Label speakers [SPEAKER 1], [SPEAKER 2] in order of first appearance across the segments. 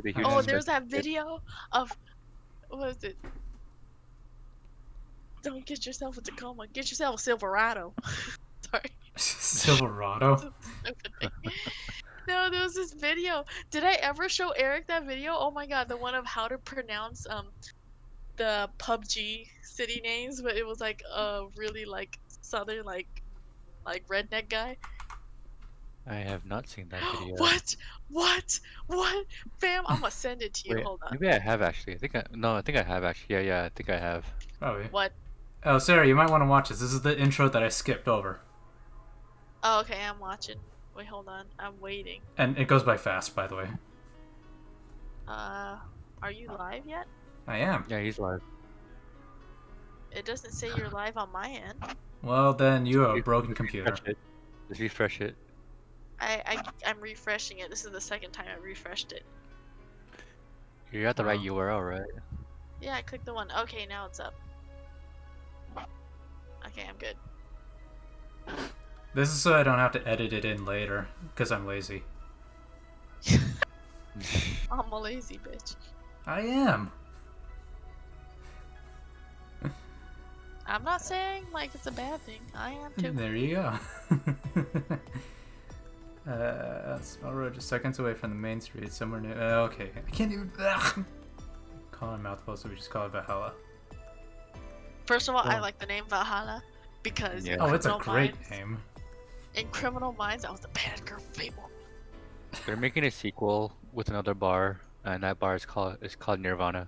[SPEAKER 1] with a huge
[SPEAKER 2] Oh,
[SPEAKER 1] suspended
[SPEAKER 2] there's that
[SPEAKER 1] head.
[SPEAKER 2] video of what was it? Don't get yourself a Tacoma. Get yourself a Silverado. Sorry.
[SPEAKER 3] Silverado?
[SPEAKER 2] Stupid thing. No, there was this video. Did I ever show Eric that video? Oh my god, the one of how to pronounce the PUBG city names, but it was like a really like southern like redneck guy.
[SPEAKER 1] I have not seen that video.
[SPEAKER 2] What? What? What? Fam, I'm gonna send it to you.
[SPEAKER 1] Wait,
[SPEAKER 2] Hold on.
[SPEAKER 1] maybe I have actually. I think I have actually. Yeah, I think I have.
[SPEAKER 3] Probably.
[SPEAKER 2] What?
[SPEAKER 3] Oh, Sarah, you might want to watch this. This is the intro that I skipped over.
[SPEAKER 2] Oh, okay, I'm watching. Wait, hold on. I'm waiting.
[SPEAKER 3] And it goes by fast, by the way.
[SPEAKER 2] Are you live yet?
[SPEAKER 3] I am.
[SPEAKER 1] Yeah, he's live.
[SPEAKER 2] It doesn't say you're live on my end.
[SPEAKER 3] Well, then you have a broken computer.
[SPEAKER 1] Refresh it. Just refresh it.
[SPEAKER 2] I'm refreshing it. This is the second time I refreshed it.
[SPEAKER 1] You're at the right URL, right?
[SPEAKER 2] Yeah, I clicked the one. Okay, now it's up. Okay, I'm good.
[SPEAKER 3] This is so I don't have to edit it in later, because I'm lazy.
[SPEAKER 2] I'm a lazy bitch.
[SPEAKER 3] I am.
[SPEAKER 2] I'm not saying like it's a bad thing. I am too.
[SPEAKER 3] There you go. Small road just seconds away from the main street, somewhere near. Okay, I can't even. Call it mouthful, so we just call it Valhalla.
[SPEAKER 2] First of all, I
[SPEAKER 3] Oh.
[SPEAKER 2] like the name Valhalla because
[SPEAKER 1] Yeah.
[SPEAKER 3] Oh, it's a
[SPEAKER 2] Criminal
[SPEAKER 3] great
[SPEAKER 2] Minds-
[SPEAKER 3] name.
[SPEAKER 2] In Criminal Minds, I was the bad girl Fable.
[SPEAKER 1] They're making a sequel with another bar, and that bar is called Nirvana.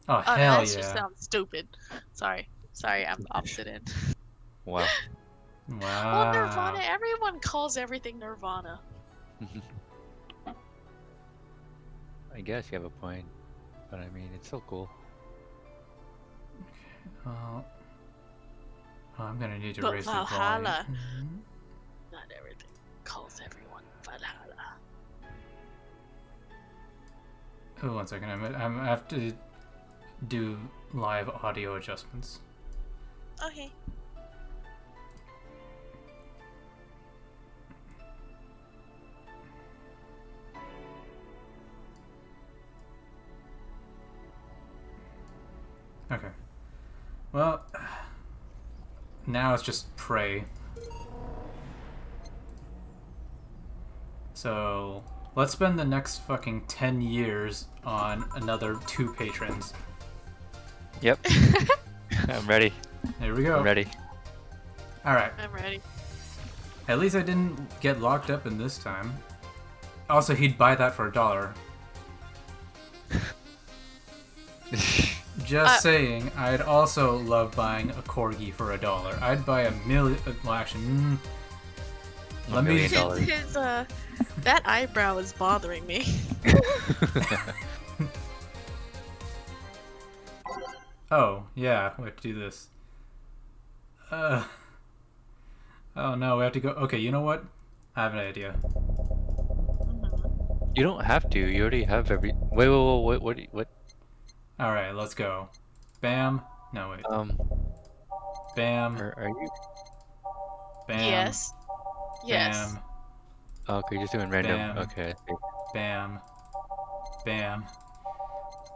[SPEAKER 3] Oh,
[SPEAKER 2] Oh,
[SPEAKER 3] hell
[SPEAKER 2] that just
[SPEAKER 3] yeah.
[SPEAKER 2] sounds stupid. Sorry, I'm the opposite end.
[SPEAKER 1] Wow.
[SPEAKER 3] Wow.
[SPEAKER 2] Well, Nirvana. Everyone calls everything Nirvana.
[SPEAKER 1] I guess you have a point, but I mean, it's still cool.
[SPEAKER 3] Oh, I'm gonna need to
[SPEAKER 2] But
[SPEAKER 3] raise
[SPEAKER 2] Valhalla.
[SPEAKER 3] the volume.
[SPEAKER 2] Not everything calls everyone Valhalla.
[SPEAKER 3] Oh, one second. I have to do live audio adjustments.
[SPEAKER 2] Okay.
[SPEAKER 3] Okay. Well, now it's just pray. So, let's spend the next fucking 10 years on another 2 patrons.
[SPEAKER 1] Yep. I'm ready.
[SPEAKER 3] There we go.
[SPEAKER 1] I'm ready.
[SPEAKER 3] Alright.
[SPEAKER 2] I'm ready.
[SPEAKER 3] At least I didn't get locked up in this time. Also, he'd buy that for $1. Just saying, I'd also love buying a corgi for $1. I'd buy a million. Well, actually, let me.
[SPEAKER 2] His that eyebrow is bothering me.
[SPEAKER 3] Oh yeah, we have to do this. Oh no, we have to go. Okay, you know what? I have an idea.
[SPEAKER 1] You don't have to. You already have every. Wait, what?
[SPEAKER 3] All right, let's go. Bam. No wait. Bam.
[SPEAKER 1] Are you?
[SPEAKER 3] Bam.
[SPEAKER 2] Yes. Yes.
[SPEAKER 3] Bam.
[SPEAKER 1] Oh, okay, you're just doing random.
[SPEAKER 3] Bam.
[SPEAKER 1] Okay.
[SPEAKER 3] Bam. Bam.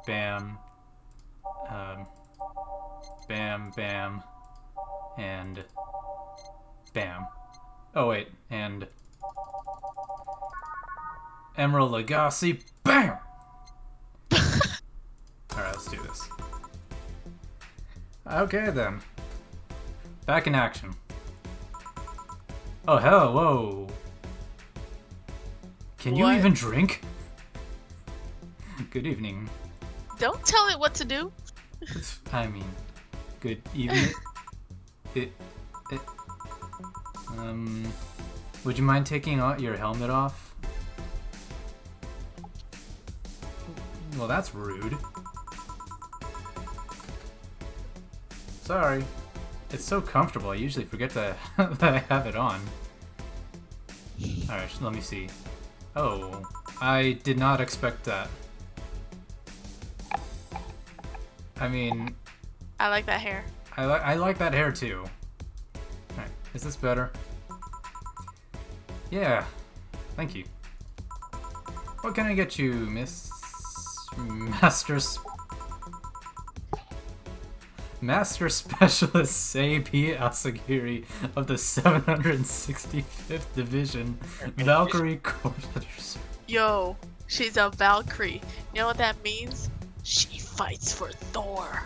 [SPEAKER 3] Bam. Bam. Bam. And bam. Oh wait, and Emerald Lagasse. Bam. Alright, let's do this. Okay then. Back in action. Oh hell, whoa. Can you
[SPEAKER 2] What?
[SPEAKER 3] even drink? Good evening.
[SPEAKER 2] Don't tell it what to do.
[SPEAKER 3] I mean, good evening. Would you mind taking your helmet off? Well, that's rude. Sorry. It's so comfortable, I usually forget that I have it on. Alright, let me see. Oh, I did not expect that. I mean,
[SPEAKER 2] I like that hair.
[SPEAKER 3] I like that hair too. Alright, is this better? Yeah, thank you. What can I get you, miss? Master Master Specialist Seipi Asagiri of the 765th Division, Valkyrie Corps.
[SPEAKER 2] Yo, she's a Valkyrie. You know what that means? She fights for Thor.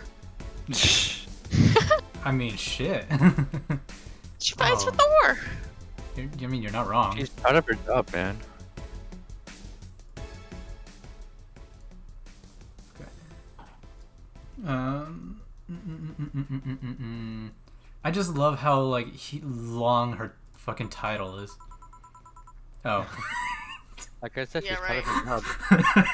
[SPEAKER 3] I mean, shit.
[SPEAKER 2] She fights for
[SPEAKER 3] Oh.
[SPEAKER 2] Thor.
[SPEAKER 3] I mean, you're not wrong.
[SPEAKER 1] She's proud of her job, man.
[SPEAKER 3] I just love how like long her fucking title is. Oh.
[SPEAKER 1] Like I said,
[SPEAKER 2] Yeah,
[SPEAKER 1] she's proud of
[SPEAKER 2] right.
[SPEAKER 1] her job.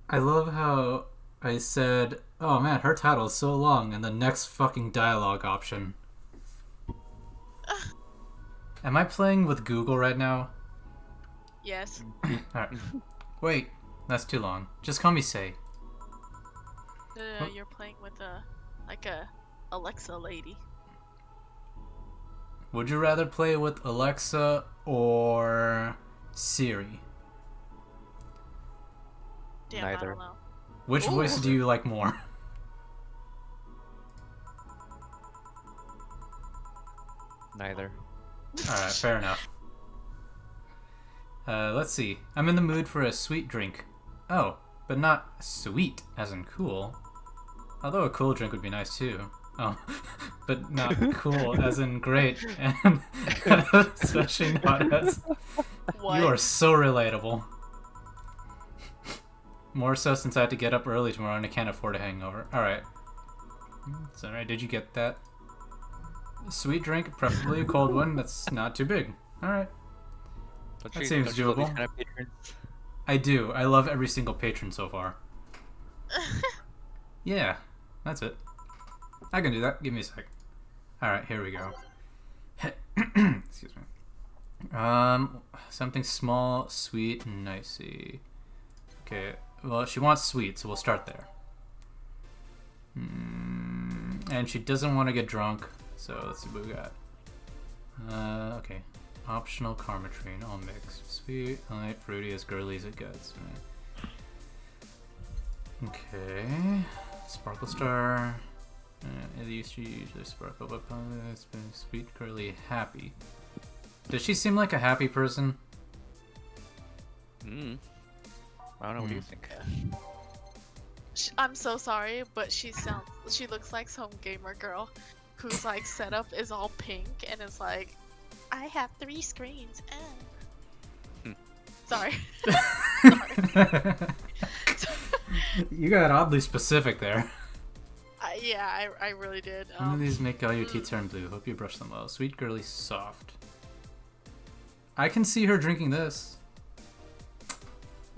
[SPEAKER 3] I love how I said, "Oh man, her title is so long," and the next fucking dialogue option. Am I playing with Google right now?
[SPEAKER 2] Yes.
[SPEAKER 3] Alright. Wait, that's too long. Just call me Say.
[SPEAKER 2] No, you're playing with a Alexa lady.
[SPEAKER 3] Would you rather play with Alexa or Siri?
[SPEAKER 2] Damn, I
[SPEAKER 1] Neither.
[SPEAKER 2] don't know.
[SPEAKER 3] Which voice
[SPEAKER 2] Ooh.
[SPEAKER 3] do you like more?
[SPEAKER 1] Neither.
[SPEAKER 3] Alright, fair enough. Let's see. I'm in the mood for a sweet drink. Oh, but not sweet, as in cool. Although a cool drink would be nice too. Oh, but not cool, as in great, and especially not as...
[SPEAKER 2] What?
[SPEAKER 3] You are so relatable. More so since I have to get up early tomorrow and I can't afford a hangover. Alright. It's alright, did you get that? Sweet drink, preferably a cold one that's not too big. Alright. That seems
[SPEAKER 1] don't you love these
[SPEAKER 3] doable.
[SPEAKER 1] kind of patrons?
[SPEAKER 3] I do. I love every single patron so far. Yeah, that's it. I can do that. Give me a sec. Alright, here we go. Excuse me. Something small, sweet, and nicey. Okay, well, she wants sweet, so we'll start there. And she doesn't want to get drunk, so let's see what we got. Okay. Optional karma train, all mixed. Sweet, light, fruity, as girly as it gets. Okay. Sparkle Star. It used to usually sparkle, but it's been sweet, curly, happy. Does she seem like a happy person?
[SPEAKER 1] I don't know. What do you think?
[SPEAKER 2] I'm so sorry, but she looks like some gamer girl whose like setup is all pink and it's like, I have 3 screens. Sorry.
[SPEAKER 3] You got oddly specific there.
[SPEAKER 2] Yeah, I really did.
[SPEAKER 3] One of these make all your teeth turn blue. Hope you brush them well. Sweet, girly, soft. I can see her drinking this.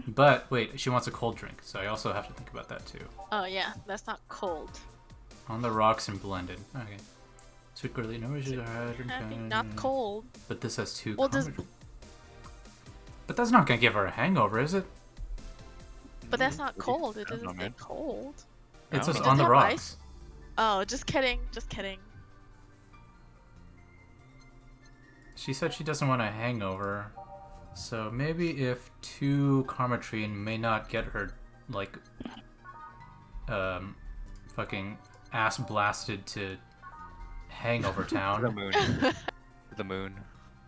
[SPEAKER 3] But, wait, she wants a cold drink, so I also have to think about that too.
[SPEAKER 2] Oh yeah, that's not cold.
[SPEAKER 3] On the rocks and blended. Okay. Sweet, girly, no issues.
[SPEAKER 2] Not cold.
[SPEAKER 3] But this has 2
[SPEAKER 2] Well,
[SPEAKER 3] karma. But that's not gonna give her a hangover, is it?
[SPEAKER 2] But that's not cold. It
[SPEAKER 1] I don't
[SPEAKER 2] doesn't
[SPEAKER 1] know,
[SPEAKER 2] say
[SPEAKER 1] man.
[SPEAKER 2] cold.
[SPEAKER 3] It's
[SPEAKER 1] don't
[SPEAKER 3] just
[SPEAKER 1] know.
[SPEAKER 3] on the
[SPEAKER 2] Does it have
[SPEAKER 3] rocks.
[SPEAKER 2] ice? Oh, just kidding. Just kidding.
[SPEAKER 3] She said she doesn't want a hangover. So maybe if 2 karma tree may not get her, like, fucking ass blasted to hangover
[SPEAKER 1] The
[SPEAKER 3] town.
[SPEAKER 1] moon. The moon.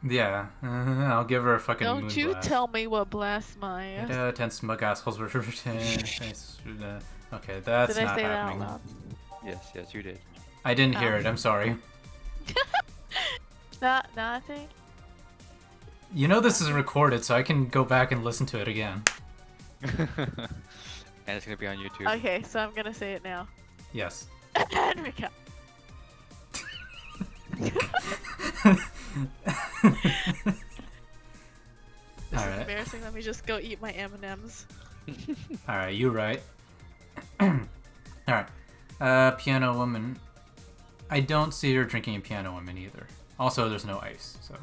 [SPEAKER 3] Yeah, I'll give her a fucking moon
[SPEAKER 2] Don't you
[SPEAKER 3] blast.
[SPEAKER 2] tell me what blast my ass.
[SPEAKER 3] 10 smug assholes were okay, that's
[SPEAKER 2] Did I
[SPEAKER 3] not
[SPEAKER 2] say that out
[SPEAKER 3] happening.
[SPEAKER 2] loud?
[SPEAKER 1] Yes, you did.
[SPEAKER 3] I didn't hear it, I'm sorry.
[SPEAKER 2] Nothing.
[SPEAKER 3] You know this is recorded, so I can go back and listen to it again.
[SPEAKER 1] And it's gonna be on YouTube.
[SPEAKER 2] Okay, so I'm gonna say it now.
[SPEAKER 3] Yes.
[SPEAKER 2] Enrica. This is
[SPEAKER 3] Alright.
[SPEAKER 2] embarrassing. Let me just go eat my M&Ms.
[SPEAKER 3] Alright, you right. Alright. Piano Woman. I don't see her drinking a Piano Woman either. Also, there's no ice, so...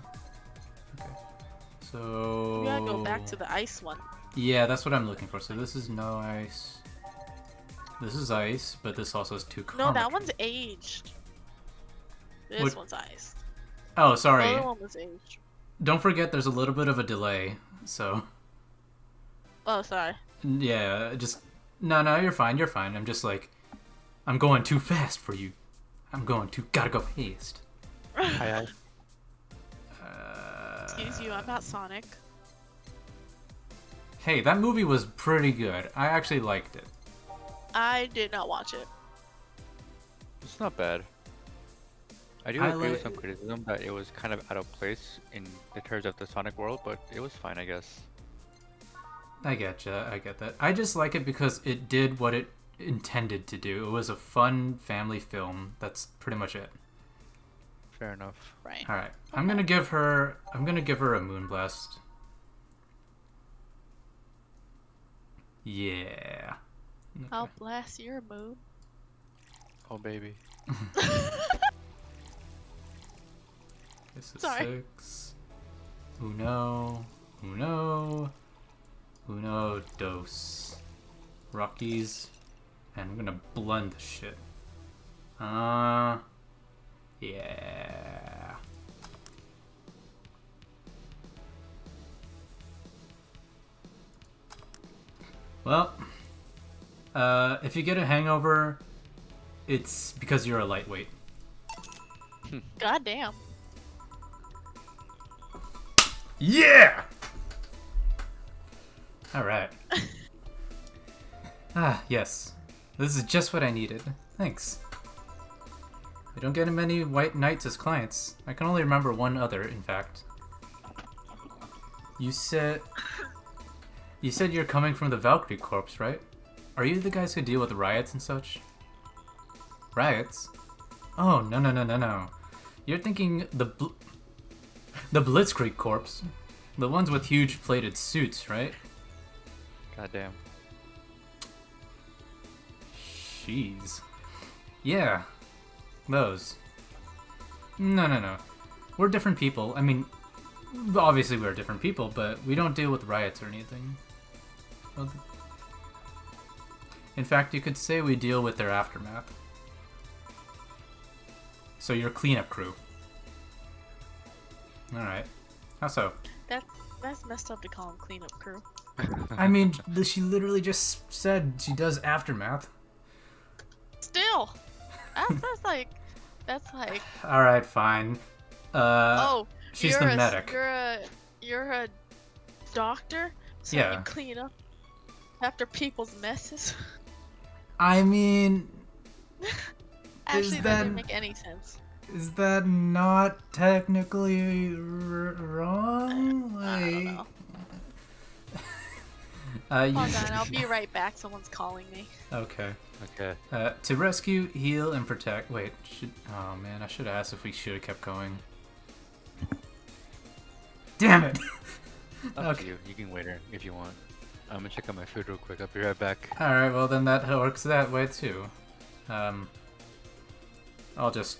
[SPEAKER 3] Okay. So...
[SPEAKER 2] We gotta go back to the ice one.
[SPEAKER 3] Yeah, that's what I'm looking for. So this is no ice. This is ice, but this also has 2 karma.
[SPEAKER 2] No, that one's aged. This
[SPEAKER 3] What-
[SPEAKER 2] one's iced.
[SPEAKER 3] Oh,
[SPEAKER 2] The
[SPEAKER 3] sorry.
[SPEAKER 2] other one was aged.
[SPEAKER 3] Don't forget there's a little bit of a delay, so...
[SPEAKER 2] Oh, sorry.
[SPEAKER 3] Yeah, just no, you're fine. You're fine. I'm just like, I'm going too fast for you. Gotta go fast.
[SPEAKER 1] Hi.
[SPEAKER 2] Excuse you, I'm not Sonic.
[SPEAKER 3] Hey, that movie was pretty good. I actually liked it.
[SPEAKER 2] I did not watch it.
[SPEAKER 1] It's not bad. I do
[SPEAKER 3] I
[SPEAKER 1] agree with
[SPEAKER 3] like-
[SPEAKER 1] some criticism that it was kind of out of place in the terms of the Sonic world, but it was fine, I guess.
[SPEAKER 3] I get that. I just like it because it did what it intended to do. It was a fun family film. That's pretty much it.
[SPEAKER 1] Fair enough.
[SPEAKER 2] Right.
[SPEAKER 3] All right, I'm gonna give her a Moonblast. Yeah.
[SPEAKER 2] I'll blast your moon.
[SPEAKER 1] Oh, baby.
[SPEAKER 3] This is
[SPEAKER 2] Sorry.
[SPEAKER 3] 6. Uno, dos. Rockies. And I'm gonna blend the shit. Yeah. Well, if you get a hangover, it's because you're a lightweight.
[SPEAKER 2] God damn.
[SPEAKER 3] Yeah! Alright. Yes. This is just what I needed. Thanks. We don't get many white knights as clients. I can only remember one other, in fact. You said you're coming from the Valkyrie Corps, right? Are you the guys who deal with riots and such? Riots? Oh, no. You're thinking the Blitzkrieg Corps. The ones with huge plated suits, right?
[SPEAKER 1] Goddamn.
[SPEAKER 3] Jeez. Yeah. Those. No. We're different people. I mean, obviously we're different people, but we don't deal with riots or anything. Well, in fact, you could say we deal with their aftermath. So you're cleanup crew. Alright. How so?
[SPEAKER 2] That's messed up to call him cleanup crew.
[SPEAKER 3] I mean, she literally just said she does aftermath.
[SPEAKER 2] Still, that's like.
[SPEAKER 3] Alright, fine.
[SPEAKER 2] Oh,
[SPEAKER 3] she's
[SPEAKER 2] you're
[SPEAKER 3] the medic.
[SPEAKER 2] You're a doctor, so
[SPEAKER 3] Yeah.
[SPEAKER 2] you clean up after people's messes.
[SPEAKER 3] I mean,
[SPEAKER 2] Actually, that
[SPEAKER 3] that-
[SPEAKER 2] didn't make any sense.
[SPEAKER 3] is that not technically wrong?
[SPEAKER 2] I don't know. Hold on, I'll be right back. Someone's calling me.
[SPEAKER 3] Okay.
[SPEAKER 1] Okay.
[SPEAKER 3] To rescue, heal, and protect. Wait, oh man, I should have asked if we should have kept going. Damn it!
[SPEAKER 1] Up to you. You can wait if you want. I'm gonna check out my food real quick. I'll be right back.
[SPEAKER 3] Alright, well then that works that way too. I'll just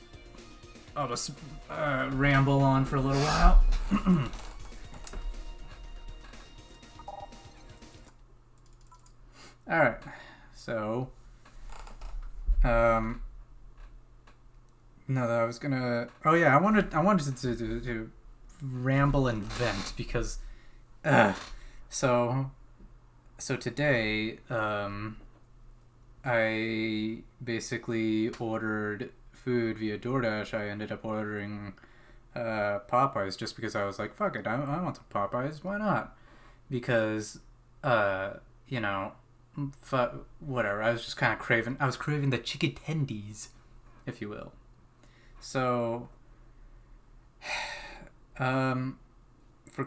[SPEAKER 3] ramble on for a little while. Alright, so no, I was gonna. Oh yeah, I wanted to ramble and vent because, so today, I basically ordered food via DoorDash. I ended up ordering Popeyes just because I was like, fuck it, I want some Popeyes. Why not? Because, you know, whatever. I was just kind of craving. I was craving the chicken tendies, if you will. So, for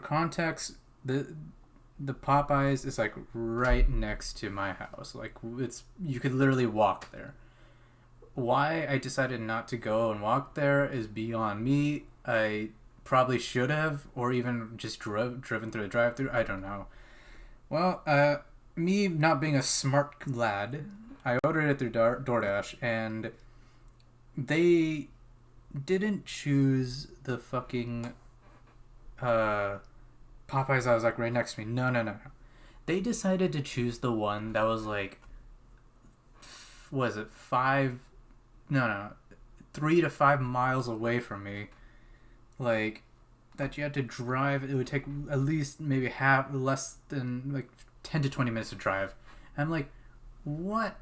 [SPEAKER 3] context, the Popeyes is like right next to my house. Like you could literally walk there. Why I decided not to go and walk there is beyond me. I probably should have, or even just driven through the drive-thru. I don't know. Well, me not being a smart lad, I ordered it through DoorDash, and they didn't choose the fucking Popeyes that was like right next to me. No. They decided to choose the one that was like, was it 3 to 5 miles away from me. Like, that you had to drive. It would take at least maybe less than like 10 to 20 minutes to drive. And I'm like, what?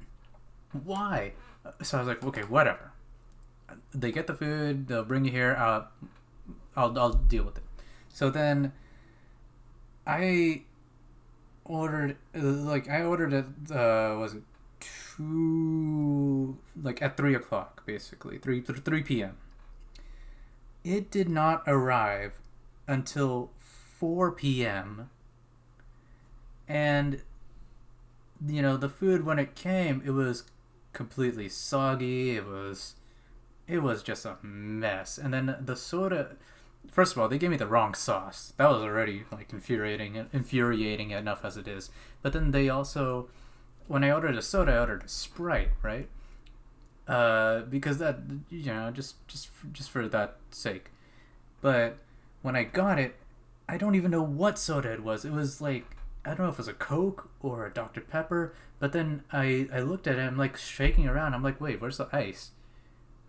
[SPEAKER 3] Why? So I was like, okay, whatever. They get the food, they'll bring you here. I'll deal with it. So then I ordered it. Was it 2 like at 3 o'clock basically 3 p.m. It did not arrive until 4 p.m. And the food when it came, it was completely soggy. It was just a mess. And then the soda, first of all, they gave me the wrong sauce. That was already like infuriating enough as it is. But then they also, when I ordered a soda, I ordered a Sprite, right? Because that, just for that sake. But when I got it, I don't even know what soda it was. It was like, I don't know if it was a Coke or a Dr. Pepper. But then I looked at it, I'm like shaking around. I'm like, wait, where's the ice?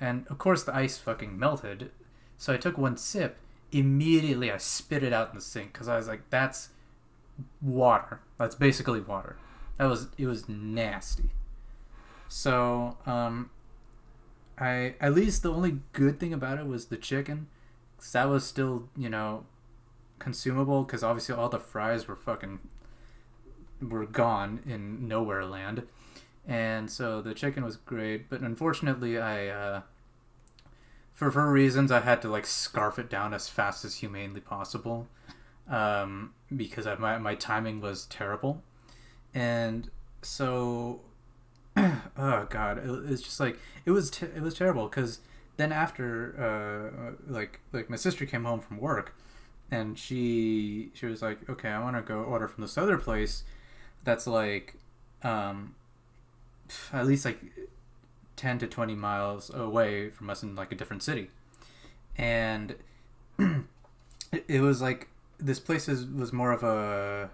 [SPEAKER 3] And of course the ice fucking melted. So I took one sip. Immediately I spit it out in the sink because I was like, that's water. That's basically water. It was nasty. So I at least the only good thing about it was the chicken, because that was still consumable, because obviously all the fries were gone in nowhere land. And so the chicken was great, but unfortunately I for reasons I had to like scarf it down as fast as humanely possible, because my timing was terrible. And so oh god, it's just like it was terrible, because then after like my sister came home from work, and she was like, okay, I want to go order from this other place that's like at least like 10 to 20 miles away from us in like a different city. And it was like, this place was more of a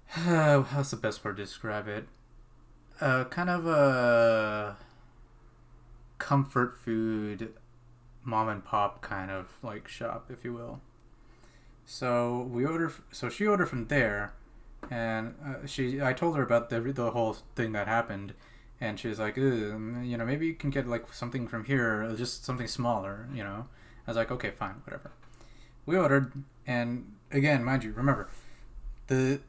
[SPEAKER 3] how's the best word to describe it, kind of a comfort food mom and pop kind of like shop, if you will. So she ordered from there, and I told her about the whole thing that happened, and she was like, maybe you can get like something from here, just something smaller, I was like, okay, fine, whatever. We ordered, and again, mind you, remember, the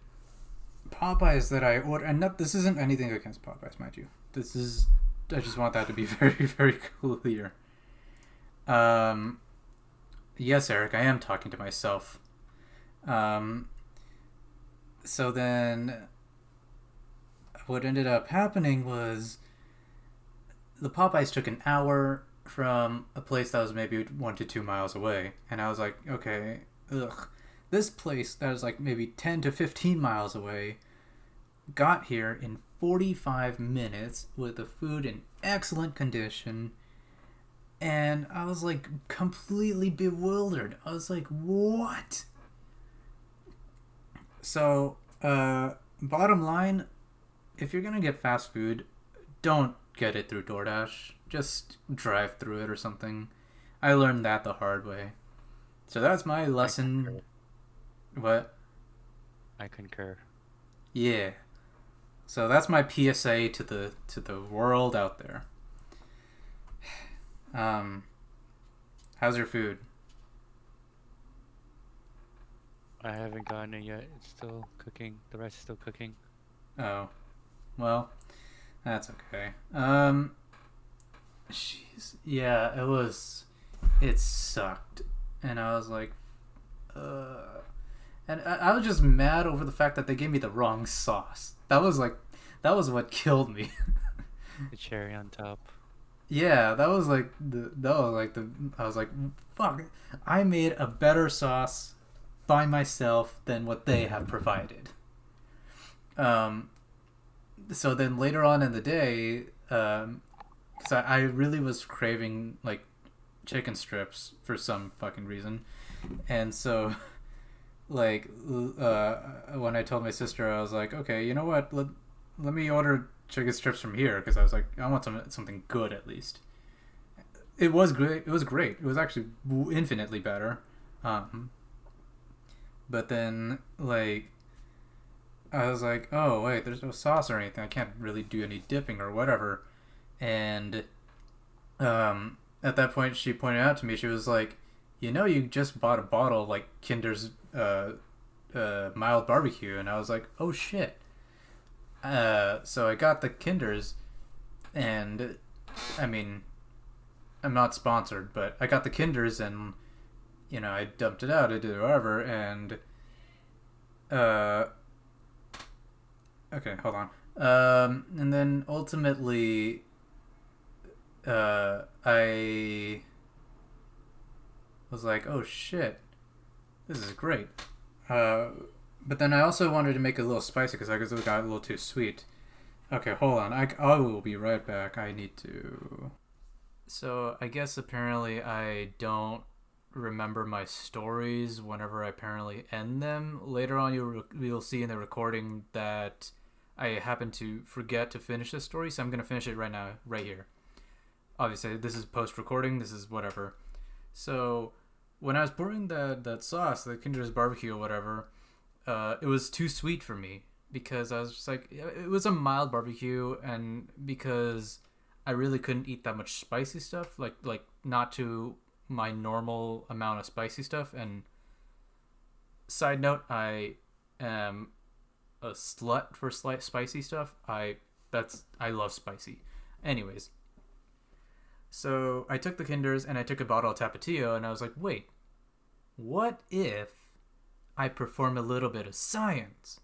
[SPEAKER 3] Popeyes that I ordered, and this isn't anything against Popeyes, mind you. I just want that to be very, very clear. Yes, Eric, I am talking to myself. So then what ended up happening was the Popeyes took an hour from a place that was maybe 1 to 2 miles away. And I was like, okay, this place that was like maybe 10 to 15 miles away got here in 45 minutes with the food in excellent condition. And I was like completely bewildered. I was like, what? So, bottom line, if you're gonna get fast food, don't get it through DoorDash. Just drive through it or something. I learned that the hard way. So that's my lesson. What?
[SPEAKER 1] I concur.
[SPEAKER 3] Yeah. So that's my PSA to the world out there. How's your food?
[SPEAKER 1] I haven't gotten it yet. It's still cooking. The rice is still cooking.
[SPEAKER 3] Oh, well, that's okay. Jeez, yeah, it sucked, and I was like, and I was just mad over the fact that they gave me the wrong sauce. That was what killed me.
[SPEAKER 1] The cherry on top.
[SPEAKER 3] Yeah, I was like, fuck, I made a better sauce by myself than what they have provided. So then later on in the day, because I really was craving like chicken strips for some fucking reason, and so like when I told my sister, I was like, okay, you know what, let me order chicken strips from here, because I was like, I want something good at least. It was great. It was great. It was actually infinitely better. But then like I was like, oh wait, there's no sauce or anything. I can't really do any dipping or whatever. And at that point, she pointed out to me, she was like, you just bought a bottle of like Kinder's mild barbecue, and I was like, oh shit. So I got the Kinders, and I mean, I'm not sponsored, but I got the Kinders, and I dumped it out, I did whatever, and okay, hold on. And then ultimately, I was like, oh shit, this is great. But then I also wanted to make it a little spicy because I guess it got a little too sweet. Okay, hold on. I will be right back. I need to. So I guess apparently I don't remember my stories whenever I apparently end them. Later on, you'll see in the recording that I happen to forget to finish the story, so I'm gonna finish it right now, right here. Obviously, this is post-recording. This is whatever. So when I was pouring that sauce, the Kinder's barbecue or whatever, it was too sweet for me because I was just like, it was a mild barbecue, and because I really couldn't eat that much spicy stuff, like not to my normal amount of spicy stuff. And side note, I am a slut for spicy stuff. I love spicy. Anyways, so I took the Kinders and I took a bottle of Tapatio, and I was like, wait, what if I perform a little bit of science?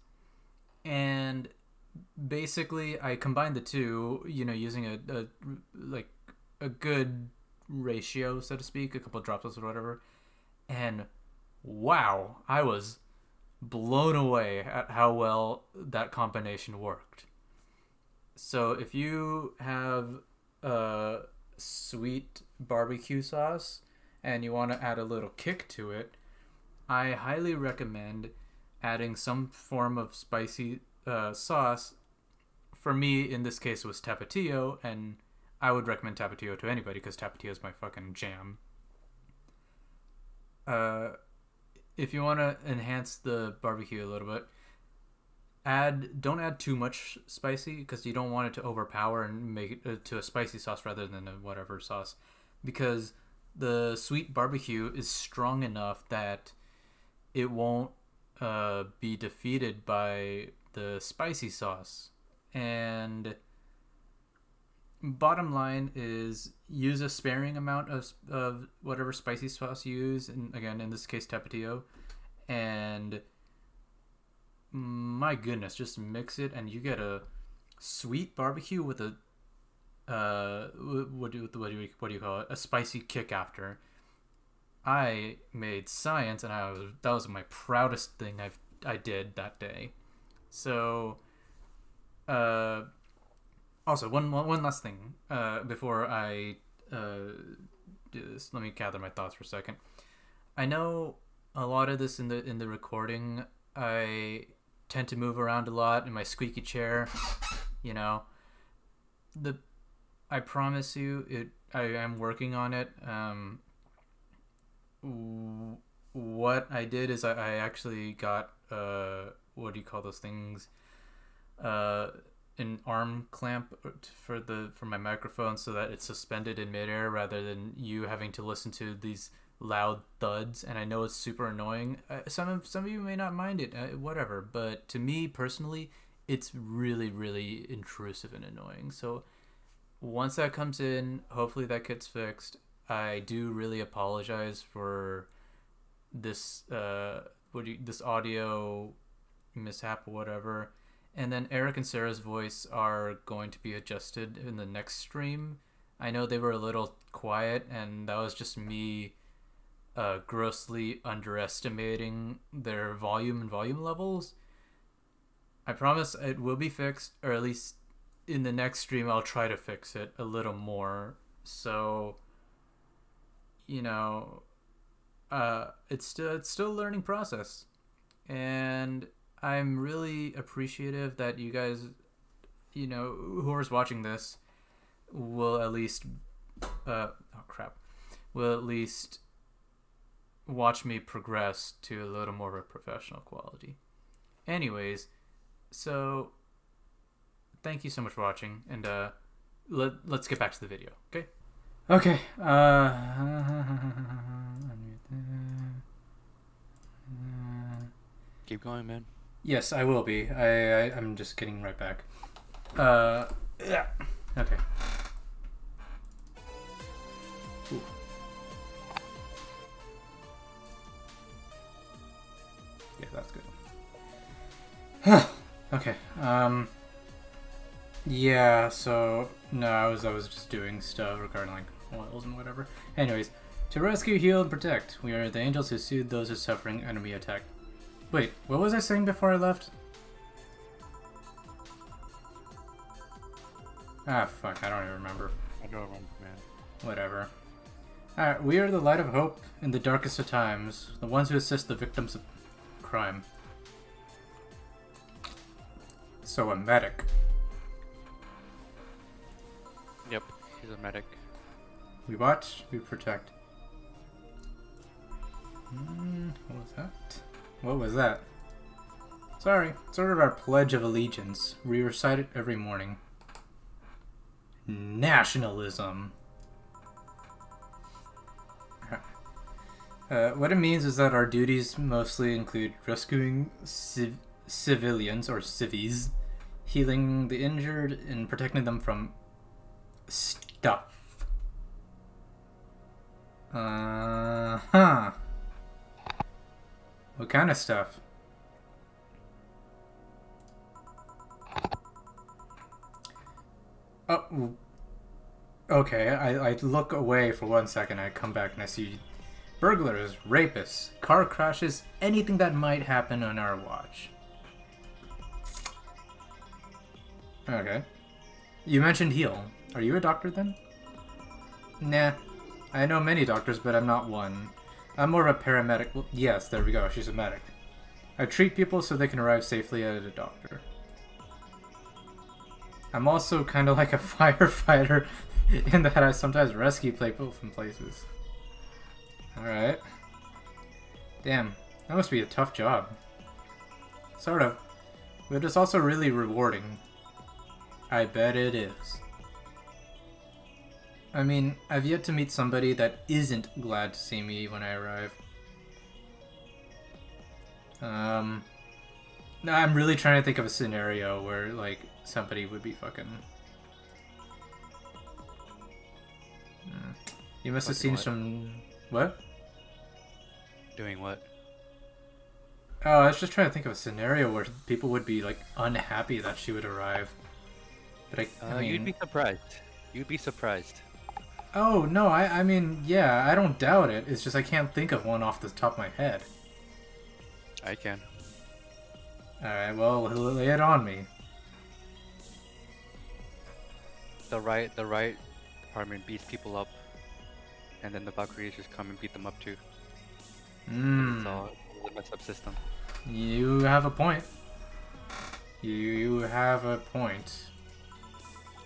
[SPEAKER 3] And basically I combined the two, using a good ratio, so to speak, a couple of droplets or whatever. And wow, I was blown away at how well that combination worked. So if you have sweet barbecue sauce and you want to add a little kick to it, I highly recommend adding some form of spicy sauce. For me, in this case, it was Tapatio, and I would recommend Tapatio to anybody because Tapatio is my fucking jam. If you want to enhance the barbecue a little bit, don't add too much spicy because you don't want it to overpower and make it to a spicy sauce rather than a whatever sauce, because the sweet barbecue is strong enough that it won't be defeated by the spicy sauce. And bottom line is, use a sparing amount of whatever spicy sauce you use, and again, in this case, Tapatio. And my goodness, just mix it and you get a sweet barbecue with a what do you call it, a spicy kick after. I made science, and that was my proudest thing I did that day. So also one last thing before I do this. Let me gather my thoughts for a second. I know a lot of this in the recording, I tend to move around a lot in my squeaky chair. I promise you, I am working on it. What I did is I actually got what do you call those things? An arm clamp for my microphone, so that it's suspended in midair rather than you having to listen to these loud thuds. And I know it's super annoying. Some of you may not mind it, whatever. But to me personally, it's really, really intrusive and annoying. So once that comes in, hopefully that gets fixed. I do really apologize for this this audio mishap or whatever. And then Eric and Sarah's voice are going to be adjusted in the next stream. I know they were a little quiet, and that was just me grossly underestimating their volume and volume levels. I promise it will be fixed, or at least in the next stream I'll try to fix it a little more. So, it's still a learning process, and I'm really appreciative that you guys, whoever's watching this, will at least, will at least watch me progress to a little more of a professional quality. Anyways, So, thank you so much for watching, and let's get back to the video, okay? Okay.
[SPEAKER 1] Keep going, man.
[SPEAKER 3] Yes, I will be. I'm just getting right back. Yeah. Okay. Ooh. Yeah, that's good. Okay. Yeah. So no, I was just doing stuff regarding like oils and whatever. Anyways, to rescue, heal, and protect, we are the angels who soothe those who are suffering enemy attack. Wait, what was I saying before I left? Ah, fuck, I don't even remember.
[SPEAKER 1] I don't remember, man.
[SPEAKER 3] Whatever. Alright, we are the light of hope in the darkest of times, the ones who assist the victims of crime. So, a medic.
[SPEAKER 1] Yep, he's a medic.
[SPEAKER 3] We watch, we protect. What was that? What was that? Sorry, it's sort of our Pledge of Allegiance. We recite it every morning. Nationalism. What it means is that our duties mostly include rescuing civilians, or civies, healing the injured, and protecting them from stuff. Huh. What kind of stuff? Oh, okay. I look away for 1 second. I come back and I see burglars, rapists, car crashes, anything that might happen on our watch. Okay. You mentioned heal. Are you a doctor then? Nah. I know many doctors, but I'm not one. I'm more of a paramedic. Well, yes, there we go. She's a medic. I treat people so they can arrive safely at a doctor. I'm also kind of like a firefighter in that I sometimes rescue people from places. Alright. Damn, that must be a tough job. Sort of. But it's also really rewarding. I bet it is. I mean, I've yet to meet somebody that isn't glad to see me when I arrive. No, I'm really trying to think of a scenario where, like, somebody would be fucking... You must have seen
[SPEAKER 1] what?
[SPEAKER 3] some... What?
[SPEAKER 1] Doing what?
[SPEAKER 3] Oh, I was just trying to think of a scenario where people would be, like, unhappy that she would arrive. But I mean...
[SPEAKER 1] You'd be surprised. You'd be surprised.
[SPEAKER 3] Oh, no, I mean, yeah, I don't doubt it. It's just I can't think of one off the top of my head.
[SPEAKER 1] I can.
[SPEAKER 3] Alright, well, lay it on me.
[SPEAKER 1] The right department beats people up, and then the Valkyries just come and beat them up too. It's all a messed up system.
[SPEAKER 3] You have a point. You have a point.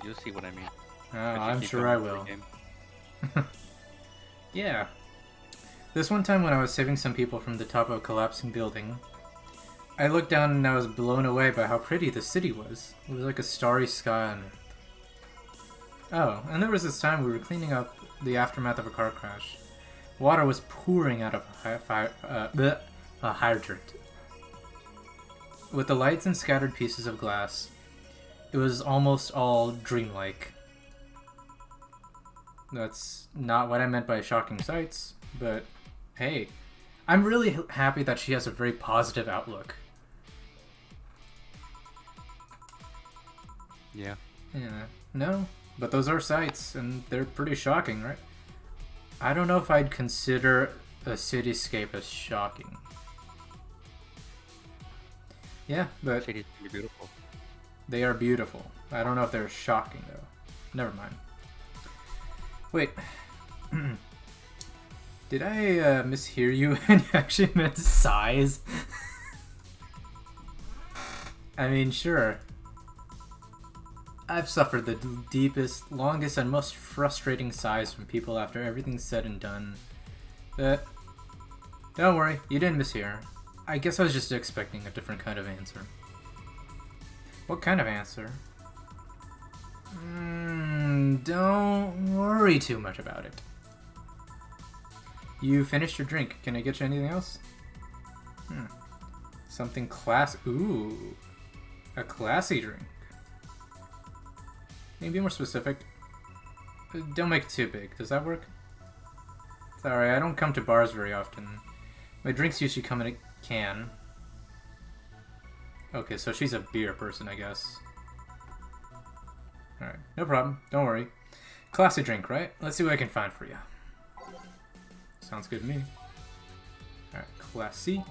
[SPEAKER 1] You'll see what I mean.
[SPEAKER 3] I'm sure I will. Yeah. This one time when I was saving some people from the top of a collapsing building, I looked down and I was blown away by how pretty the city was. It was like a starry sky on Earth. Oh, and there was this time we were cleaning up the aftermath of a car crash. Water was pouring out of a hydrant. With the lights and scattered pieces of glass, it was almost all dreamlike. That's not what I meant by shocking sights, but hey, I'm really happy that she has a very positive outlook.
[SPEAKER 1] Yeah.
[SPEAKER 3] Yeah, no, but those are sights, and they're pretty shocking, right? I don't know if I'd consider a cityscape as shocking. Yeah, but
[SPEAKER 1] Cities can be beautiful.
[SPEAKER 3] they are beautiful. I don't know if they're shocking, though. Never mind. Wait. Did I mishear you and you actually meant size? I mean, sure. I've suffered the deepest, longest, and most frustrating sighs from people after everything's said and done. But don't worry, you didn't mishear. I guess I was just expecting a different kind of answer. What kind of answer? Don't worry too much about it. You finished your drink. Can I get you anything else? Something class. Ooh. A classy drink. Can you be more specific? Don't make it too big. Does that work? Sorry, I don't come to bars very often. My drinks usually come in a can. Okay, so she's a beer person, I guess. Alright, no problem. Don't worry. Classy drink, right? Let's see what I can find for you. Sounds good to me. Alright, classy.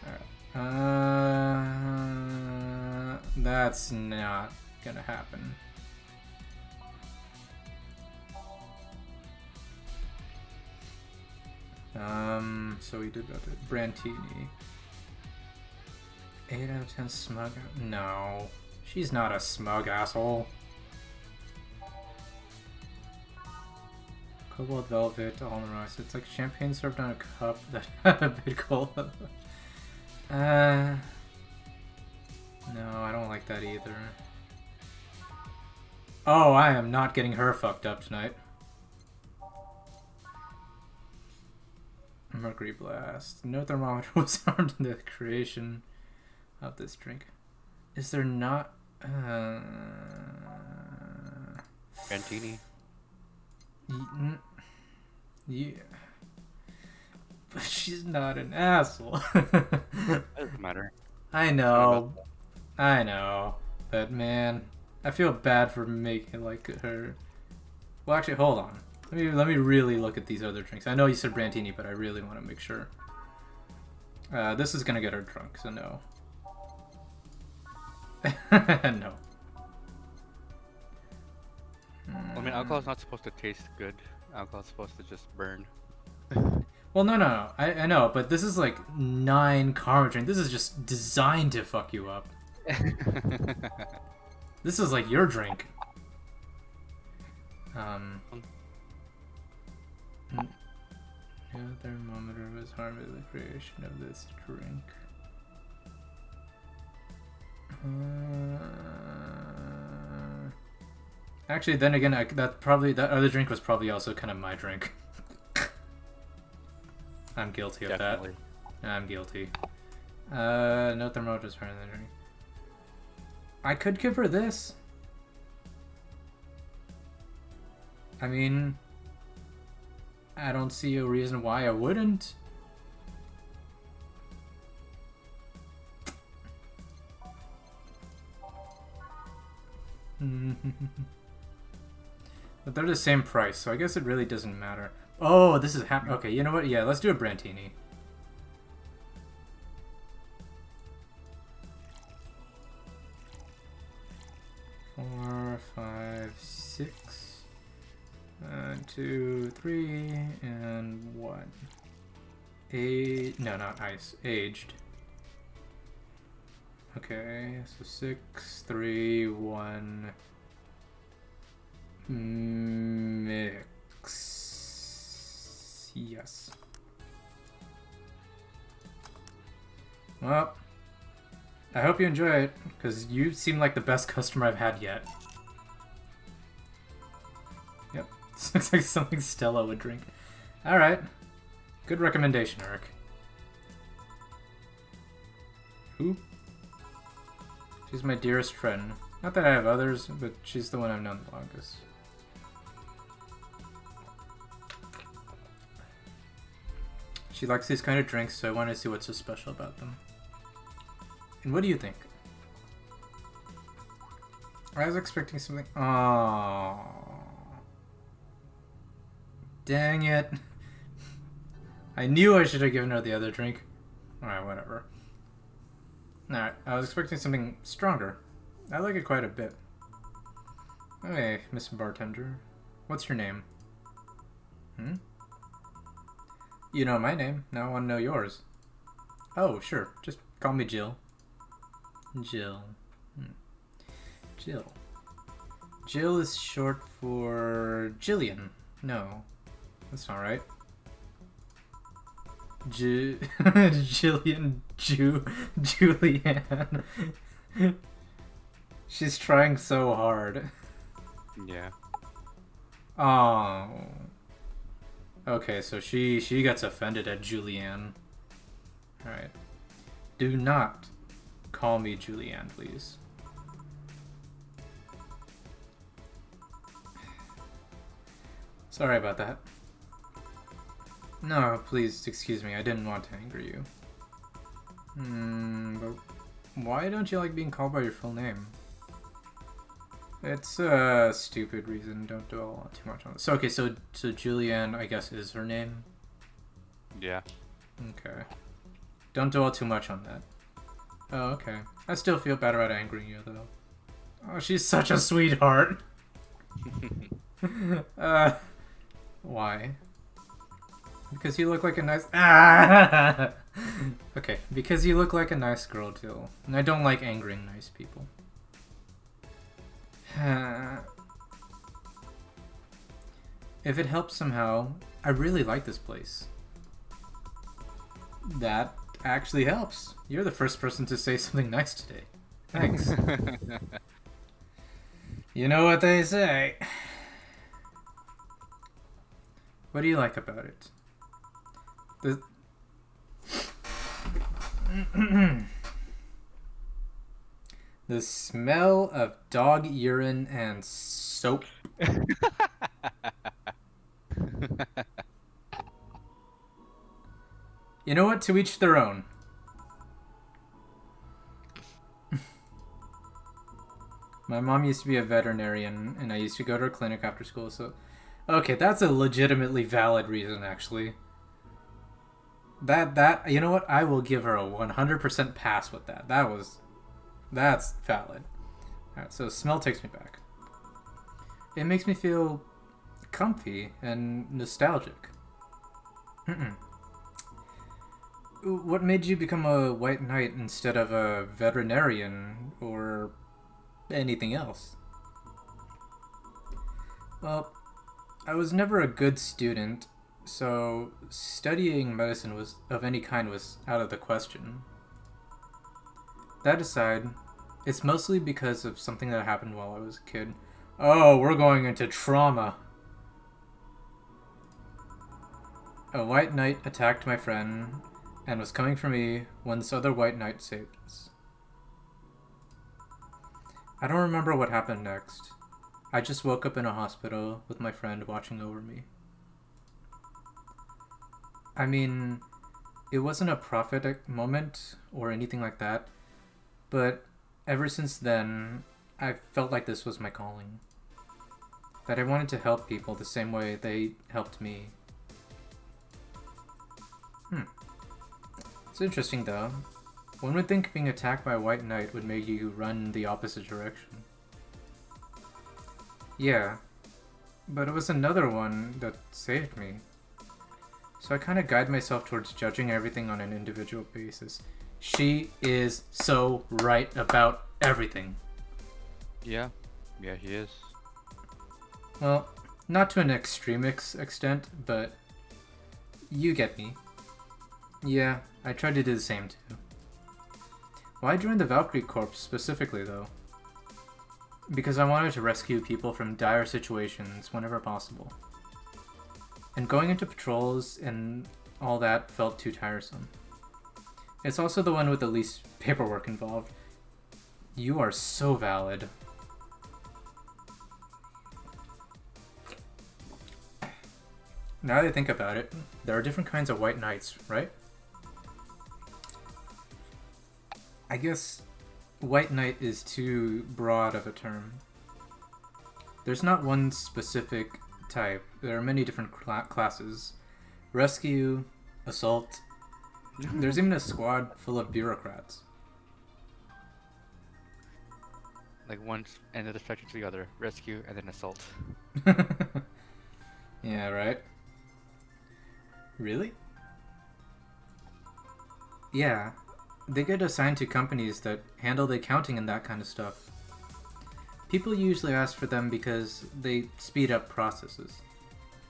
[SPEAKER 3] Alright. That's not gonna happen. So we did about the Brantini. 8 out of 10 smug. No. She's not a smug asshole. Cobalt Velvet, all in the rocks. It's like champagne served on a cup that had a bit cold. No, I don't like that either. Oh, I am not getting her fucked up tonight. Mercury Blast. No thermometer was harmed in the creation of this drink. Is there not...
[SPEAKER 1] Brantini.
[SPEAKER 3] Yeah. But she's not an asshole.
[SPEAKER 1] Doesn't matter.
[SPEAKER 3] I know. I know. But man, I feel bad for making like her... Well, actually, hold on. Let me really look at these other drinks. I know you said Brantini, but I really want to make sure. This is gonna get her drunk, so no. No.
[SPEAKER 1] I mean, alcohol's not supposed to taste good. Alcohol's supposed to just burn.
[SPEAKER 3] Well, no. I know, but this is like 9 karma drink. This is just designed to fuck you up. This is like your drink. No thermometer was harmed in the creation of this drink. Actually, then again, that other drink was probably also kind of my drink. I'm guilty of
[SPEAKER 1] Definitely.
[SPEAKER 3] that. I'm guilty. No thermometer was harmed in the drink. I could give her this. I mean, I don't see a reason why I wouldn't. But they're the same price, so I guess it really doesn't matter. Oh, this is okay, you know what? Yeah, let's do a Brantini. Four, 5, 6. 2, 3, and 1. 8. No, not ice. Aged. Okay, so 6, 3, 1. Mix. Yes. Well, I hope you enjoy it, because you seem like the best customer I've had yet. Yep, this looks like something Stella would drink. Alright. Good recommendation, Eric. Who? She's my dearest friend. Not that I have others, but she's the one I've known the longest. She likes these kind of drinks, so I wanted to see what's so special about them. And what do you think? I was expecting something... Oh, dang it. I knew I should have given her the other drink. Alright, whatever. Alright, I was expecting something stronger. I like it quite a bit. Hey, Miss Bartender. What's your name? Hmm? You know my name. Now I want to know yours. Oh, sure. Just call me Jill. Jill. Jill. Jill is short for Gillian. No, that's not right. Gillian Julianne. She's trying so hard.
[SPEAKER 1] Yeah.
[SPEAKER 3] Oh. Okay, so she gets offended at Julianne. Alright. Do not call me Julianne, please. Sorry about that. No, please, excuse me, I didn't want to anger you. But why don't you like being called by your full name? It's a stupid reason, don't dwell too much on it. So, okay, so Julianne, I guess, is her name?
[SPEAKER 1] Yeah.
[SPEAKER 3] Okay. Don't dwell too much on that. Oh, okay. I still feel bad about angering you, though. Oh, she's such a sweetheart. Why? Because you look like a nice... Ah! Okay, because you look like a nice girl, too. And I don't like angering nice people. If it helps somehow, I really like this place. That actually helps. You're the first person to say something nice today. Thanks. You know what they say. What do you like about it? The smell of dog urine and soap. You know what? To each their own. My mom used to be a veterinarian, and I used to go to her clinic after school, so... Okay, that's a legitimately valid reason, actually. You know what? I will give her a 100% pass with that. That's valid. Alright, so smell takes me back. It makes me feel comfy and nostalgic. What made you become a white knight instead of a veterinarian or anything else? Well, I was never a good student, so studying medicine of any kind was out of the question. That aside, it's mostly because of something that happened while I was a kid. Oh, we're going into trauma. A white knight attacked my friend and was coming for me when this other white knight saved us. I don't remember what happened next. I just woke up in a hospital with my friend watching over me. I mean, it wasn't a prophetic moment or anything like that, but ever since then, I felt like this was my calling. That I wanted to help people the same way they helped me. It's interesting though. One would think being attacked by a white knight would make you run the opposite direction. Yeah, but it was another one that saved me. So I kind of guide myself towards judging everything on an individual basis. She is so right about everything.
[SPEAKER 1] Yeah, he is.
[SPEAKER 3] Well, not to an extreme extent, but you get me. Yeah, I tried to do the same too. Why join the Valkyrie Corps specifically though? Because I wanted to rescue people from dire situations whenever possible. And going into patrols and all that felt too tiresome. It's also the one with the least paperwork involved. You are so valid. Now that I think about it, there are different kinds of white knights, right? I guess white knight is too broad of a term. There's not one specific type. There are many different classes. Rescue, assault. There's even a squad full of bureaucrats.
[SPEAKER 1] Like one end of the spectrum to the other. Rescue and then assault.
[SPEAKER 3] Yeah, right? Really? Yeah. They get assigned to companies that handle the accounting and that kind of stuff. People usually ask for them because they speed up processes.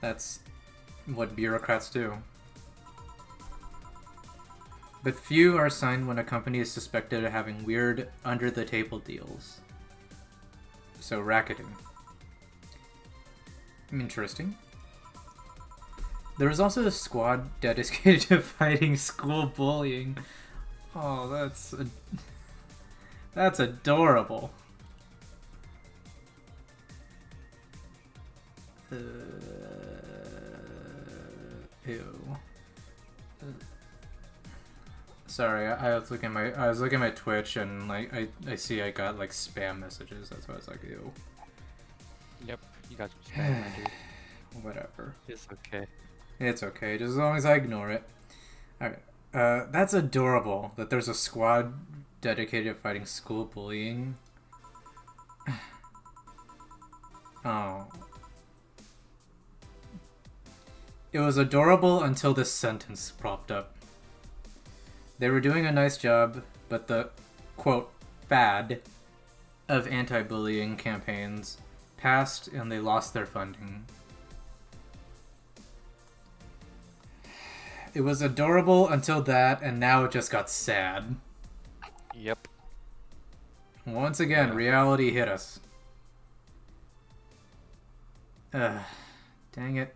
[SPEAKER 3] That's what bureaucrats do. But few are signed when a company is suspected of having weird under-the-table deals. So racketing. Interesting. There was also a squad dedicated to fighting school bullying. Oh, that's adorable. Ew. Sorry, I was looking at my Twitch and like I see I got like spam messages. That's why I was like, ew.
[SPEAKER 1] Yep, you got some spam, my dude.
[SPEAKER 3] Whatever.
[SPEAKER 1] It's okay.
[SPEAKER 3] It's okay, just as long as I ignore it. Alright. That's adorable that there's a squad dedicated to fighting school bullying. Oh. It was adorable until this sentence popped up. They were doing a nice job, but the, quote, fad of anti-bullying campaigns passed and they lost their funding. It was adorable until that, and now it just got sad.
[SPEAKER 1] Yep.
[SPEAKER 3] Once again, reality hit us. Dang it.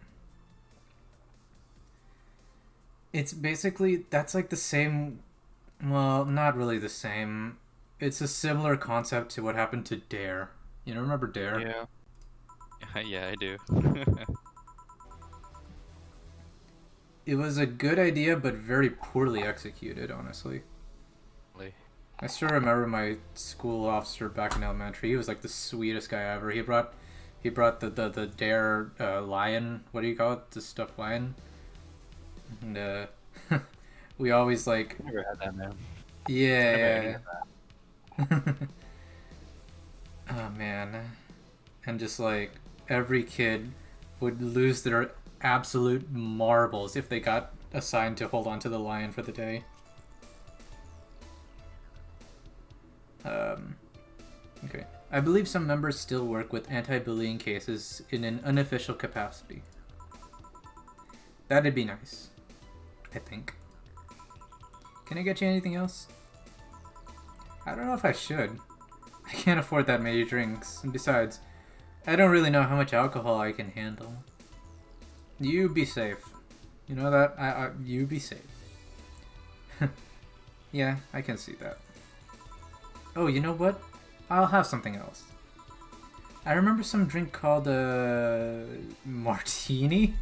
[SPEAKER 3] It's basically, that's like the same, well, not really the same. It's a similar concept to what happened to Dare. You know, remember Dare?
[SPEAKER 1] Yeah. Yeah, I do.
[SPEAKER 3] It was a good idea, but very poorly executed, honestly.
[SPEAKER 1] Really?
[SPEAKER 3] I still remember my school officer back in elementary. He was like the sweetest guy ever. He brought the Dare lion. What do you call it? The stuffed lion. And we always like.
[SPEAKER 1] I never had that, man.
[SPEAKER 3] Yeah. Oh man, and just like every kid would lose their absolute marbles if they got assigned to hold on to the lion for the day. Okay. I believe some members still work with anti-bullying cases in an unofficial capacity. That'd be nice, I think. Can I get you anything else? I don't know if I should. I can't afford that many drinks, and besides, I don't really know how much alcohol I can handle. You be safe. You know that? You be safe. Yeah, I can see that. Oh, you know what? I'll have something else. I remember some drink called martini?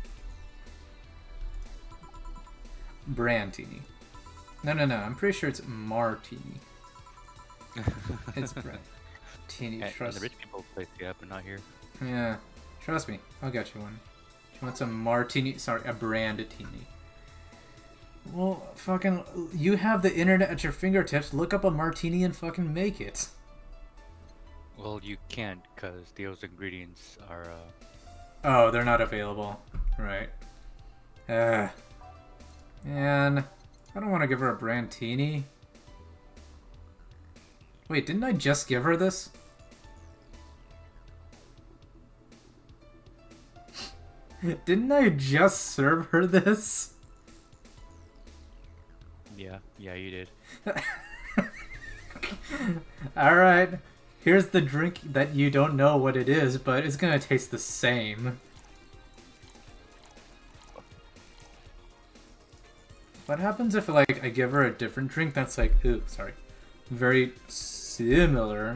[SPEAKER 3] Brandtini. No, I'm pretty sure it's martini. It's Brandtini,
[SPEAKER 1] Hey,
[SPEAKER 3] trust
[SPEAKER 1] the rich people place yeah, but not here.
[SPEAKER 3] Yeah, trust me, I'll get you one. You want some martini? Sorry, a brandtini. Well, fucking, you have the internet at your fingertips. Look up a martini and fucking make it.
[SPEAKER 1] Well, you can't, because those ingredients are,
[SPEAKER 3] Oh, they're not available. Right. Man, I don't want to give her a brandtini. Wait, didn't I just give her this? Didn't I just serve her this?
[SPEAKER 1] Yeah, you did.
[SPEAKER 3] Alright, here's the drink that you don't know what it is, but it's gonna taste the same. What happens if, like, I give her a different drink that's like, ooh, sorry, very similar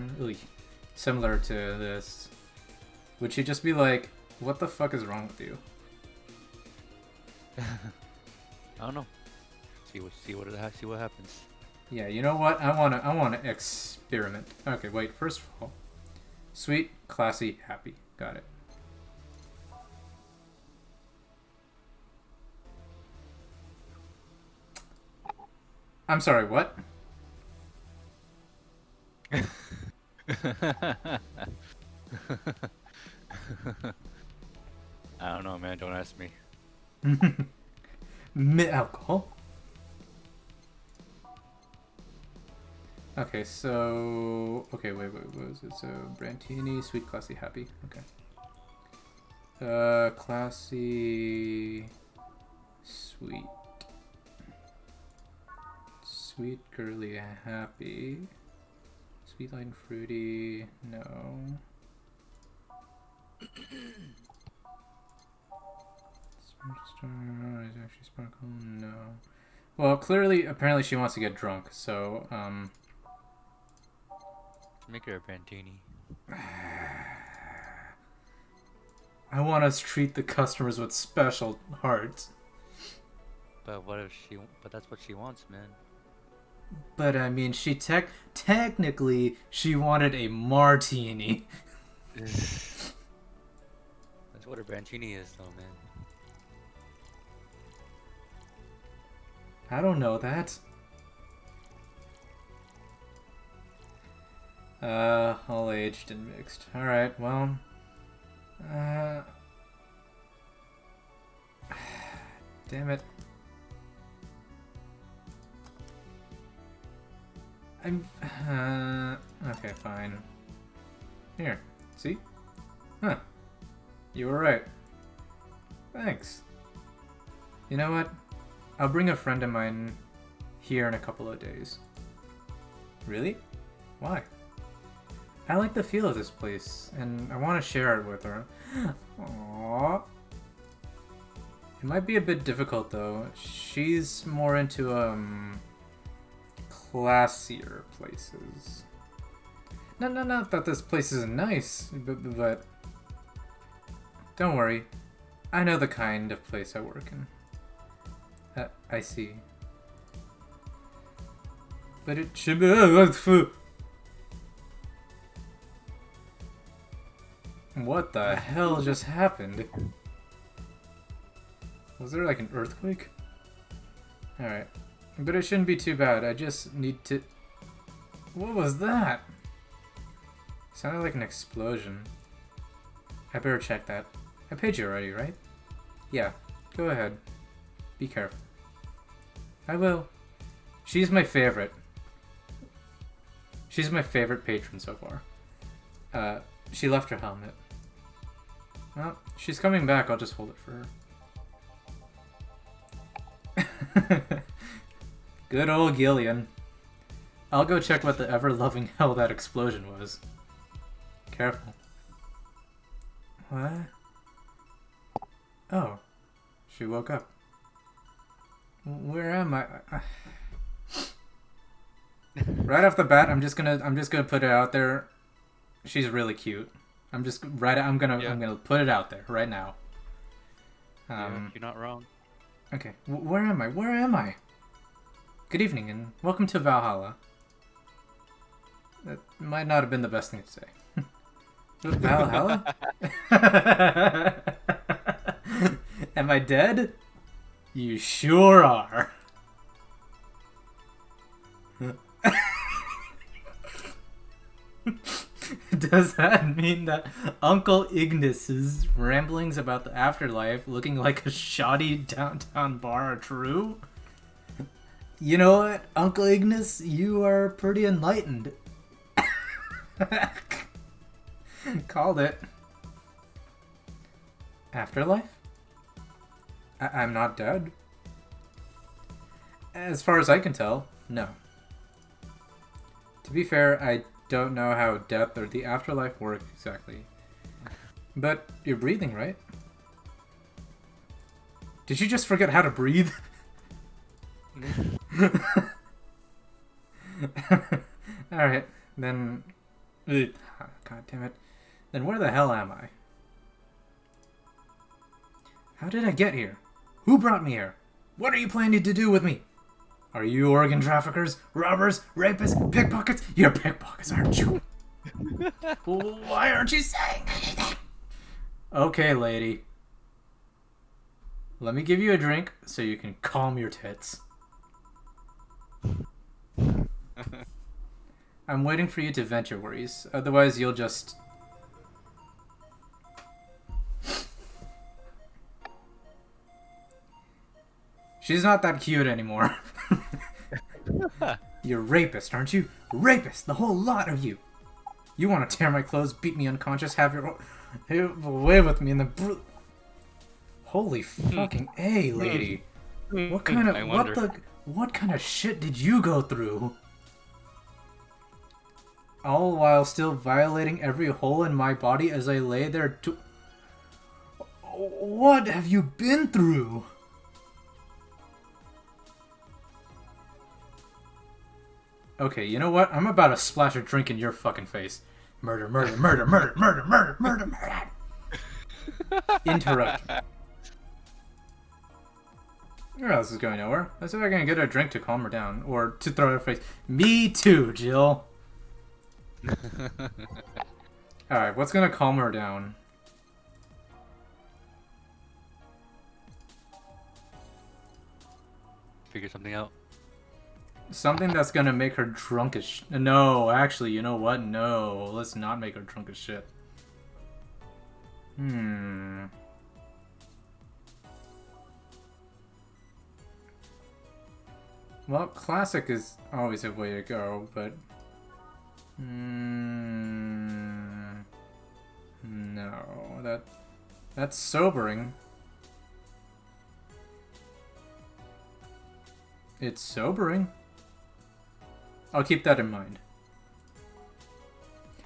[SPEAKER 3] to this? Would she just be like, what the fuck is wrong with you?
[SPEAKER 1] I don't know. See what happens.
[SPEAKER 3] Yeah, you know what? I wanna experiment. Okay, wait. First of all, sweet, classy, happy. Got it. I'm sorry. What?
[SPEAKER 1] I don't know, man. Don't ask me.
[SPEAKER 3] Alcohol. Okay, so wait, what was it? So Brandtini, sweet, classy, happy. Okay. Classy, sweet, Sweet, girly, happy. Sweet, light, and fruity. No. Star is actually sparkle. No. Well, clearly, apparently, she wants to get drunk. So,
[SPEAKER 1] Make her a Brandini.
[SPEAKER 3] I want us to treat the customers with special hearts.
[SPEAKER 1] But what if she? But that's what she wants, man.
[SPEAKER 3] But I mean, she technically she wanted a martini.
[SPEAKER 1] That's what a Brandini is, though, man.
[SPEAKER 3] I don't know that. All aged and mixed. Alright, well. Damn it. Okay, fine. Here, see? Huh. You were right. Thanks. You know what? I'll bring a friend of mine here in a couple of days. Really? Why? I like the feel of this place, and I want to share it with her. Aww. It might be a bit difficult, though. She's more into, classier places. Not that this place isn't nice, but don't worry. I know the kind of place I work in. I see. But it should be... What the hell just happened? Was there like an earthquake? Alright. But it shouldn't be too bad. I just need to... What was that? Sounded like an explosion. I better check that. I paid you already, right? Yeah. Go ahead. Be careful. I will. She's my favorite. She's my favorite patron so far. She left her helmet. Well, she's coming back. I'll just hold it for her. Good old Gillian. I'll go check what the ever-loving hell that explosion was. Careful. What? Oh. She woke up. Where am I? Right off the bat, I'm just gonna put it out there. She's really cute. I'm gonna put it out there right now.
[SPEAKER 1] Yeah, you're not wrong.
[SPEAKER 3] Okay, where am I? Where am I? Good evening and welcome to Valhalla. That might not have been the best thing to say. Valhalla? Am I dead? You sure are. Does that mean that Uncle Ignis's ramblings about the afterlife looking like a shoddy downtown bar are true? You know what, Uncle Ignis? You are pretty enlightened. Called it. Afterlife? I'm not dead. As far as I can tell, no. To be fair, I don't know how death or the afterlife work exactly. But you're breathing, right? Did you just forget how to breathe? Alright, then... God damn it. Then where the hell am I? How did I get here? Who brought me here? What are you planning to do with me? Are you organ traffickers, robbers, rapists, pickpockets? You're pickpockets, aren't you? Why aren't you saying anything? Okay, lady. Let me give you a drink so you can calm your tits. I'm waiting for you to vent your worries. Otherwise, you'll just... She's not that cute anymore. You're rapist, aren't you? Rapist, the whole lot of you. You want to tear my clothes, beat me unconscious, have your way with me in the Holy fucking A, lady. What kind of What kind of shit did you go through? All while still violating every hole in my body as I lay there to... What have you been through? Okay, you know what? I'm about to splash a drink in your fucking face. Murder, murder, murder, murder, murder, murder, murder, murder. Interrupt me. Where else is going nowhere? Let's see if I can get her a drink to calm her down. Or to throw in her face. Me too, Jill. Alright, what's gonna calm her down?
[SPEAKER 1] Figure something out.
[SPEAKER 3] Something that's gonna make her drunk as sh- No, actually, you know what? No, let's not make her drunk as shit. Well, classic is always a way to go, but... No, that's sobering. It's sobering. I'll keep that in mind.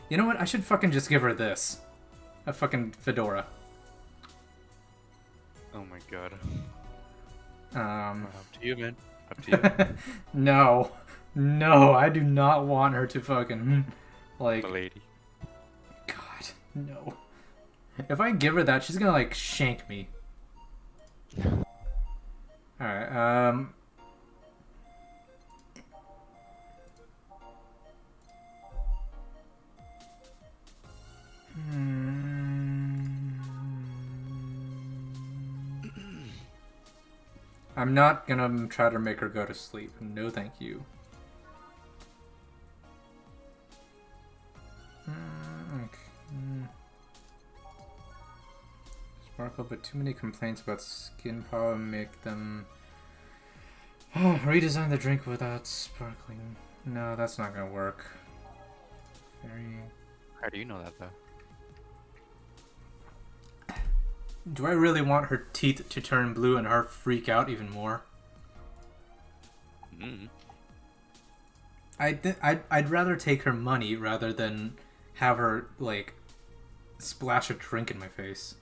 [SPEAKER 3] You know what? I should fucking just give her this. A fucking fedora.
[SPEAKER 1] Oh my god.
[SPEAKER 3] Up
[SPEAKER 1] to you, man. Up to you.
[SPEAKER 3] No. No, I do not want her to fucking... Like...
[SPEAKER 1] The lady.
[SPEAKER 3] God, no. If I give her that, she's gonna, like, shank me. Alright, I'm not gonna try to make her go to sleep. No, thank you. Sparkle, but too many complaints about skin problem make them... redesign the drink without sparkling. No, that's not gonna work. Very...
[SPEAKER 1] How do you know that, though?
[SPEAKER 3] Do I really want her teeth to turn blue and her freak out even more? I'd rather take her money rather than have her, like, splash a drink in my face.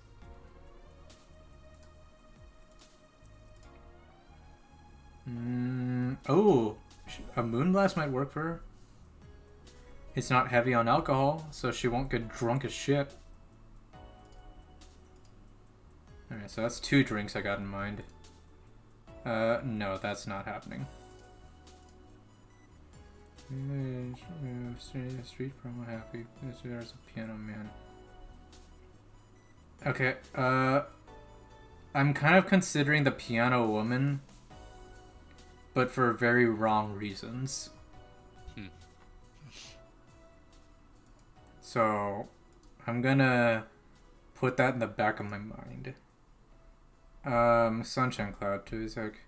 [SPEAKER 3] Oh, a moonblast might work for her. It's not heavy on alcohol, so she won't get drunk as shit. Alright, so that's 2 drinks I got in mind. No, that's not happening. Street promo happy. There's a piano man. Okay, I'm kind of considering the piano woman, but for very wrong reasons. So, I'm gonna put that in the back of my mind. Sunshine Cloud too is like...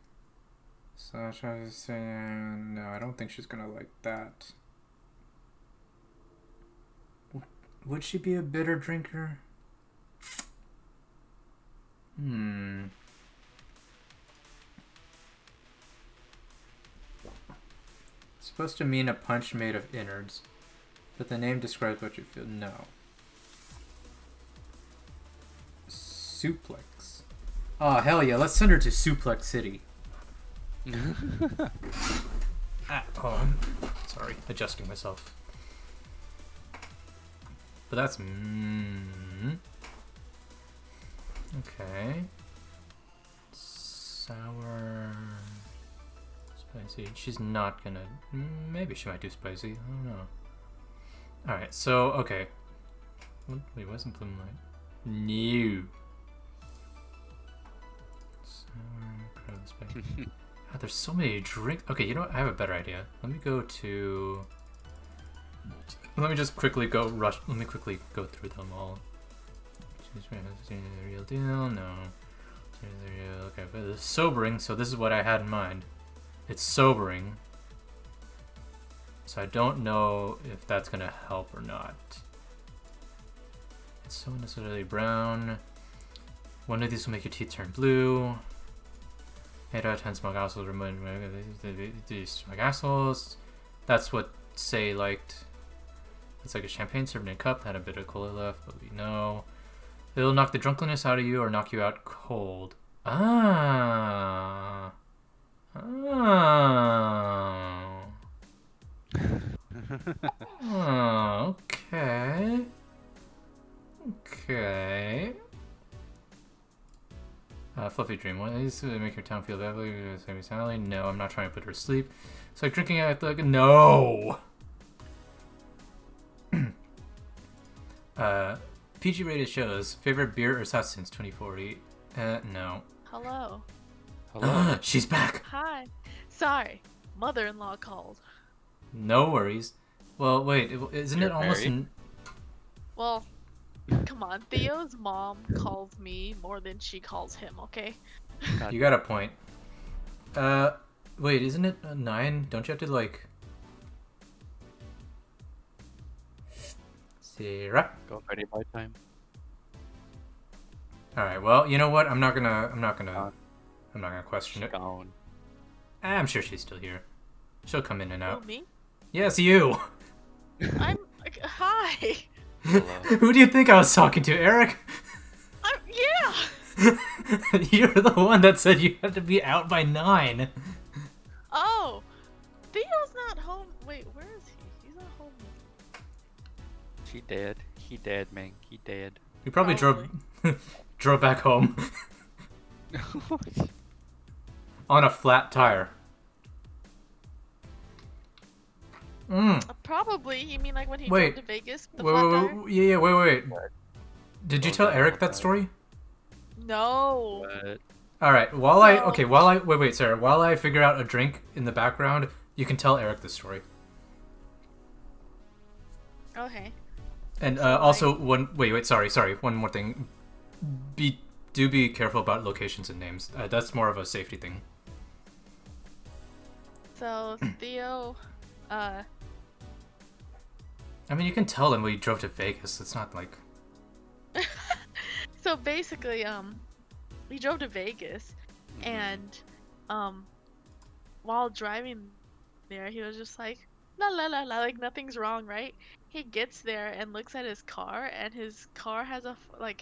[SPEAKER 3] Sasha is saying... No, I don't think she's gonna like that. Would she be a bitter drinker? It's supposed to mean a punch made of innards, but the name describes what you feel. No. Suplex. Oh, hell yeah, let's send her to Suplex City. Sorry, adjusting myself. But that's... Okay. Sour... Spicy. She's not gonna... Maybe she might do spicy. I don't know. Alright, so, okay. Wait, wasn't Bloom Light? No. God, there's so many drinks. Okay, you know what? I have a better idea. Let me go to... Let me just quickly go rush. Let me quickly go through them all. The real deal? No. Okay, but it's sobering, so this is what I had in mind. It's sobering. So I don't know if that's gonna help or not. It's so unnecessarily brown. One of these will make your teeth turn blue. 8 out of 10 smug assholes remind these smug assholes. That's what Say liked. It's like a champagne served in a cup, had a bit of cola left, but we know. It'll knock the drunkenness out of you or knock you out cold. Ah. Oh. Oh, okay. Okay. Fluffy dream. What is to make your town feel badly? Save Sally? No, I'm not trying to put her to sleep. It's like drinking at the... No! PG rated shows. Favorite beer or sauce since 2040? No.
[SPEAKER 2] Hello.
[SPEAKER 1] Hello.
[SPEAKER 3] She's back!
[SPEAKER 2] Hi. Sorry. Mother-in-law called.
[SPEAKER 3] No worries. Well, wait, isn't
[SPEAKER 1] You're
[SPEAKER 3] it almost...
[SPEAKER 1] married?
[SPEAKER 2] Well, come on. Theo's mom calls me more than she calls him, okay?
[SPEAKER 3] You got a point. Wait, isn't it 9? Don't you have to, like... Sarah?
[SPEAKER 1] Go ready by time.
[SPEAKER 3] Alright, well, you know what? I'm not gonna question it.
[SPEAKER 1] Gone.
[SPEAKER 3] I'm sure she's still here. She'll come in and
[SPEAKER 2] Oh,
[SPEAKER 3] out.
[SPEAKER 2] me?
[SPEAKER 3] Yes, you!
[SPEAKER 2] I'm... Hi.
[SPEAKER 1] Hello.
[SPEAKER 3] Who do you think I was talking to, Eric?
[SPEAKER 2] Yeah.
[SPEAKER 3] You're the one that said you had to be out by 9.
[SPEAKER 2] Oh. Theo's not home. Wait, where is he? He's not home.
[SPEAKER 1] She dead. He dead, man. He dead.
[SPEAKER 3] You probably drove drove back home on a flat tire.
[SPEAKER 2] Probably. You mean like when he
[SPEAKER 3] Wait.
[SPEAKER 2] drove to Vegas with the flat tire?
[SPEAKER 3] Wait. Did you tell Eric that story?
[SPEAKER 2] No.
[SPEAKER 1] But
[SPEAKER 3] All right. Wait, Sarah. While I figure out a drink in the background, you can tell Eric the story.
[SPEAKER 2] Okay.
[SPEAKER 3] And
[SPEAKER 2] So,
[SPEAKER 3] also, sorry. One more thing. Do be careful about locations and names. That's more of a safety thing.
[SPEAKER 2] So Theo,
[SPEAKER 3] I mean, you can tell them we drove to Vegas. It's not like...
[SPEAKER 2] so basically, we drove to Vegas, and while driving there, he was just like, la la la la, like nothing's wrong, right? He gets there and looks at his car, and his car has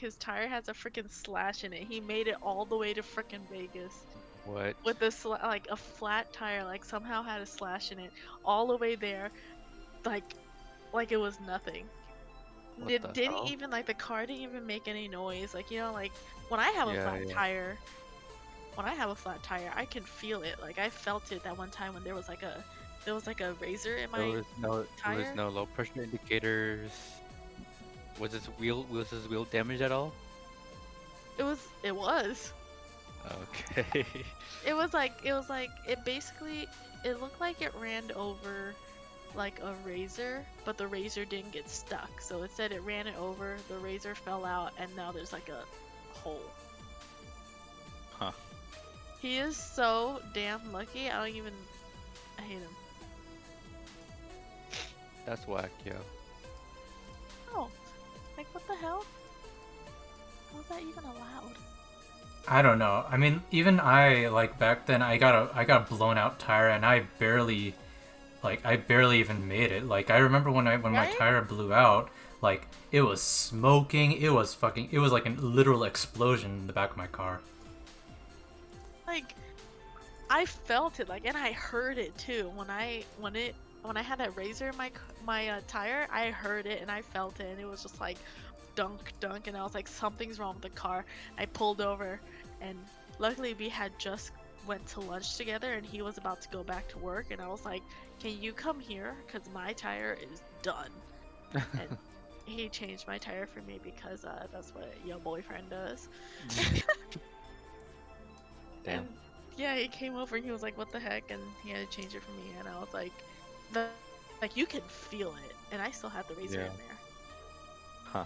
[SPEAKER 2] his tire has a freaking slash in it. He made it all the way to freaking Vegas
[SPEAKER 1] what?
[SPEAKER 2] with this like a flat tire, like somehow had a slash in it, all the way there, like it was nothing.
[SPEAKER 1] What
[SPEAKER 2] It
[SPEAKER 1] the
[SPEAKER 2] didn't
[SPEAKER 1] hell?
[SPEAKER 2] even like the car didn't even make any noise. Like, you know, like when I have a flat tire, I can feel it. Like I felt it that one time when there was like a razor in my
[SPEAKER 1] There was
[SPEAKER 2] tire.
[SPEAKER 1] no low pressure indicators. Was his wheel damaged at all?
[SPEAKER 2] It was.
[SPEAKER 1] Okay.
[SPEAKER 2] It looked like it ran over like a razor, but the razor didn't get stuck. So it said it ran it over, the razor fell out, and now there's like a hole.
[SPEAKER 1] Huh.
[SPEAKER 2] He is so damn lucky. I hate him.
[SPEAKER 1] That's whack, yo.
[SPEAKER 2] Oh, like what the hell? How's that even allowed?
[SPEAKER 3] I don't know. I mean, even I, like, back then, I got a blown out tire, and I barely even made it. Like, I remember when my tire blew out, like, it was smoking. It was like a literal explosion in the back of my car.
[SPEAKER 2] Like, I felt it, like, and I heard it too. When I had that razor in my tire, I heard it and I felt it, and it was just like dunk, and I was like, something's wrong with the car. I pulled over, and luckily we had just went to lunch together, and he was about to go back to work, and I was like, can you come here, because my tire is done. And he changed my tire for me because that's what your boyfriend does.
[SPEAKER 1] Damn.
[SPEAKER 2] And yeah, he came over and he was like, what the heck, and he had to change it for me, and I was like, you can feel it, and I still have the razor in there.
[SPEAKER 1] Huh.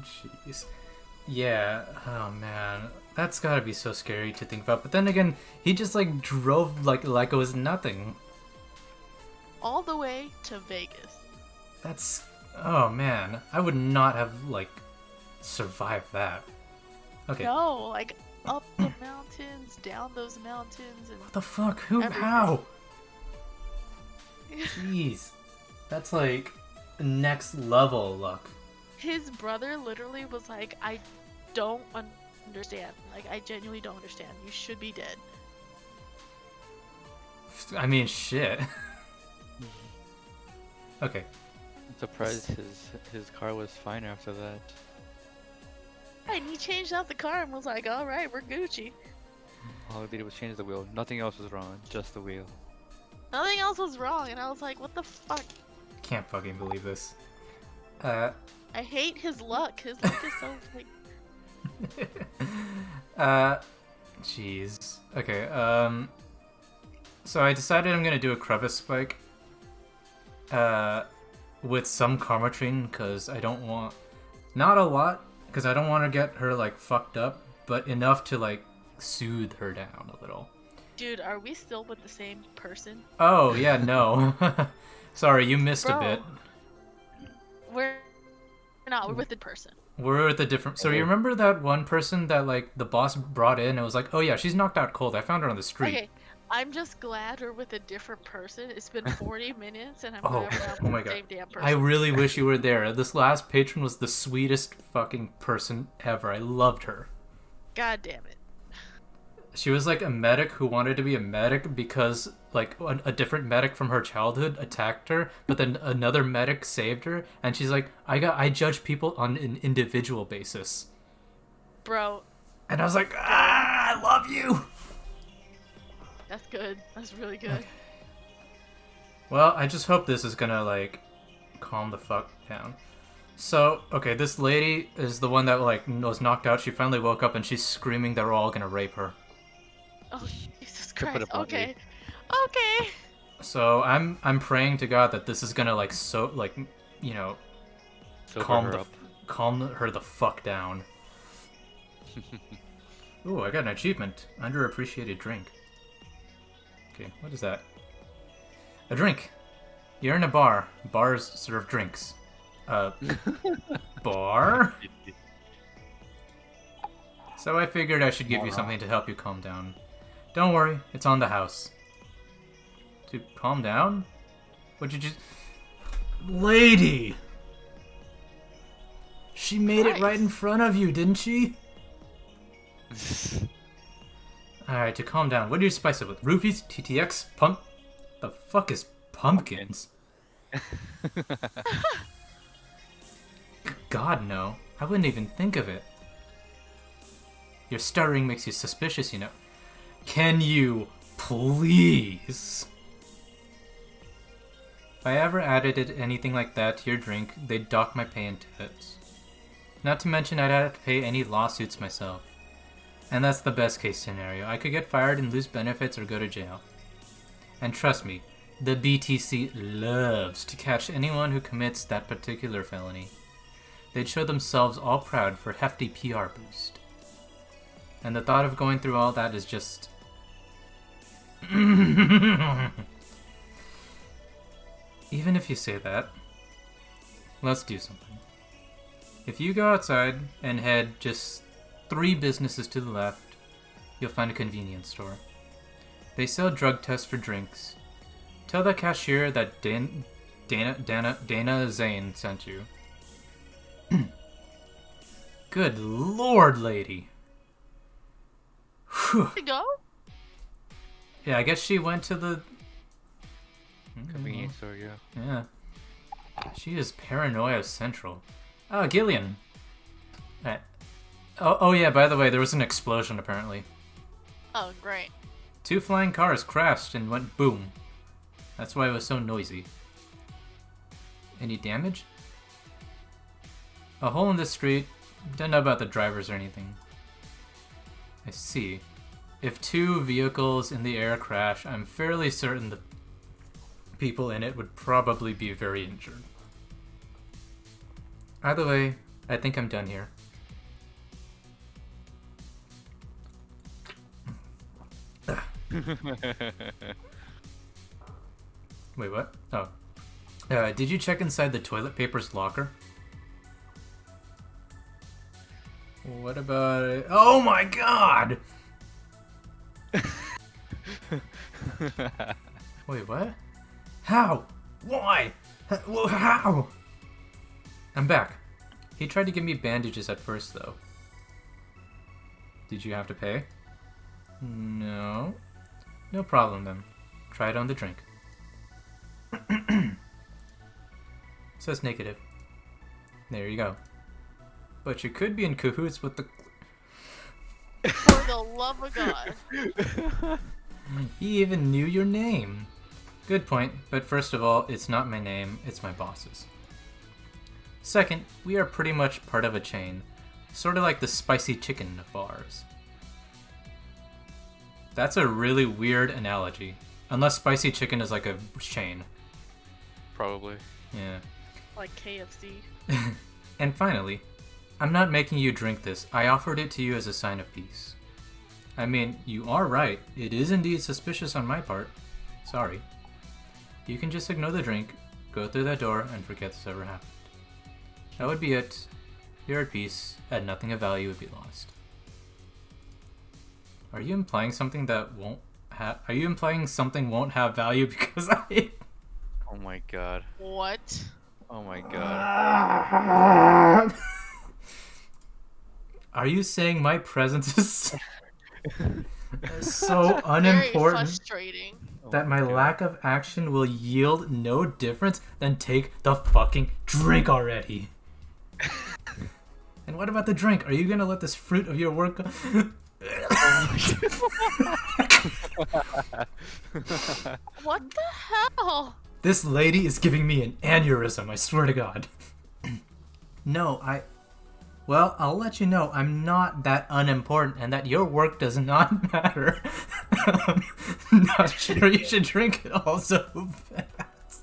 [SPEAKER 3] Jeez. Yeah, oh man. That's gotta be so scary to think about. But then again, he just like drove like it was nothing.
[SPEAKER 2] All the way to Vegas.
[SPEAKER 3] That's... oh man. I would not have like survived that. Okay.
[SPEAKER 2] No, like up the mountains, down those mountains, and
[SPEAKER 3] What the fuck? Who?
[SPEAKER 2] everything.
[SPEAKER 3] How? Jeez. That's like next level luck.
[SPEAKER 2] His brother literally was like, I don't understand. Like, I genuinely don't understand. You should be dead.
[SPEAKER 3] I mean, shit. Okay.
[SPEAKER 1] I'm surprised his car was fine after that.
[SPEAKER 2] And he changed out the car and was like, alright, we're Gucci.
[SPEAKER 1] All he did was change the wheel. Nothing else was wrong, just the wheel.
[SPEAKER 2] Nothing else was wrong, and I was like, what the fuck?
[SPEAKER 3] Can't fucking believe this.
[SPEAKER 2] I hate his luck. His luck is so, like...
[SPEAKER 3] Jeez. Okay, so I decided I'm gonna do a crevice spike, with some karma train, because I don't want... Not a lot, because I don't want to get her, like, fucked up, but enough to, like, soothe her down a little.
[SPEAKER 2] Dude, are we still with the same person?
[SPEAKER 3] Oh, yeah, no. Sorry, you missed a bit.
[SPEAKER 2] We're not. We're with the person.
[SPEAKER 3] We're with a different... So you remember that one person that, like, the boss brought in and was like, oh yeah, she's knocked out cold. I found her on the street.
[SPEAKER 2] Okay, I'm just glad we're with a different person. It's been 40 minutes and I'm
[SPEAKER 3] Oh,
[SPEAKER 2] never out
[SPEAKER 3] oh
[SPEAKER 2] with
[SPEAKER 3] my
[SPEAKER 2] the
[SPEAKER 3] God.
[SPEAKER 2] same damn person.
[SPEAKER 3] I really wish you were there. This last patron was the sweetest fucking person ever. I loved her.
[SPEAKER 2] God damn it.
[SPEAKER 3] She was like a medic who wanted to be a medic because like a different medic from her childhood attacked her, but then another medic saved her, and she's like, I judge people on an individual basis.
[SPEAKER 2] Bro.
[SPEAKER 3] And I was like, I love you.
[SPEAKER 2] That's good. That's really good.
[SPEAKER 3] Okay. Well, I just hope this is gonna like calm the fuck down. So, okay, this lady is the one that like was knocked out. She finally woke up and she's screaming that we're all gonna rape her.
[SPEAKER 2] Oh, Jesus
[SPEAKER 1] To put
[SPEAKER 2] Christ.
[SPEAKER 1] it bluntly.
[SPEAKER 2] Okay. Okay.
[SPEAKER 3] So I'm praying to God that this is gonna like you know,
[SPEAKER 1] Sober
[SPEAKER 3] calm
[SPEAKER 1] her
[SPEAKER 3] the
[SPEAKER 1] up.
[SPEAKER 3] calm her the fuck down. Ooh, I got an achievement. Underappreciated drink. Okay, what is that? A drink. You're in a bar. Bars serve drinks. Bar? So I figured I should give you something to help you calm down. Don't worry, it's on the house. To calm down? What'd you just... Lady! She made it right in front of you, didn't she? Alright, to calm down, what do you spice it with? Roofies? TTX? The fuck is pumpkins? God, no. I wouldn't even think of it. Your stuttering makes you suspicious, you know. Can you please? If I ever added anything like that to your drink, they'd dock my pay in tips. Not to mention I'd have to pay any lawsuits myself. And that's the best case scenario. I could get fired and lose benefits or go to jail. And trust me, the BTC loves to catch anyone who commits that particular felony. They'd show themselves all proud for hefty PR boost. And the thought of going through all that is just... Even if you say that, let's do something. If you go outside and head just 3 businesses to the left, you'll find a convenience store. They sell drug tests for drinks. Tell the cashier that Dana Zane sent you. Good lord, lady. Whew.
[SPEAKER 2] To go?
[SPEAKER 3] Yeah, I guess she went to the...
[SPEAKER 1] Convenience store, yeah.
[SPEAKER 3] Yeah. She is paranoia central. Oh, Gillian. Oh yeah, by the way, there was an explosion apparently.
[SPEAKER 2] Oh, great.
[SPEAKER 3] 2 flying cars crashed and went boom. That's why it was so noisy. Any damage? A hole in the street. Don't know about the drivers or anything. I see. If 2 vehicles in the air crash, I'm fairly certain the people in it would probably be very injured. Either way, I think I'm done here. Wait, what? Oh. Did you check inside the toilet paper's locker? What about it? Oh my god! Wait, what? How? Why? How? I'm back. He tried to give me bandages at first, though. Did you have to pay? No. No problem, then. Try it on the drink. Says negative. There you go. But you could be in cahoots with the...
[SPEAKER 2] For the love of God.
[SPEAKER 3] He even knew your name. Good point, but first of all, it's not my name, it's my boss's. Second, we are pretty much part of a chain. Sort of like the spicy chicken of bars. That's a really weird analogy. Unless spicy chicken is like a chain.
[SPEAKER 1] Probably.
[SPEAKER 3] Yeah.
[SPEAKER 2] Like KFC.
[SPEAKER 3] And finally, I'm not making you drink this. I offered it to you as a sign of peace. I mean, you are right. It is indeed suspicious on my part. Sorry. You can just ignore the drink, go through that door, and forget this ever happened. That would be it. You're at peace, and nothing of value would be lost. Are you implying something that won't have... Are you implying something won't have value because I...
[SPEAKER 1] Oh my god.
[SPEAKER 2] What?
[SPEAKER 1] Oh my god.
[SPEAKER 3] Are you saying my presence is so
[SPEAKER 2] Very
[SPEAKER 3] unimportant
[SPEAKER 2] frustrating.
[SPEAKER 3] that my
[SPEAKER 1] God.
[SPEAKER 3] lack of action will yield no difference than take the fucking drink already? And what about the drink? Are you gonna let this fruit of your work go?
[SPEAKER 2] What the hell?
[SPEAKER 3] This lady is giving me an aneurysm, I swear to God. No, Well, I'll let you know I'm not that unimportant and that your work does not matter. Not sure you should drink it all so fast.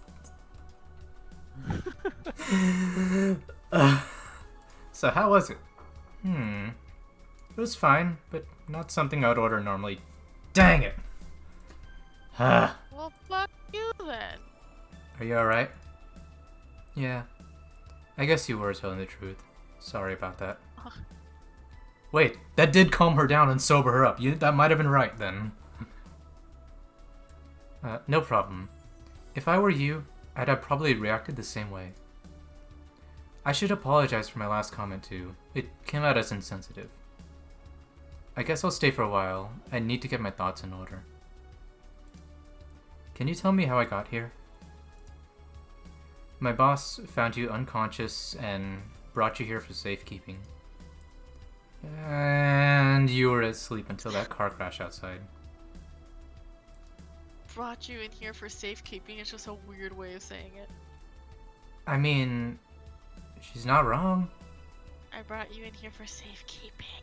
[SPEAKER 3] So how was it? It was fine, but not something I would order normally. Dang it!
[SPEAKER 2] Well, fuck you then.
[SPEAKER 3] Are you alright? Yeah. I guess you were telling the truth. Sorry about that. Wait, that did calm her down and sober her up. That might have been right, then. No problem. If I were you, I'd have probably reacted the same way. I should apologize for my last comment, too. It came out as insensitive. I guess I'll stay for a while. I need to get my thoughts in order. Can you tell me how I got here? My boss found you unconscious and brought you here for safekeeping. And you were asleep until that car crash outside.
[SPEAKER 2] Brought you in here for safekeeping. It's just a weird way of saying it.
[SPEAKER 3] I mean, she's not wrong.
[SPEAKER 2] I brought you in here for safekeeping.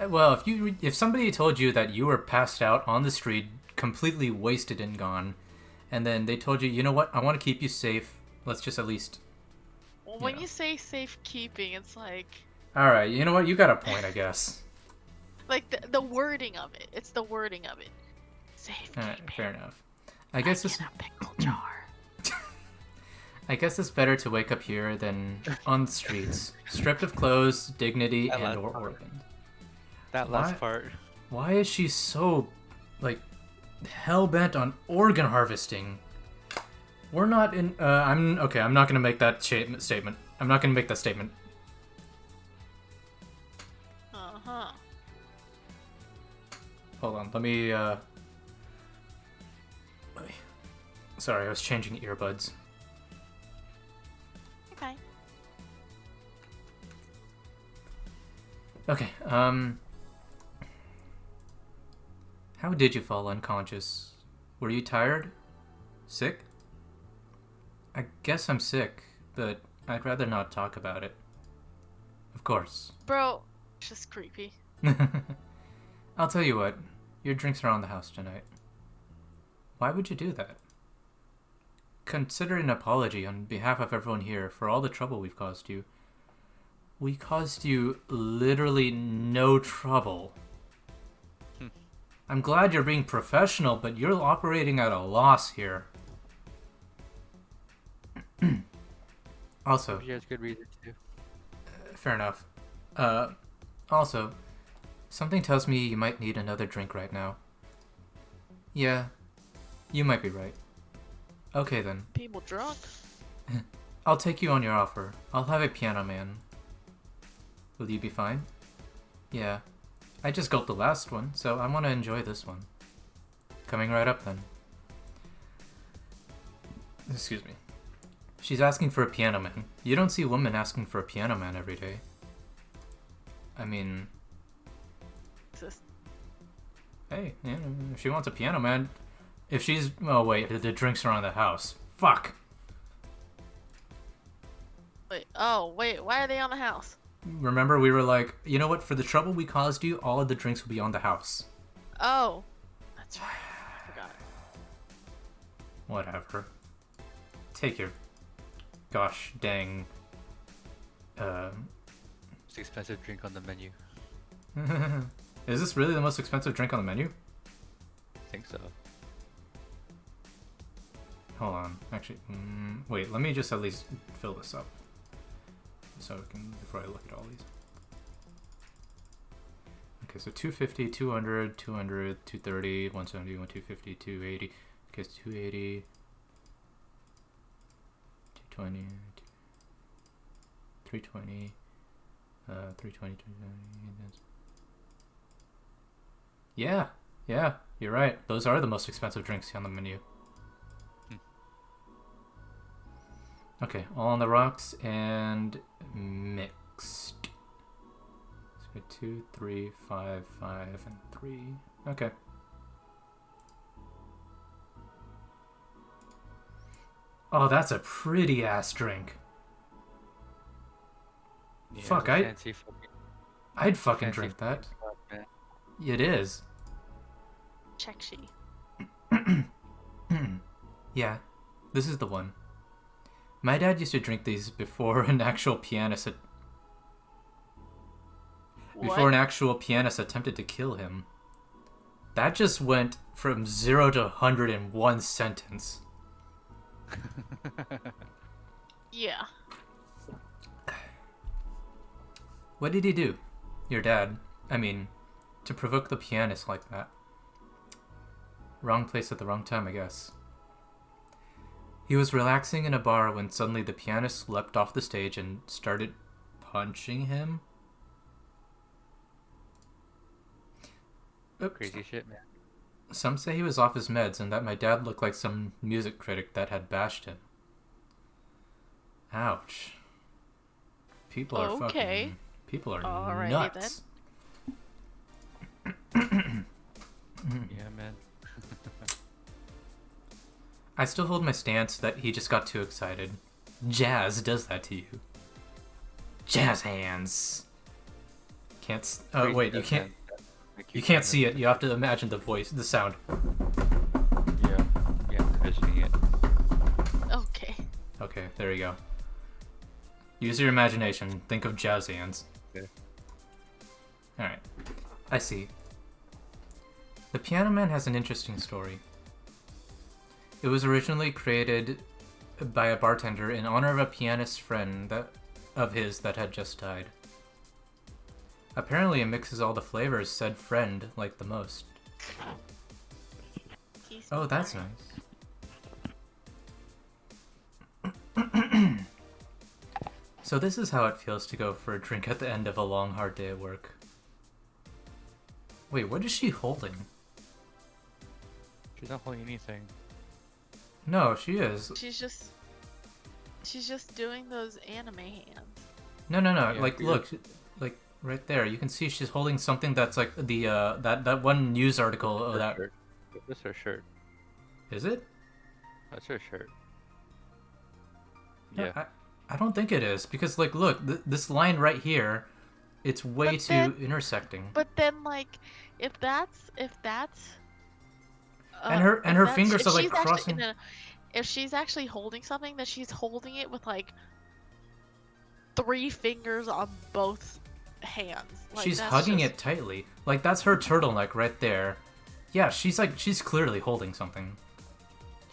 [SPEAKER 3] Well, if somebody told you that you were passed out on the street, completely wasted and gone, and then they told you, you know what, I want to keep you safe, let's just at least...
[SPEAKER 2] Well, when you say safekeeping, it's like...
[SPEAKER 3] Alright, you know what, you got a point, I guess.
[SPEAKER 2] Like, the wording of it. It's the wording of it. Safekeeping.
[SPEAKER 3] Alright, fair enough. I guess
[SPEAKER 2] in a pickle jar.
[SPEAKER 3] I guess it's better to wake up here than on the streets, stripped of clothes, dignity, and or organ.
[SPEAKER 1] That last part.
[SPEAKER 3] Why is she so, like, hell-bent on organ harvesting? We're not in, I'm not gonna make that statement. I'm not gonna make that statement.
[SPEAKER 2] Uh-huh.
[SPEAKER 3] Hold on, let me, sorry, I was changing earbuds.
[SPEAKER 2] Okay.
[SPEAKER 3] Okay, how did you fall unconscious? Were you tired? Sick? I guess I'm sick, but I'd rather not talk about it. Of course.
[SPEAKER 2] Bro, it's just creepy.
[SPEAKER 3] I'll tell you what, your drinks are on the house tonight. Why would you do that? Consider an apology on behalf of everyone here for all the trouble we've caused you. We caused you literally no trouble. I'm glad you're being professional, but you're operating at a loss here. Also,
[SPEAKER 1] He has good reason to.
[SPEAKER 3] fair enough. Also, something tells me you might need another drink right now. Yeah, you might be right. Okay then.
[SPEAKER 2] People drunk.
[SPEAKER 3] I'll take you on your offer. I'll have a piano man. Will you be fine? Yeah. I just gulped the last one, so I want to enjoy this one. Coming right up then. Excuse me. She's asking for a piano man. You don't see women asking for a piano man every day. I mean... Hey, yeah, if she wants a piano man... If she's... Oh wait, the drinks are on the house. Fuck!
[SPEAKER 2] Wait, why are they on the house?
[SPEAKER 3] Remember we were like, you know what, for the trouble we caused you, all of the drinks will be on the house.
[SPEAKER 2] Oh. That's right. I forgot.
[SPEAKER 3] Whatever. Take your... Gosh dang...
[SPEAKER 1] Most expensive drink on the menu.
[SPEAKER 3] Is this really the most expensive drink on the menu?
[SPEAKER 1] I think so.
[SPEAKER 3] Hold on. Actually, wait, let me just at least fill this up. So I can, before I look at all these. Okay, so 250, 200, 200, 230, 170, 250, 280. Okay, it's 280, 220, 320, 320, 270. Yeah, you're right. Those are the most expensive drinks on the menu. Okay, all on the rocks and mixed. So 2, 3, 5, 5, and 3. Okay. Oh, that's a pretty ass drink.
[SPEAKER 1] Yeah,
[SPEAKER 3] Fuck, I'd fucking drink that.
[SPEAKER 1] Man.
[SPEAKER 3] It is.
[SPEAKER 2] Check she.
[SPEAKER 3] Yeah, this is the one. My dad used to drink these before an actual pianist attempted to kill him. That just went from 0 to 100 in one sentence.
[SPEAKER 2] Yeah.
[SPEAKER 3] What did he do? Your dad. I mean, to provoke the pianist like that. Wrong place at the wrong time, I guess. He was relaxing in a bar when suddenly the pianist leapt off the stage and started punching him. Oops.
[SPEAKER 1] Crazy shit, man.
[SPEAKER 3] Some say he was off his meds and that my dad looked like some music critic that had bashed him. Ouch. People are fucking... People are
[SPEAKER 2] Alrighty
[SPEAKER 3] nuts.
[SPEAKER 1] Yeah, man.
[SPEAKER 3] I still hold my stance that he just got too excited. Jazz does that to you. Jazz hands. Can't. Oh wait, you can't. You can't see it. You have to imagine the voice, the sound.
[SPEAKER 1] Yeah, envisioning it.
[SPEAKER 2] Okay.
[SPEAKER 3] Okay, there you go. Use your imagination. Think of jazz hands.
[SPEAKER 1] Okay.
[SPEAKER 3] All right. I see. The Piano Man has an interesting story. It was originally created by a bartender in honor of a pianist friend of his that had just died. Apparently it mixes all the flavors said friend liked the most. Oh, that's nice. So this is how it feels to go for a drink at the end of a long, hard day at work. Wait, what is she holding?
[SPEAKER 1] She's not holding anything.
[SPEAKER 3] No, she is.
[SPEAKER 2] She's just doing those anime hands.
[SPEAKER 3] No.
[SPEAKER 1] Yeah,
[SPEAKER 3] like, look, like right there. You can see she's holding something that's like the that one news article of that.
[SPEAKER 1] Shirt. That's her shirt.
[SPEAKER 3] Is it?
[SPEAKER 1] That's her shirt.
[SPEAKER 3] No,
[SPEAKER 1] Yeah.
[SPEAKER 3] I don't think it is because like look, this line right here, it's way
[SPEAKER 2] But
[SPEAKER 3] too
[SPEAKER 2] then-
[SPEAKER 3] intersecting.
[SPEAKER 2] But then, like, if that's
[SPEAKER 3] And her
[SPEAKER 2] if
[SPEAKER 3] fingers
[SPEAKER 2] if
[SPEAKER 3] are like
[SPEAKER 2] she's actually-
[SPEAKER 3] crossing.
[SPEAKER 2] no, if she's actually holding something, then she's holding it with like 3 fingers on both hands. Like,
[SPEAKER 3] She's
[SPEAKER 2] that's
[SPEAKER 3] hugging
[SPEAKER 2] just-
[SPEAKER 3] it tightly. Like that's her turtleneck right there. Yeah, she's clearly holding something.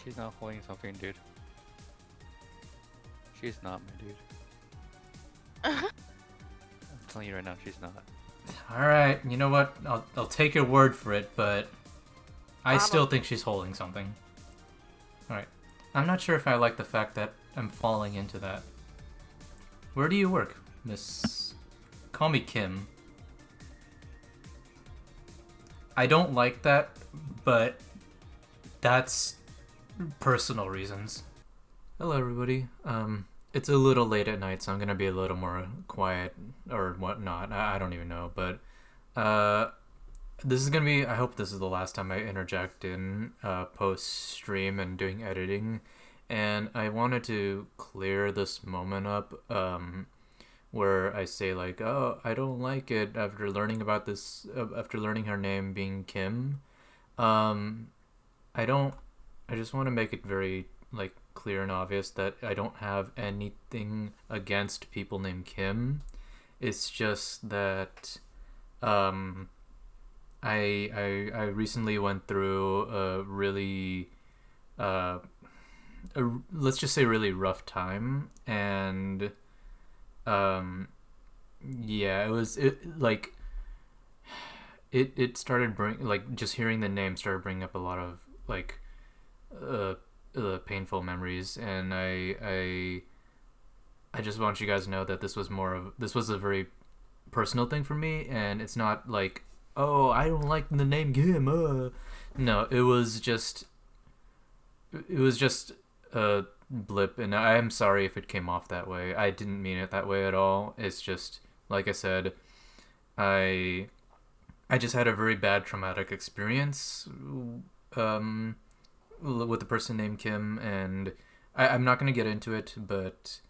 [SPEAKER 1] She's not holding something, dude. She's not, my dude. I'm telling you right now, she's not.
[SPEAKER 3] All right, you know what? I'll take your word for it, but I still think she's holding something. Alright. I'm not sure if I like the fact that I'm falling into that. Where do you work, Miss... Call me Kim. I don't like that, but that's personal reasons. Hello, everybody. It's a little late at night, so I'm gonna be a little more quiet or whatnot. I don't even know, but this is gonna be. I hope this is the last time I interject in post stream and doing editing, and I wanted to clear this moment up where I say like, oh, I don't like it after learning about this, after learning her name being Kim. I just want to make it very like clear and obvious that I don't have anything against people named Kim. It's just that I recently went through a really let's just say really rough time, and yeah, it started just hearing the name started bringing up a lot of like painful memories, and I just want you guys to know that this was a very personal thing for me, and it's not like, oh, I don't like the name Kim. No, it was just a blip, and I am sorry if it came off that way. I didn't mean it that way at all. It's just, like I said, I just had a very bad traumatic experience with a person named Kim, and I'm not going to get into it, but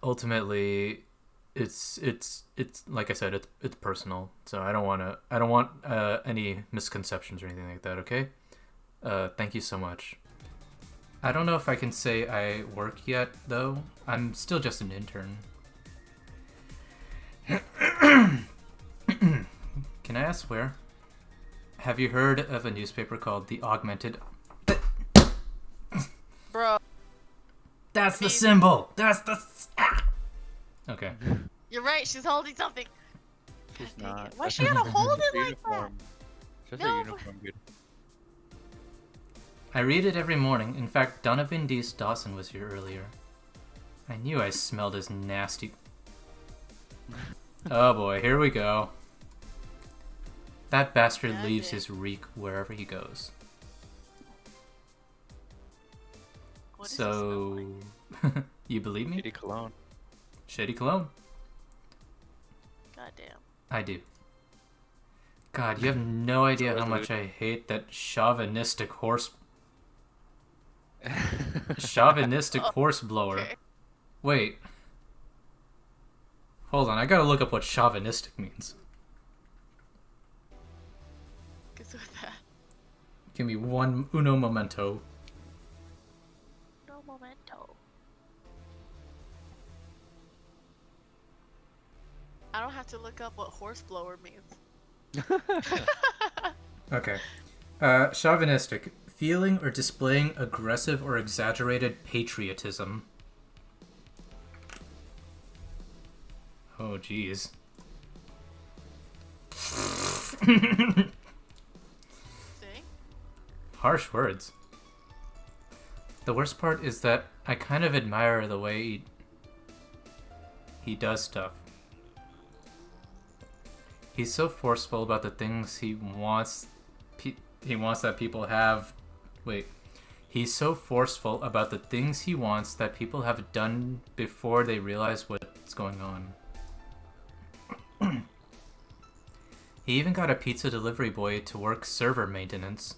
[SPEAKER 3] ultimately it's like I said, it's personal, so I don't want any misconceptions or anything like that, okay? Thank you so much. I don't know if I can say I work yet, though. I'm still just an intern. Can I ask where? Have you heard of a newspaper called The Augmented...
[SPEAKER 2] Bro.
[SPEAKER 3] That's the symbol! That's the... Okay.
[SPEAKER 2] You're right, she's holding something.
[SPEAKER 1] She's not.
[SPEAKER 2] Why she gotta hold it like that?
[SPEAKER 1] Just
[SPEAKER 2] No.
[SPEAKER 1] a uniform, dude.
[SPEAKER 3] I read it every morning. In fact, Donovan D. Dawson was here earlier. I knew I smelled his nasty... Oh boy, here we go. That bastard leaves his reek wherever he goes.
[SPEAKER 2] What does
[SPEAKER 3] So...
[SPEAKER 2] it smell like?
[SPEAKER 3] You believe me?
[SPEAKER 1] Shitty cologne.
[SPEAKER 3] Shady cologne.
[SPEAKER 2] Goddamn.
[SPEAKER 3] I do. God, you have no idea how
[SPEAKER 1] Totally.
[SPEAKER 3] much I hate that chauvinistic horse... Chauvinistic horse blower.
[SPEAKER 2] Okay.
[SPEAKER 3] Wait. Hold on, I gotta look up what chauvinistic means.
[SPEAKER 2] Guess with that.
[SPEAKER 3] Give me uno momento.
[SPEAKER 2] No momento. I don't have to look up what horseblower means.
[SPEAKER 3] Okay. Chauvinistic. Feeling or displaying aggressive or exaggerated patriotism. Oh, jeez.
[SPEAKER 2] See?
[SPEAKER 3] Harsh words. The worst part is that I kind of admire the way he does stuff. He's so forceful about the things he wants that people have. Wait. He's so forceful about the things he wants that people have done before they realize what's going on. He even got a pizza delivery boy to work server maintenance.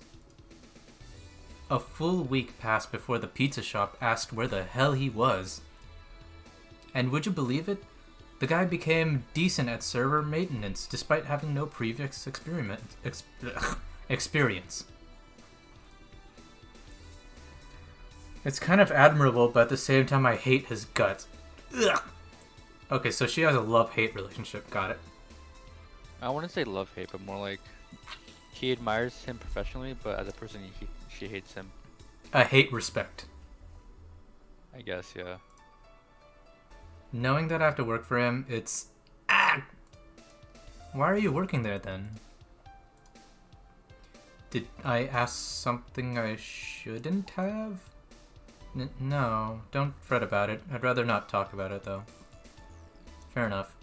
[SPEAKER 3] A full week passed before the pizza shop asked where the hell he was. And would you believe it? The guy became decent at server maintenance despite having no previous experience. It's kind of admirable, but at the same time I hate his guts. Ugh. Okay, so she has a love-hate relationship. Got it.
[SPEAKER 1] I wouldn't say love-hate, but more like she admires him professionally, but as a person, she hates him.
[SPEAKER 3] A hate-respect.
[SPEAKER 1] I guess, yeah.
[SPEAKER 3] Knowing that I have to work for him, it's... Ah! Why are you working there, then? Did I ask something I shouldn't have? No, don't fret about it. I'd rather not talk about it, though. Fair enough.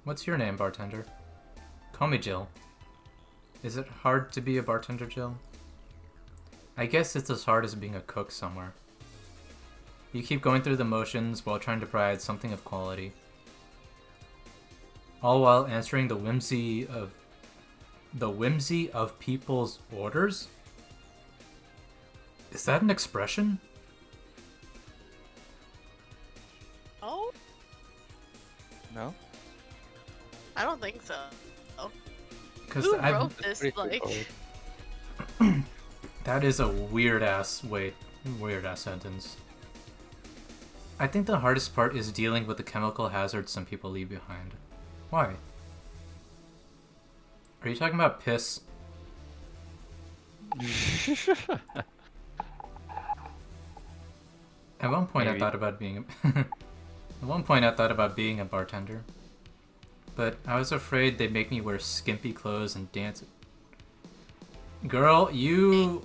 [SPEAKER 3] What's your name, bartender? Call me Jill. Is it hard to be a bartender, Jill? I guess it's as hard as being a cook somewhere. You keep going through the motions while trying to provide something of quality. All while answering the whimsy of people's orders? Is that an expression?
[SPEAKER 2] Oh?
[SPEAKER 1] No?
[SPEAKER 2] I don't think so.
[SPEAKER 3] Because
[SPEAKER 2] Who wrote this? Like,
[SPEAKER 3] that is a weird ass sentence. I think the hardest part is dealing with the chemical hazards some people leave behind. Why? Are you talking about piss? At one point,
[SPEAKER 1] Maybe.
[SPEAKER 3] I thought about being At one point, I thought about being a bartender, but I was afraid they'd make me wear skimpy clothes and dance. Girl, you.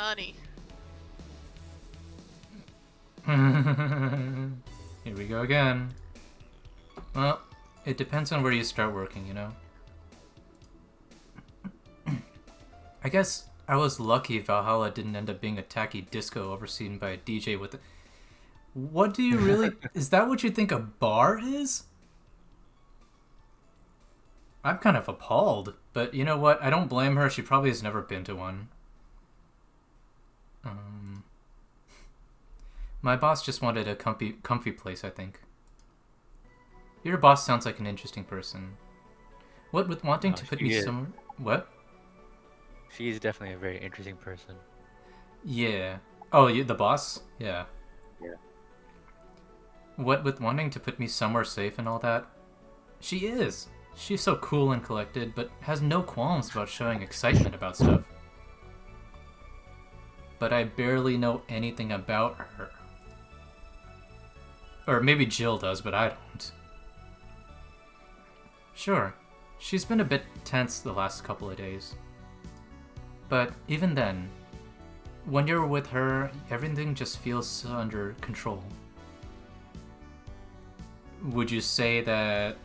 [SPEAKER 2] honey.
[SPEAKER 3] Here we go again. Well, it depends on where you start working, you know? I guess I was lucky Valhalla didn't end up being a tacky disco overseen by a DJ with a... What do you really... Is that what you think a bar is? I'm kind of appalled, but you know what? I don't blame her. She probably has never been to one. My boss just wanted a comfy place, I think. Your boss sounds like an interesting person. What with wanting to put me somewhere... What?
[SPEAKER 1] She is definitely a very interesting person.
[SPEAKER 3] Yeah. Oh, you, the boss? Yeah.
[SPEAKER 1] Yeah.
[SPEAKER 3] What with wanting to put me somewhere safe and all that? She is. She's so cool and collected, but has no qualms about showing excitement about stuff. But I barely know anything about her. Or maybe Jill does, but I don't. Sure, she's been a bit tense the last couple of days. But even then, when you're with her, everything just feels under control. Would you say that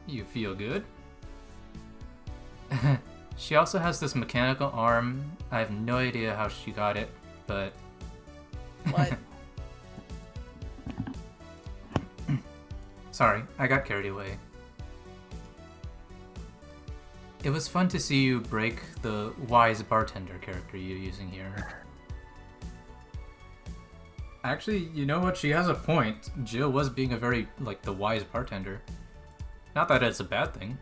[SPEAKER 3] you feel good? She also has this mechanical arm. I have no idea how she got it, but...
[SPEAKER 2] What?
[SPEAKER 3] Sorry, I got carried away. It was fun to see you break the wise bartender character you're using here. Actually, you know what? She has a point. Jill was being a very, like, the wise bartender. Not that it's a bad thing.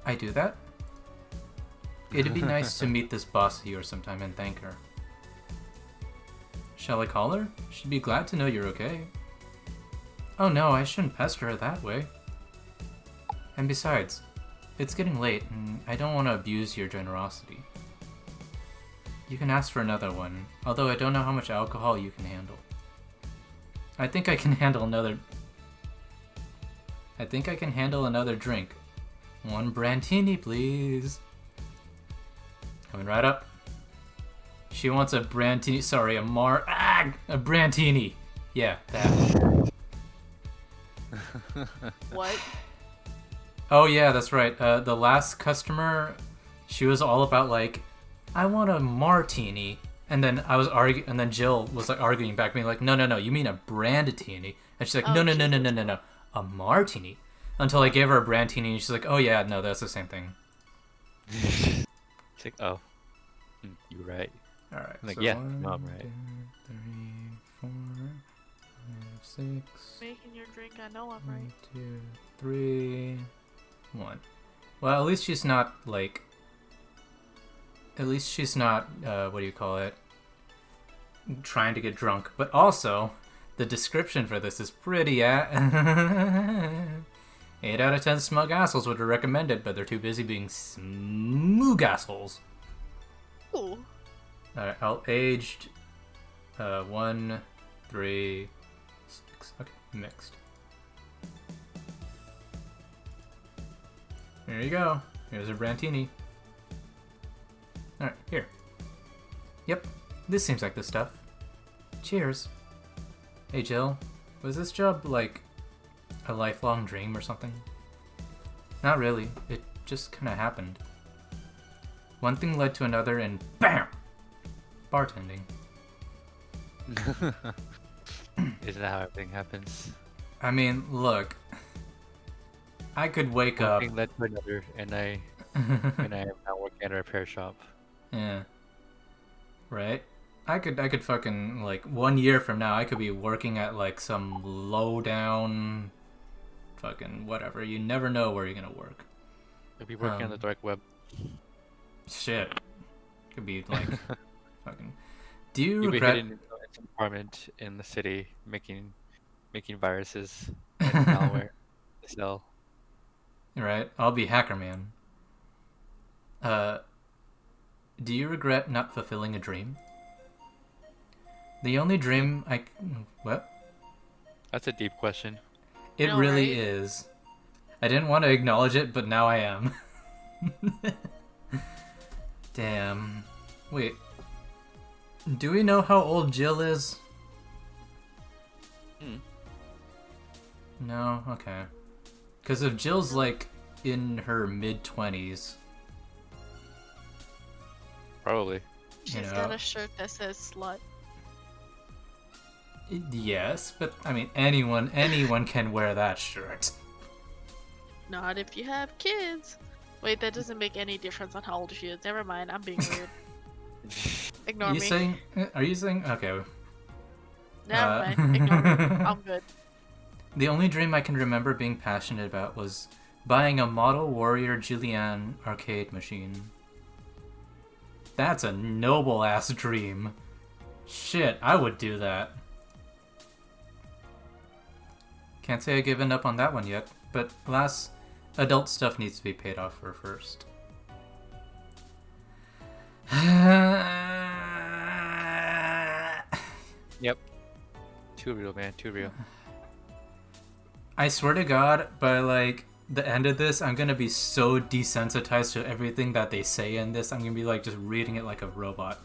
[SPEAKER 3] I do that? It'd be nice to meet this boss of yours sometime and thank her. Shall I call her? She'd be glad to know you're okay. Oh no, I shouldn't pester her that way. And besides, it's getting late and I don't want to abuse your generosity. You can ask for another one, although I don't know how much alcohol you can handle. I think I can handle another drink. One Brantini, please. Coming right up. She wants a Brantini, sorry, a Brantini. Yeah, that.
[SPEAKER 2] What?
[SPEAKER 3] Oh yeah, that's right. The last customer, she was all about like, I want a martini, and then and then Jill was like arguing back, being like, no, you mean a branditini, and she's like,
[SPEAKER 2] Oh,
[SPEAKER 3] no, a martini, until I gave her a brandtini, and she's like, oh yeah, no, that's the same thing.
[SPEAKER 1] She's like, oh, you're right.
[SPEAKER 3] All right.
[SPEAKER 1] I'm like,
[SPEAKER 3] so
[SPEAKER 1] yeah,
[SPEAKER 3] 1,
[SPEAKER 1] no, I'm right.
[SPEAKER 3] 2, 3, 4, 5, 6.
[SPEAKER 2] Making your drink, I know I'm
[SPEAKER 3] 1,
[SPEAKER 2] right.
[SPEAKER 3] 2, 3, 1. Well, at least she's not like. At least she's not. What do you call it? Trying to get drunk. But also, the description for this is pretty. 8 out of 10 smug assholes would recommend it, but they're too busy being smug assholes.
[SPEAKER 2] Ooh.
[SPEAKER 3] Alright, I'll aged 1, 3, 6. Okay, mixed. Here you go. Here's a Brantini. Alright, here. Yep, this seems like the stuff. Cheers. Hey Jill, was this job like a lifelong dream or something? Not really, it just kinda happened. One thing led to another and BAM! Bartending.
[SPEAKER 1] Isn't that how everything happens?
[SPEAKER 3] I mean, look. I could wake
[SPEAKER 1] One
[SPEAKER 3] up.
[SPEAKER 1] thing led to another, and I am now working at a repair shop.
[SPEAKER 3] Yeah. Right? I could fucking, like, 1 year from now, I could be working at, like, some low-down fucking whatever. You never know where you're gonna work.
[SPEAKER 1] I'll be working on the dark web.
[SPEAKER 3] Shit. Could be, like, fucking... Do you
[SPEAKER 1] You'll
[SPEAKER 3] regret...
[SPEAKER 1] be hidden in some apartment in the city, making viruses and malware to sell.
[SPEAKER 3] Right? I'll be Hacker Man. Do you regret not fulfilling a dream? The only dream I... What?
[SPEAKER 1] That's a deep question.
[SPEAKER 3] It
[SPEAKER 2] know,
[SPEAKER 3] really
[SPEAKER 2] right?
[SPEAKER 3] is. I didn't want to acknowledge it, but now I am. Damn. Wait. Do we know how old Jill is? No? Okay. Because if Jill's, like, in her mid-20s...
[SPEAKER 1] Probably.
[SPEAKER 2] She's got a shirt that says slut.
[SPEAKER 3] Yes, but, I mean, anyone can wear that shirt.
[SPEAKER 2] Not if you have kids. Wait, that doesn't make any difference on how old she is. Never mind, I'm being weird. Ignore
[SPEAKER 3] Are
[SPEAKER 2] me.
[SPEAKER 3] you saying... Okay.
[SPEAKER 2] Never mind, ignore me. I'm good.
[SPEAKER 3] The only dream I can remember being passionate about was buying a Model Warrior Gillian arcade machine. That's a noble-ass dream. Shit, I would do that. Can't say I've given up on that one yet, but alas, adult stuff needs to be paid off for first.
[SPEAKER 1] Yep. Too real, man. Too real.
[SPEAKER 3] I swear to God, by like the end of this, I'm gonna be so desensitized to everything that they say in this. I'm gonna be like just reading it like a robot.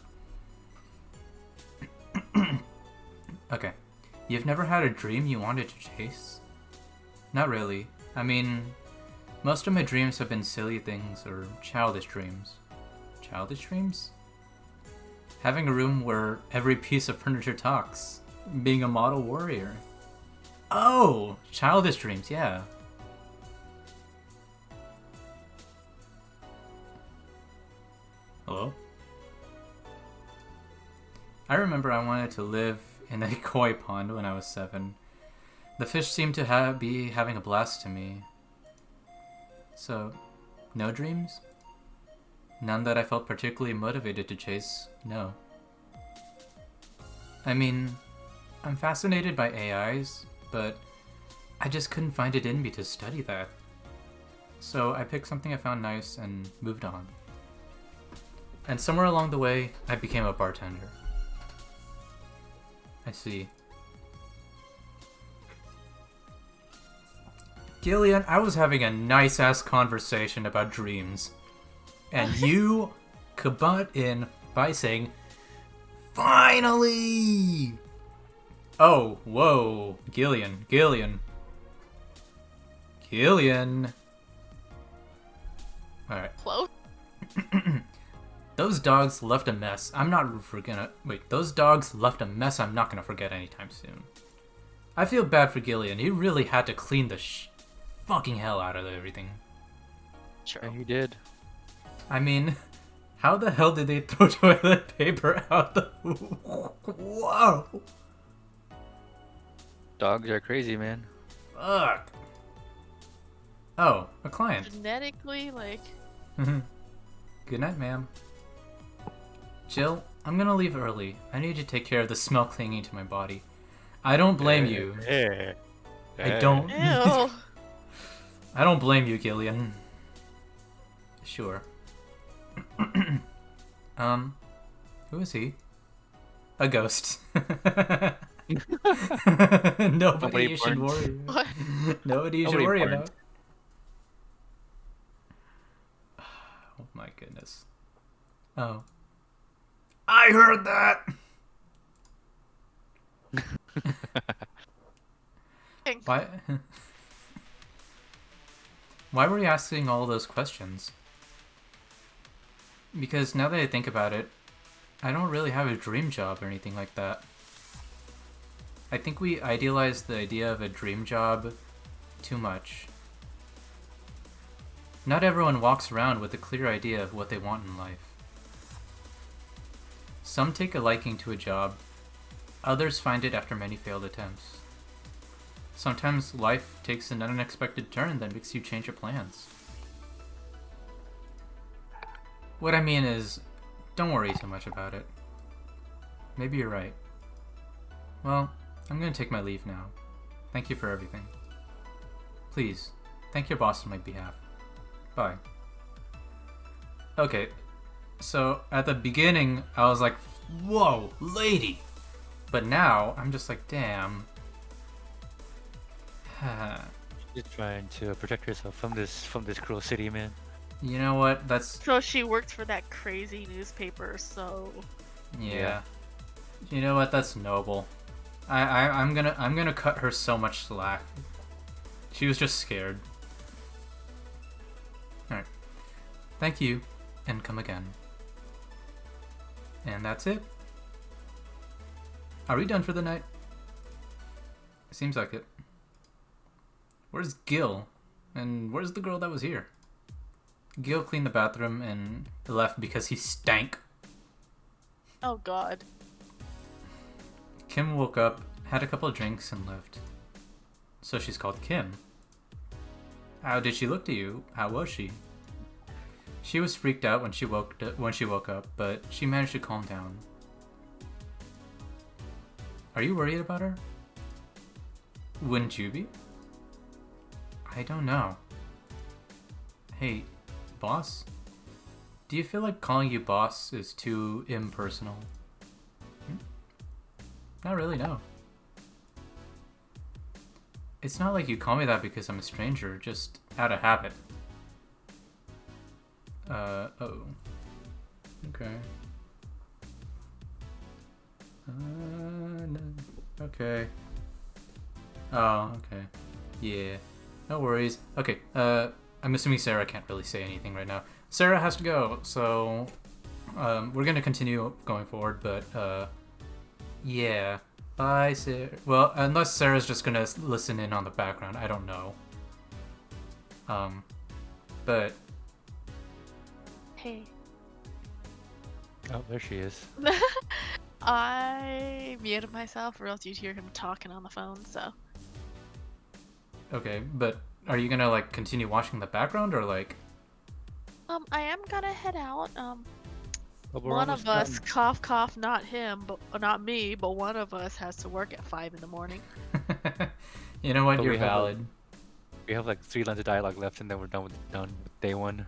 [SPEAKER 3] Okay. You've never had a dream you wanted to chase? Not really. I mean, most of my dreams have been silly things or childish dreams. Childish dreams? Having a room where every piece of furniture talks. Being a model warrior. Oh! Childish dreams, yeah. Hello? I remember I wanted to live in a koi pond when I was 7. The fish seemed to be having a blast to me. So, no dreams? None that I felt particularly motivated to chase, no. I mean, I'm fascinated by AIs, but I just couldn't find it in me to study that. So I picked something I found nice and moved on. And somewhere along the way, I became a bartender. I see. Gillian, I was having a nice-ass conversation about dreams. And you could butt in by saying, "Finally!" Oh, whoa. Gillian. Alright.
[SPEAKER 2] Close?
[SPEAKER 3] Those dogs left a mess. Those dogs left a mess I'm not gonna forget anytime soon. I feel bad for Gillian. He really had to clean the fucking hell out of everything.
[SPEAKER 2] True.
[SPEAKER 1] Yeah, you did.
[SPEAKER 3] I mean, how the hell did they throw toilet paper out the... Whoa!
[SPEAKER 1] Dogs are crazy, man.
[SPEAKER 3] Fuck. Oh, a client.
[SPEAKER 2] Genetically, like...
[SPEAKER 3] Good night, ma'am. Jill, I'm gonna leave early. I need to take care of the smell clinging to my body. I don't blame you. I don't...
[SPEAKER 2] Ew.
[SPEAKER 3] I don't blame you, Gillian. Sure. Who is he? A ghost. Nobody you should worry about.
[SPEAKER 2] What?
[SPEAKER 3] Nobody you should worry about. Oh my goodness. Oh. I heard that! Why? Why were you asking all those questions? Because now that I think about it, I don't really have a dream job or anything like that. I think we idealize the idea of a dream job too much. Not everyone walks around with a clear idea of what they want in life. Some take a liking to a job, others find it after many failed attempts. Sometimes life takes an unexpected turn that makes you change your plans. What I mean is, don't worry too much about it. Maybe you're right. Well, I'm gonna take my leave now. Thank you for everything. Please, thank your boss on my behalf. Bye. Okay, so at the beginning, I was like, whoa, lady! But now, I'm just like, damn.
[SPEAKER 1] You're trying to protect yourself from this cruel city, man.
[SPEAKER 3] You know what? That's...
[SPEAKER 2] So she worked for that crazy newspaper, so...
[SPEAKER 3] Yeah. You know what? That's noble. I'm gonna cut her so much slack. She was just scared. Alright. Thank you, and come again. And that's it. Are we done for the night? Seems like it. Where's Gil? And where's the girl that was here? Gil cleaned the bathroom and left because he stank.
[SPEAKER 2] Oh god.
[SPEAKER 3] Kim woke up, had a couple of drinks, and left. So she's called Kim. How did she look to you? How was she? She was freaked out when she woke up, but she managed to calm down. Are you worried about her? Wouldn't you be? I don't know. Hey, boss? Do you feel like calling you boss is too impersonal? Not really, no. It's not like you call me that because I'm a stranger, just out of habit. Oh. Okay. No. Okay. Oh, okay. Yeah. No worries. Okay, I'm assuming Sarah can't really say anything right now. Sarah has to go, so we're gonna continue going forward, but yeah. Bye, Sarah. Well, unless Sarah's just gonna listen in on the background, I don't know. But
[SPEAKER 2] Hey.
[SPEAKER 1] Oh, there she is.
[SPEAKER 2] I muted myself, or else you'd hear him talking on the phone, so...
[SPEAKER 3] okay, but are you gonna like continue watching the background or like?
[SPEAKER 2] I am gonna head out.
[SPEAKER 1] But we're
[SPEAKER 2] One
[SPEAKER 1] almost
[SPEAKER 2] of us,
[SPEAKER 1] done.
[SPEAKER 2] cough cough, not him, but not me, but one of us has to work at 5 in the morning.
[SPEAKER 3] You know what?
[SPEAKER 1] But
[SPEAKER 3] You're
[SPEAKER 1] we have,
[SPEAKER 3] valid.
[SPEAKER 1] We have like 3 lines of dialogue left, and then we're done with day 1.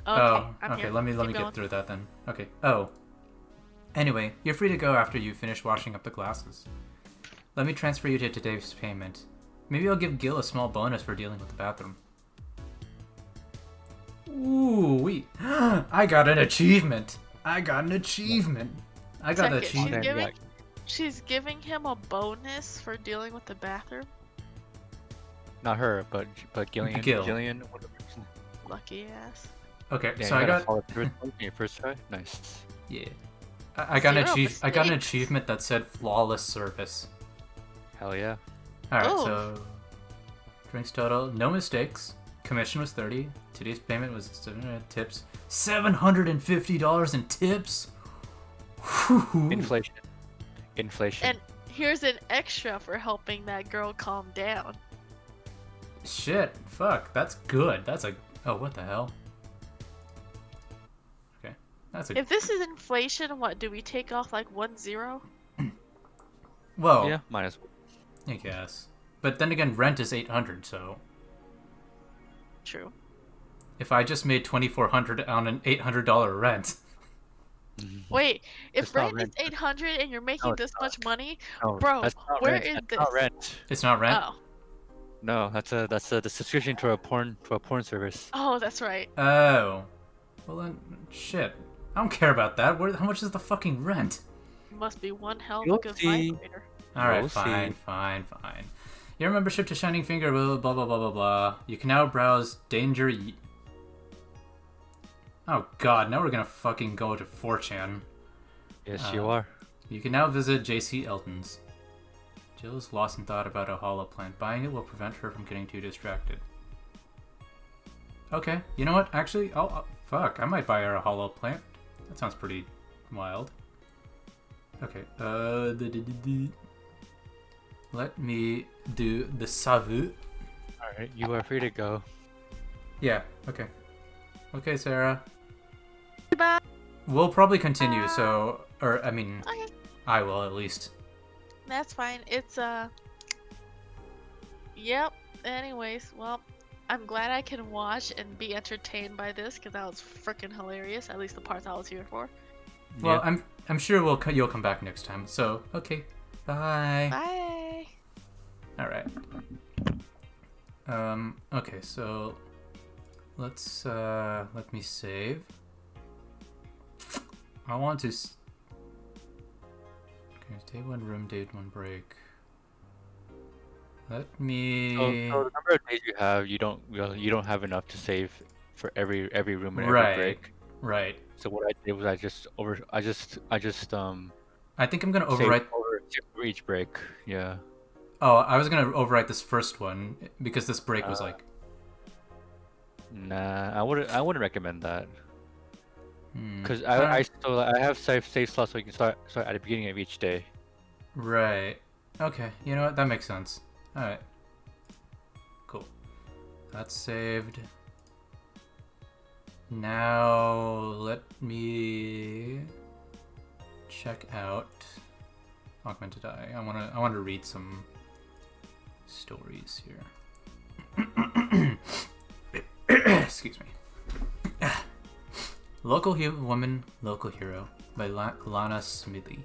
[SPEAKER 2] Okay,
[SPEAKER 3] Oh,
[SPEAKER 2] I'm
[SPEAKER 3] okay.
[SPEAKER 2] here.
[SPEAKER 3] Let me
[SPEAKER 2] Keep
[SPEAKER 3] get
[SPEAKER 2] going.
[SPEAKER 3] through that then. Okay. Oh. Anyway, you're free to go after you finish washing up the glasses. Let me transfer you to today's payment. Maybe I'll give Gil a small bonus for dealing with the bathroom. Ooh, wait. I got an achievement. I got an achievement. I got an
[SPEAKER 2] Second,
[SPEAKER 3] achievement.
[SPEAKER 2] she's giving him a bonus for dealing with the bathroom?
[SPEAKER 1] Not her, but Gillian.
[SPEAKER 3] Gil.
[SPEAKER 1] Gillian. Whatever.
[SPEAKER 2] Lucky ass.
[SPEAKER 3] Okay,
[SPEAKER 1] Yeah,
[SPEAKER 3] so
[SPEAKER 1] you
[SPEAKER 3] I
[SPEAKER 1] gotta
[SPEAKER 3] got...
[SPEAKER 1] follow through on your first try. Nice.
[SPEAKER 3] Yeah. I got an
[SPEAKER 2] 0
[SPEAKER 3] I got an
[SPEAKER 2] mistakes.
[SPEAKER 3] achievement that said flawless service.
[SPEAKER 1] Hell yeah.
[SPEAKER 3] Alright,
[SPEAKER 2] Oh.
[SPEAKER 3] so drinks total, no mistakes. Commission was 30. Today's payment was tips. $750 in tips. Whew.
[SPEAKER 1] Inflation. Inflation.
[SPEAKER 2] And here's an extra for helping that girl calm down.
[SPEAKER 3] Shit, fuck, that's good. That's a... oh, what the hell? Okay, that's a...
[SPEAKER 2] If this is inflation, what, do we take off like 1 0?
[SPEAKER 3] well,
[SPEAKER 1] Yeah, minus.
[SPEAKER 3] I guess. But then again, rent is $800, so...
[SPEAKER 2] True.
[SPEAKER 3] if I just made $2,400 on an $800 rent...
[SPEAKER 2] Wait, if
[SPEAKER 1] It's not
[SPEAKER 2] rent is
[SPEAKER 1] rent.
[SPEAKER 2] 800 and you're making
[SPEAKER 1] it's
[SPEAKER 2] this much money,
[SPEAKER 1] No,
[SPEAKER 2] bro,
[SPEAKER 1] that's not
[SPEAKER 2] where
[SPEAKER 1] rent.
[SPEAKER 2] is
[SPEAKER 1] That's
[SPEAKER 2] this?
[SPEAKER 1] not rent.
[SPEAKER 3] It's not rent?
[SPEAKER 2] Oh,
[SPEAKER 1] No, that's the subscription to a porn service.
[SPEAKER 2] oh, that's right.
[SPEAKER 3] Oh. Well then, shit. I don't care about that. How much is the fucking rent?
[SPEAKER 2] Must be one hell of a
[SPEAKER 1] You'll
[SPEAKER 2] good
[SPEAKER 1] see.
[SPEAKER 2] vibrator.
[SPEAKER 3] Alright,
[SPEAKER 1] We'll
[SPEAKER 3] fine,
[SPEAKER 1] see.
[SPEAKER 3] fine. Your membership to Shining Finger, blah blah blah blah blah blah. You can now browse Danger. Oh god, now we're gonna fucking go to 4chan.
[SPEAKER 1] Yes, you are.
[SPEAKER 3] You can now visit JC Elton's. Jill is lost in thought about a hollow plant. Buying it will prevent her from getting too distracted. Okay, you know what? Actually, fuck, I might buy her a hollow plant. That sounds pretty wild. Okay, let me do the savu.
[SPEAKER 1] Alright, you are free to go.
[SPEAKER 3] Yeah, okay. Okay, Sarah.
[SPEAKER 2] Bye.
[SPEAKER 3] We'll probably continue, so... Or, I mean,
[SPEAKER 2] Okay,
[SPEAKER 3] I will at least.
[SPEAKER 2] that's fine. It's Yep. Anyways, well, I'm glad I can watch and be entertained by this because that was freaking hilarious. At least the parts I was here for.
[SPEAKER 3] Well,
[SPEAKER 1] Yeah.
[SPEAKER 3] I'm sure you'll come back next time. So, okay. Bye.
[SPEAKER 2] Bye.
[SPEAKER 3] All right. Okay, so let's let me save. I want to okay, day one room, day one break. Let me
[SPEAKER 1] So the number of days you have, you don't have enough to save for every room and every
[SPEAKER 3] right.
[SPEAKER 1] break.
[SPEAKER 3] Right.
[SPEAKER 1] So what I did was I just
[SPEAKER 3] I think I'm gonna
[SPEAKER 1] saved
[SPEAKER 3] overwrite.
[SPEAKER 1] over for each break. Yeah.
[SPEAKER 3] Oh, I was gonna overwrite this first one because this break was like.
[SPEAKER 1] Nah, I wouldn't recommend that. Because
[SPEAKER 3] I
[SPEAKER 1] I have save slots so you can start at the beginning of each day.
[SPEAKER 3] Right. Okay. You know what? That makes sense. All right. Cool. That's saved. Now let me check out Augmented Eye. I want to read some stories here. Excuse me. Local Woman, Local Hero by Lana Smithy.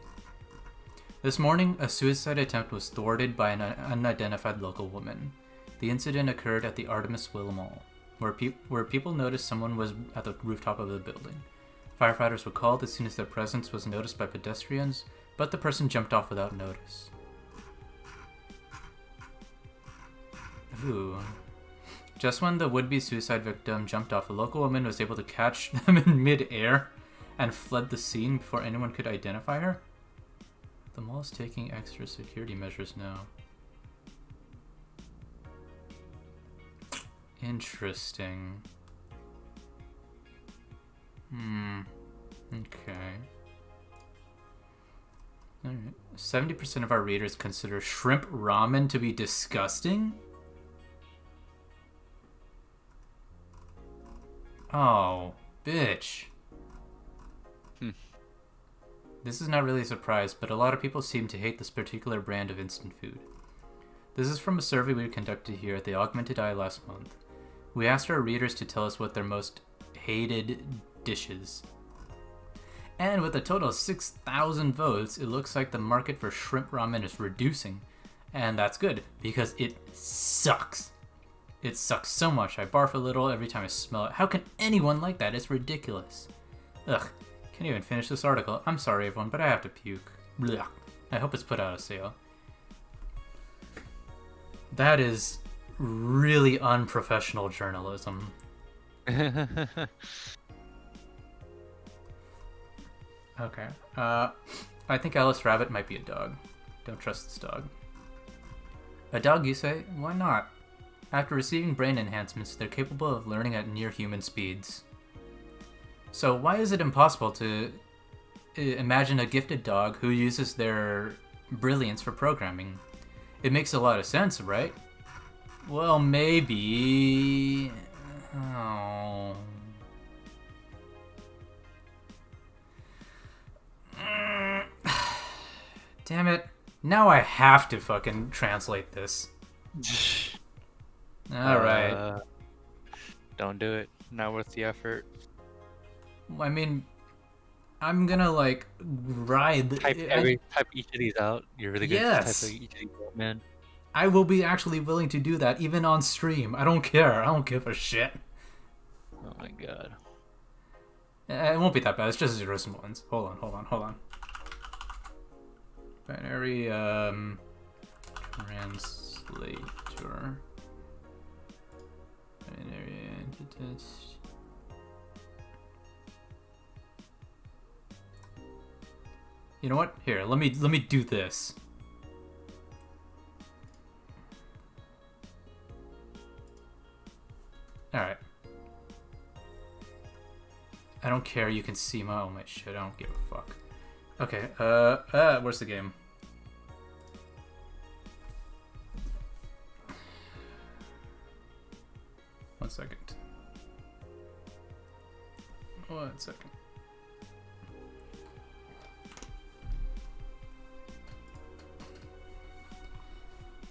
[SPEAKER 3] This morning, a suicide attempt was thwarted by an unidentified local woman. The incident occurred at the Artemis Will Mall, where people noticed someone was at the rooftop of the building. Firefighters were called as soon as their presence was noticed by pedestrians, but the person jumped off without notice. Ooh. Just when the would-be suicide victim jumped off, a local woman was able to catch them in mid-air and fled the scene before anyone could identify her. The mall is taking extra security measures now. Interesting. Okay. Alright. 70% of our readers consider shrimp ramen to be disgusting? Oh, bitch. This is not really a surprise, but a lot of people seem to hate this particular brand of instant food. This is from a survey we conducted here at the Augmented Eye last month. We asked our readers to tell us what their most hated dishes. And with a total of 6,000 votes, it looks like the market for shrimp ramen is reducing. And that's good, because it sucks. It sucks so much. I barf a little every time I smell it. How can anyone like that? It's ridiculous. Ugh. Can't even finish this article. I'm sorry, everyone, but I have to puke. Blech. I hope it's put out of sale. That is really unprofessional journalism. Okay. I think Alice Rabbit might be a dog. Don't trust this dog. A dog, you say? Why not? After receiving brain enhancements, they're capable of learning at near-human speeds. So why is it impossible to imagine a gifted dog who uses their brilliance for programming? It makes a lot of sense, right? Well, maybe... Oh... Damn it. Now I have to fucking translate this. Alright.
[SPEAKER 1] Don't do it. Not worth the effort.
[SPEAKER 3] I mean, I'm gonna like ride.
[SPEAKER 1] Type each of these out. You're really good.
[SPEAKER 3] Yes.
[SPEAKER 1] Type each of these out, man.
[SPEAKER 3] I will be actually willing to do that even on stream. I don't care. I don't give a shit.
[SPEAKER 1] Oh my god.
[SPEAKER 3] It won't be that bad. It's just zeros and ones. Hold on. Binary translator. Binary entity. You know what? Here, let me do this. All right. I don't care. You can see my shit. I don't give a fuck. Okay. Where's the game? One second.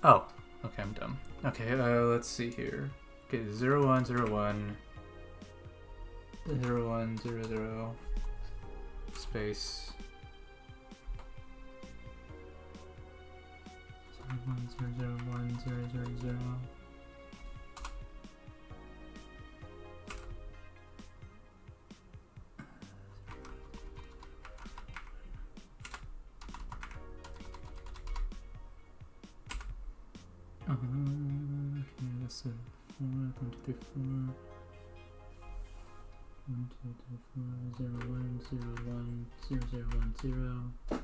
[SPEAKER 3] Oh, okay, I'm dumb. Okay, let's see here. Okay, 0, 1, 0, 1. 0, 1, 0, 0. Space. 0, 1, 0, 0, 1, 0, 0, 0. Okay, that's a 4, 1, 2, 3, 4. 1, 2, 3, 4, 0, 1, 0, 1, 0, 0, 1, 0.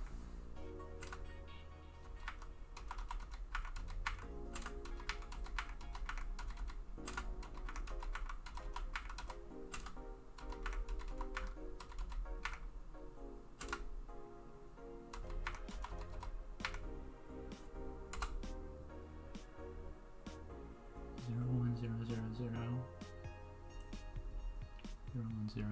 [SPEAKER 3] 0.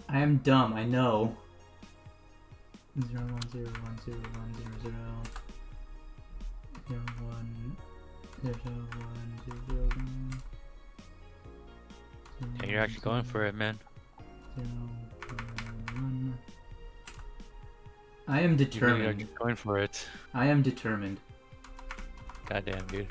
[SPEAKER 3] I am dumb, I know. 0, 1, 0, 1, 0, 1, 0, 0. 0, 1, 0, 1, 0, 0, 1.
[SPEAKER 1] Yeah, you're actually going for it, man.
[SPEAKER 3] 0, 1. I am determined.
[SPEAKER 1] You're going for it.
[SPEAKER 3] I am determined.
[SPEAKER 1] Goddamn, dude.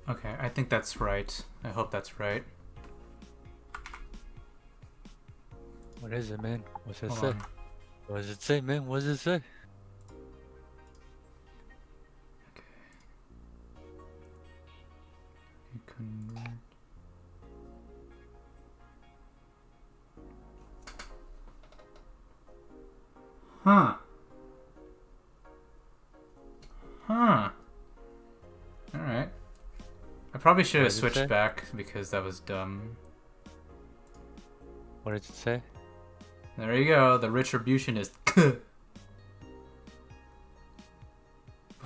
[SPEAKER 3] Okay, I think that's right. I hope that's right.
[SPEAKER 1] What is it, man? What's it
[SPEAKER 3] Hold
[SPEAKER 1] say?
[SPEAKER 3] on.
[SPEAKER 1] What does it say, man? What does it say?
[SPEAKER 3] Okay. Convert. Huh. Alright. I probably should have switched back because that was dumb.
[SPEAKER 1] What did it say?
[SPEAKER 3] There you go. The retribution is.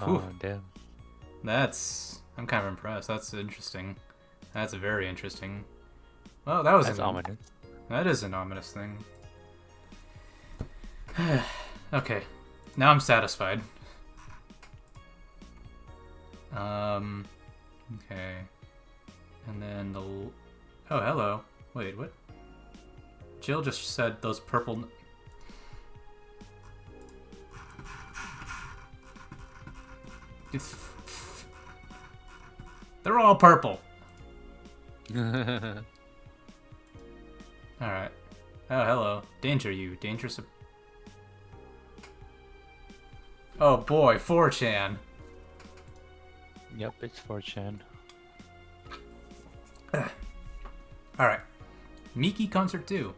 [SPEAKER 1] Oh, damn.
[SPEAKER 3] I'm kind of impressed. That's interesting. That's very interesting. Well, that was
[SPEAKER 1] ominous.
[SPEAKER 3] That is an ominous thing. Okay. Now I'm satisfied. Okay. And then the... Oh, hello. Wait, what? Jill just said those purple... They're all purple.
[SPEAKER 1] What
[SPEAKER 3] Alright. Oh, hello. Danger, you. Dangerous... Oh boy, 4chan.
[SPEAKER 1] Yep, it's 4chan.
[SPEAKER 3] Alright. Miki Concert 2.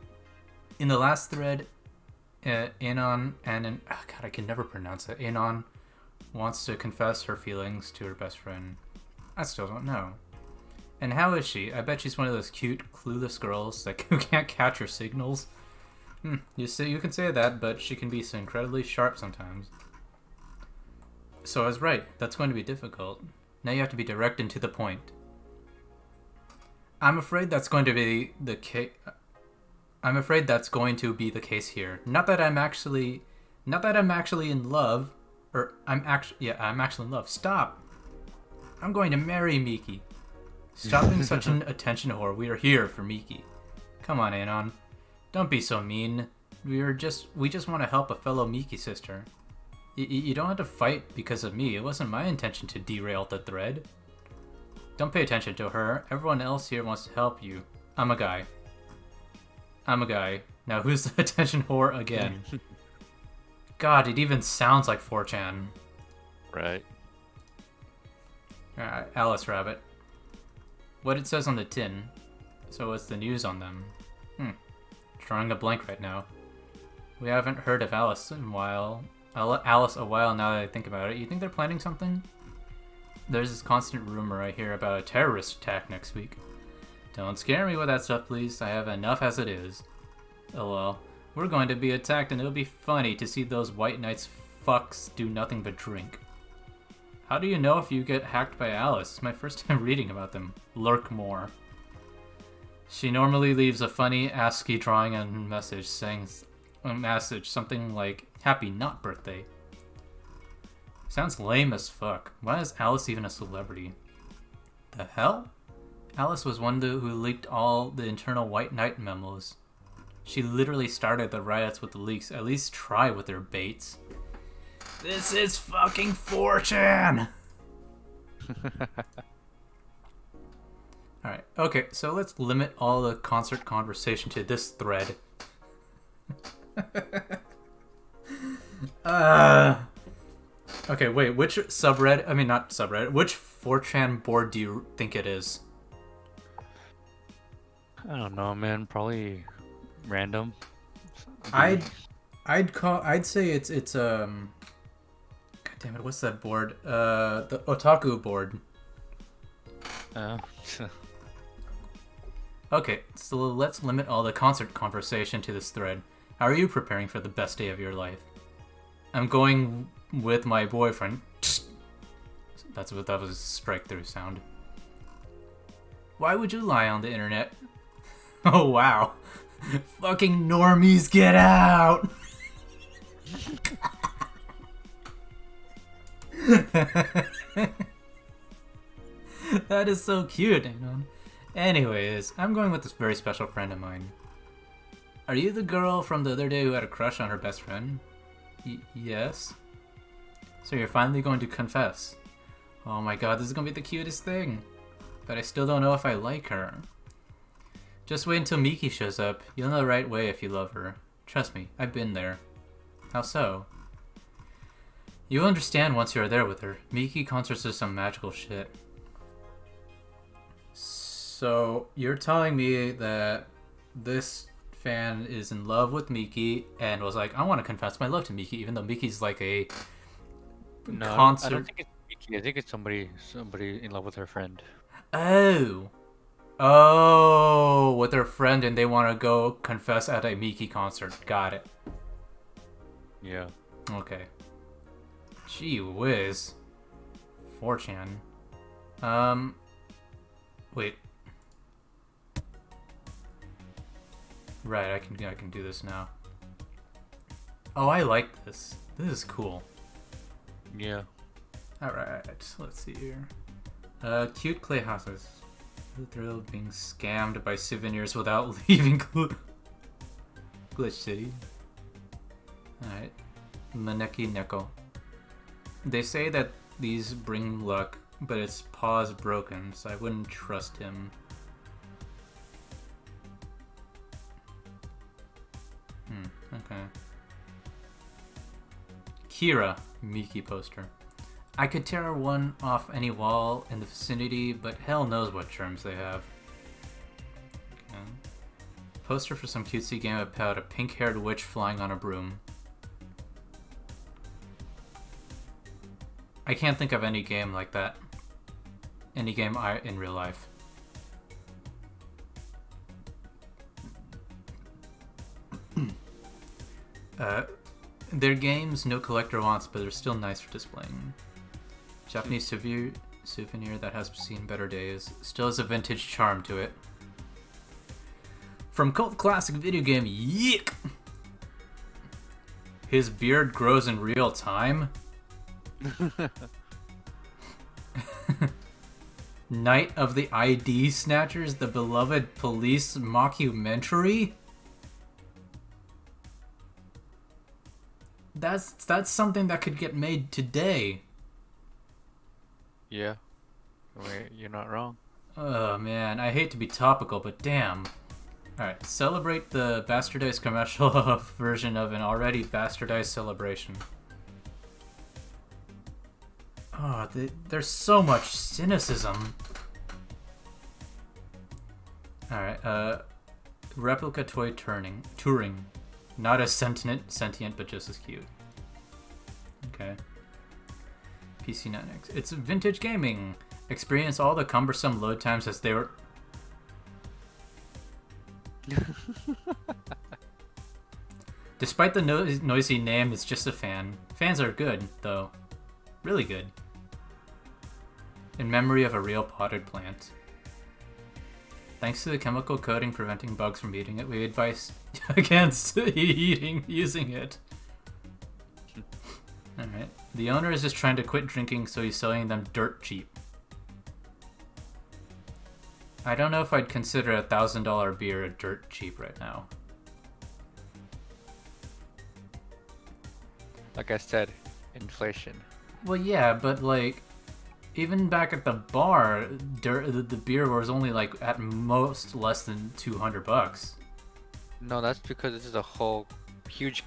[SPEAKER 3] In the last thread, Anon, oh god, I can never pronounce it. Anon wants to confess her feelings to her best friend. I still don't know. And how is she? I bet she's one of those cute, clueless girls that who can't catch her signals. You can say that, but she can be so incredibly sharp sometimes. So I was right. That's going to be difficult. Now you have to be direct and to the point. I'm afraid that's going to be the case. I'm afraid that's going to be the case here. Not that I'm actually in love, or I'm actually in love. Stop. I'm going to marry Miki. Stop being such an attention whore. We are here for Miki. Come on, Anon. Don't be so mean. We just want to help a fellow Miki sister. You don't have to fight because of me. It wasn't my intention to derail the thread. Don't pay attention to her. Everyone else here wants to help you. I'm a guy. Now who's the attention whore again? God, it even sounds like 4chan.
[SPEAKER 1] Right.
[SPEAKER 3] Alright, Alice Rabbit. What it says on the tin. So what's the news on them? Drawing a blank right now. We haven't heard of Alice in a while. Alice a while now that I think about it. You think they're planning something? There's this constant rumor I hear about a terrorist attack next week. Don't scare me with that stuff, please. I have enough as it is. Oh well. We're going to be attacked and it'll be funny to see those white knights fucks do nothing but drink. How do you know if you get hacked by Alice? It's my first time reading about them. Lurk more. She normally leaves a funny ASCII drawing and message saying something like, Happy not birthday. Sounds lame as fuck. Why is Alice even a celebrity? The hell? Alice was one who leaked all the internal White Knight memos. She literally started the riots with the leaks. At least try with their baits. This is fucking 4chan! Alright, okay, so let's limit all the concert conversation to this thread. Okay, wait, which subreddit, I mean not subreddit, which 4chan board do you think it is?
[SPEAKER 1] I don't know, man. Probably random.
[SPEAKER 3] I'd say it's God damn it, what's that board? The otaku board. Okay, so let's limit all the concert conversation to this thread. How are you preparing for the best day of your life? I'm going with my boyfriend. That was a strike-through sound. Why would you lie on the internet? Oh wow. Fucking normies, get out! That is so cute, Anon. Anyways, I'm going with this very special friend of mine. Are you the girl from the other day who had a crush on her best friend? Yes. So you're finally going to confess. Oh my god, this is gonna be the cutest thing. But I still don't know if I like her. Just wait until Miki shows up. You'll know the right way if you love her. Trust me, I've been there. How so? You'll understand once you're there with her. Miki concerts are some magical shit. So, you're telling me that this fan is in love with Miki and was like, I want to confess my love to Miki, even though Miki's like a concert...
[SPEAKER 1] I don't think it's Miki. I think it's somebody in love with her friend.
[SPEAKER 3] Oh, with her friend and they want to go confess at a Miki concert. Got it.
[SPEAKER 1] Yeah.
[SPEAKER 3] Okay. Gee whiz. 4chan. Wait. Right, I can do this now. Oh, I like this. This is cool.
[SPEAKER 1] Yeah.
[SPEAKER 3] Alright, let's see here. Cute clay houses. The thrill of being scammed by souvenirs without leaving Glitch City. Alright. Maneki Neko. They say that these bring luck, but its paw's broken, so I wouldn't trust him. Okay. Kira, Miki poster. I could tear one off any wall in the vicinity, but hell knows what charms they have. Okay. Poster for some cutesy game about a pink-haired witch flying on a broom. I can't think of any game like that. Any game in real life. They're games no collector wants, but they're still nice for displaying. Japanese souvenir that has seen better days. Still has a vintage charm to it. From cult classic video game Yeek! His beard grows in real time? Night of the ID Snatchers, the beloved police mockumentary? That's something that could get made today.
[SPEAKER 1] Yeah. Wait, you're not wrong.
[SPEAKER 3] Oh man, I hate to be topical, but damn. Alright, celebrate the bastardized commercial version of an already bastardized celebration. Oh, there's so much cynicism. Alright, replica toy touring. Not as sentient, but just as cute. Okay. PC9X. It's vintage gaming. Experience all the cumbersome load times as they were... Despite the noisy name, it's just a fan. Fans are good, though. Really good. In memory of a real potted plant. Thanks to the chemical coating preventing bugs from eating it, we advise against using it. Alright. The owner is just trying to quit drinking, so he's selling them dirt cheap. I don't know if I'd consider a $1,000 beer a dirt cheap right now.
[SPEAKER 1] Like I said, inflation.
[SPEAKER 3] Well, yeah, but like, even back at the bar, the beer was only like at most less than $200.
[SPEAKER 1] No, that's because this is a whole huge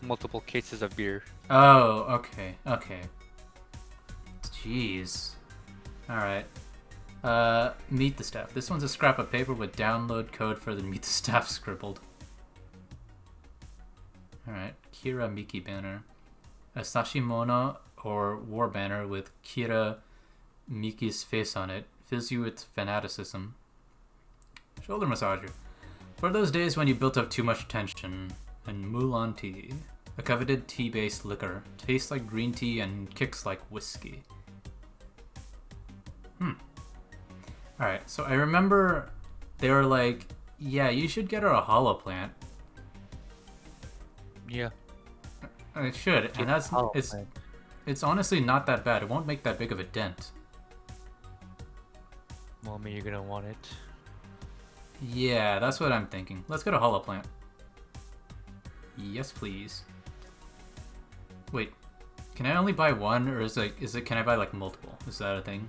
[SPEAKER 1] multiple cases of beer.
[SPEAKER 3] Oh, okay. Jeez. Alright. Meet the Staff. This one's a scrap of paper with download code for the Meet the Staff scribbled. Alright. Kira Miki banner. A Sashimono or war banner with Kira Miki's face on it fills you with fanaticism. Shoulder massager. For those days when you built up too much tension. And Mulan tea. A coveted tea-based liquor. Tastes like green tea and kicks like whiskey. Alright, so I remember they were like, yeah, you should get her a hollow plant.
[SPEAKER 1] Yeah.
[SPEAKER 3] I should, and that's it's honestly not that bad. It won't make that big of a dent.
[SPEAKER 1] Well, I mean, you're gonna want it.
[SPEAKER 3] Yeah, that's what I'm thinking. Let's get a hollow plant. Yes, please. Wait, can I only buy one, or can I buy like multiple? Is that a thing?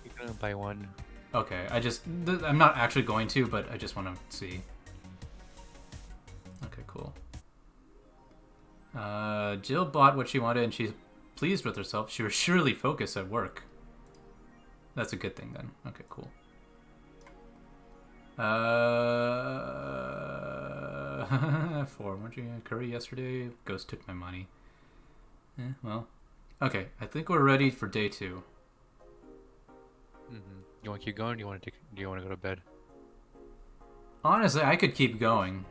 [SPEAKER 1] You're gonna buy one.
[SPEAKER 3] Okay, I'm not actually going to, but I just want to see. Okay, cool. Jill bought what she wanted and she's pleased with herself. She was surely focused at work. That's a good thing then. Okay, cool. 4. Weren't you in curry yesterday? Ghost took my money. Well. Okay, I think we're ready for day 2.
[SPEAKER 1] You want to keep going? Do you want to go to bed?
[SPEAKER 3] Honestly, I could keep going.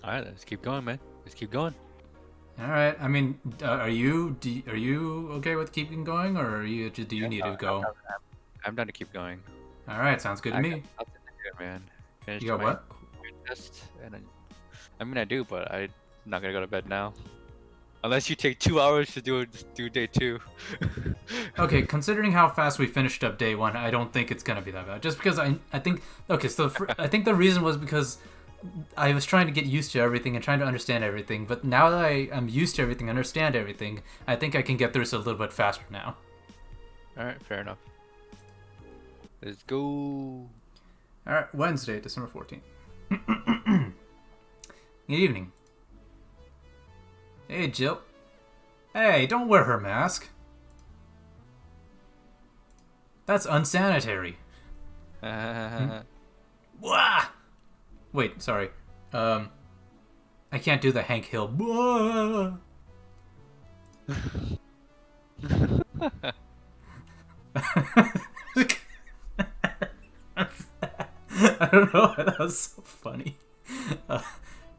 [SPEAKER 1] Alright, let's keep going, man. Let's keep going.
[SPEAKER 3] Alright, I mean, are you okay with keeping going, or do you need to go?
[SPEAKER 1] I'm done to keep going.
[SPEAKER 3] Alright, sounds good to me.
[SPEAKER 1] Good, man. Finished
[SPEAKER 3] You got
[SPEAKER 1] my
[SPEAKER 3] what?
[SPEAKER 1] test, and I mean, I do, but I'm not gonna go to bed now. Unless you take 2 hours to do day 2.
[SPEAKER 3] Okay, considering how fast we finished up day 1, I don't think it's gonna be that bad. Just because I think okay, so I think the reason was because I was trying to get used to everything and trying to understand everything. But now that I am used to everything, understand everything, I think I can get through this a little bit faster now.
[SPEAKER 1] All right, fair enough. Let's go.
[SPEAKER 3] All right, Wednesday, December 14th. Good evening. Hey, Jill. Hey, don't wear her mask. That's unsanitary. Wah! Wait, sorry. I can't do the Hank Hill. Wah! I don't know. That was so funny.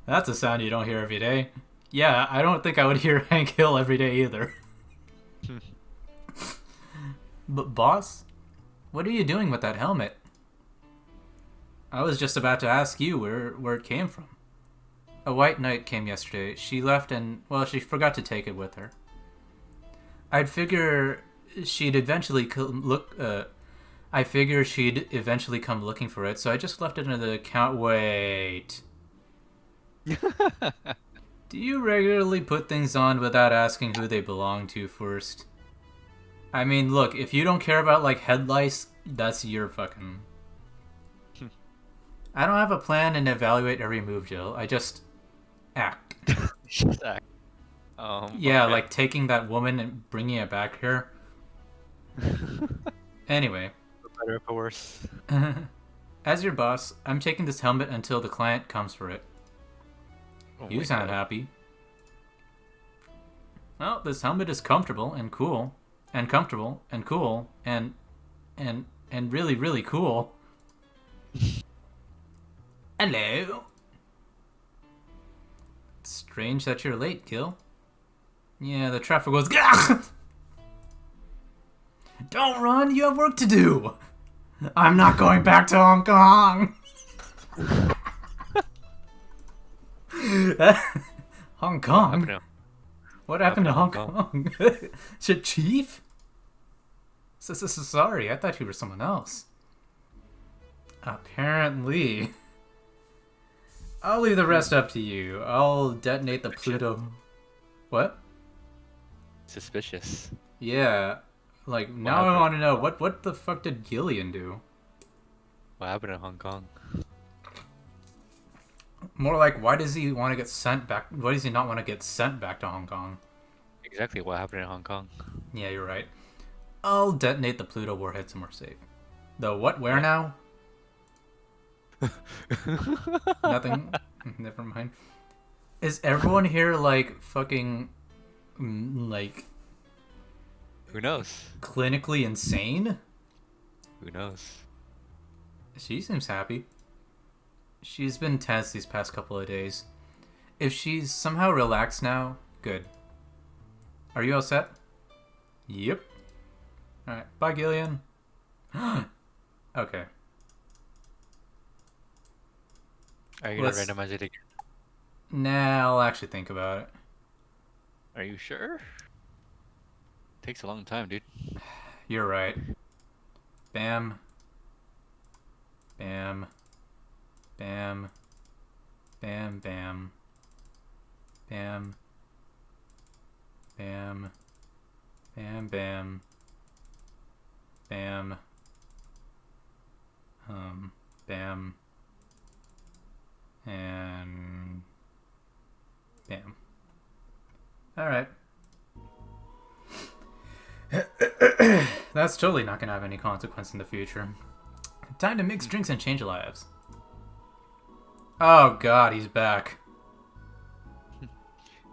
[SPEAKER 3] That's a sound you don't hear every day. Yeah, I don't think I would hear Hank Hill every day either. But boss, what are you doing with that helmet? I was just about to ask you where it came from. A white knight came yesterday. She left and, well, she forgot to take it with her. I'd figure she'd eventually I figure she'd eventually come looking for it, so I just left it in the account. Wait. Do you regularly put things on without asking who they belong to first? I mean, look, if you don't care about, like, head lice, that's your fucking... I don't have a plan and evaluate every move, Jill. I just act.
[SPEAKER 1] Just act.
[SPEAKER 3] Yeah,
[SPEAKER 1] okay.
[SPEAKER 3] like taking that woman and bringing it back here. Anyway.
[SPEAKER 1] For better or for worse.
[SPEAKER 3] As your boss, I'm taking this helmet until the client comes for it.
[SPEAKER 1] Oh
[SPEAKER 3] You sound happy. Well, this helmet is comfortable and cool. And comfortable and cool. And really, really cool. Hello. Strange that you're late, Gil. Yeah, the traffic was... Don't run, you have work to do. I'm not going back to Hong Kong. Hong Kong? What happened to Hong Kong? Chief? Sorry, I thought you were someone else. Apparently. I'll leave the rest up to you. I'll detonate the Pluto... What?
[SPEAKER 1] Suspicious.
[SPEAKER 3] Yeah. Like, now I want to know, what the fuck did Gillian do?
[SPEAKER 1] What happened in Hong Kong?
[SPEAKER 3] More like, why does he want to get sent back? Why does he not want to get sent back to Hong Kong?
[SPEAKER 1] Exactly what happened in Hong Kong.
[SPEAKER 3] Yeah, you're right. I'll detonate the Pluto warhead somewhere safe. The what? Where now? Nothing. Never mind. Is everyone here like fucking like
[SPEAKER 1] Who knows?
[SPEAKER 3] clinically insane?
[SPEAKER 1] Who knows?
[SPEAKER 3] She seems happy. She's been tense these past couple of days. If she's somehow relaxed now, good. Are you all set? Yep. Alright, bye Gillian. Okay.
[SPEAKER 1] Are you gonna randomize it again?
[SPEAKER 3] Nah, I'll actually think about it.
[SPEAKER 1] Are you sure? Takes a long time, dude.
[SPEAKER 3] You're right. Bam. Bam. Bam. Bam, bam. Bam. Bam. Bam, bam. Bam. Bam. And... bam. Alright. That's totally not gonna have any consequence in the future. Time to mix drinks and change lives. Oh god, he's back.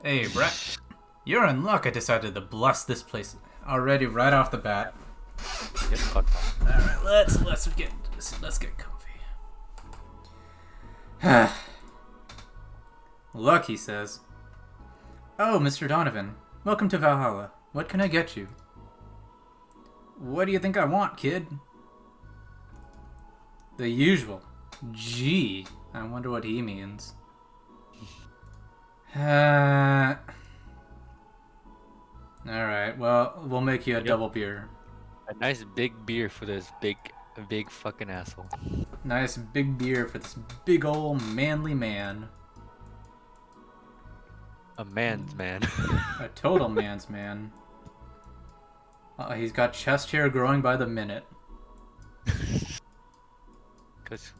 [SPEAKER 3] Hey, Brett. You're in luck. I decided to bless this place already right off the bat. Alright, let's get comfy. Luck, he says. Oh, Mr. Donovan. Welcome to Valhalla. What can I get you? What do you think I want, kid? The usual. Gee, I wonder what he means. Alright, well, we'll make you a double beer.
[SPEAKER 1] A nice big beer for this big fucking asshole.
[SPEAKER 3] Nice big beer for this big old manly man.
[SPEAKER 1] A man's man.
[SPEAKER 3] A total man's man. He's got chest hair growing by the minute.
[SPEAKER 1] Cause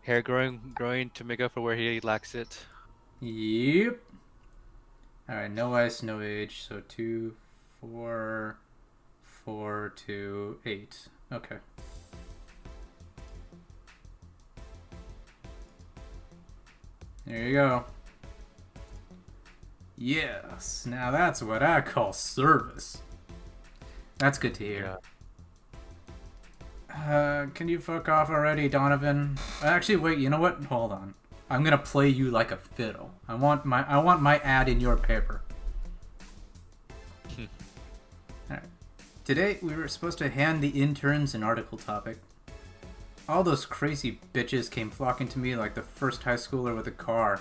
[SPEAKER 1] hair growing to make up for where he lacks it.
[SPEAKER 3] Yep. Alright, no ice, no age. So 2, 4, 4, 2, 8. Okay. There you go. Yes, now that's what I call service. That's good to hear. Can you fuck off already, Donovan? Actually, wait, you know what? Hold on. I'm gonna play you like a fiddle. I want my ad in your paper. Alright. Today, we were supposed to hand the interns an article topic. All those crazy bitches came flocking to me like the first high schooler with a car.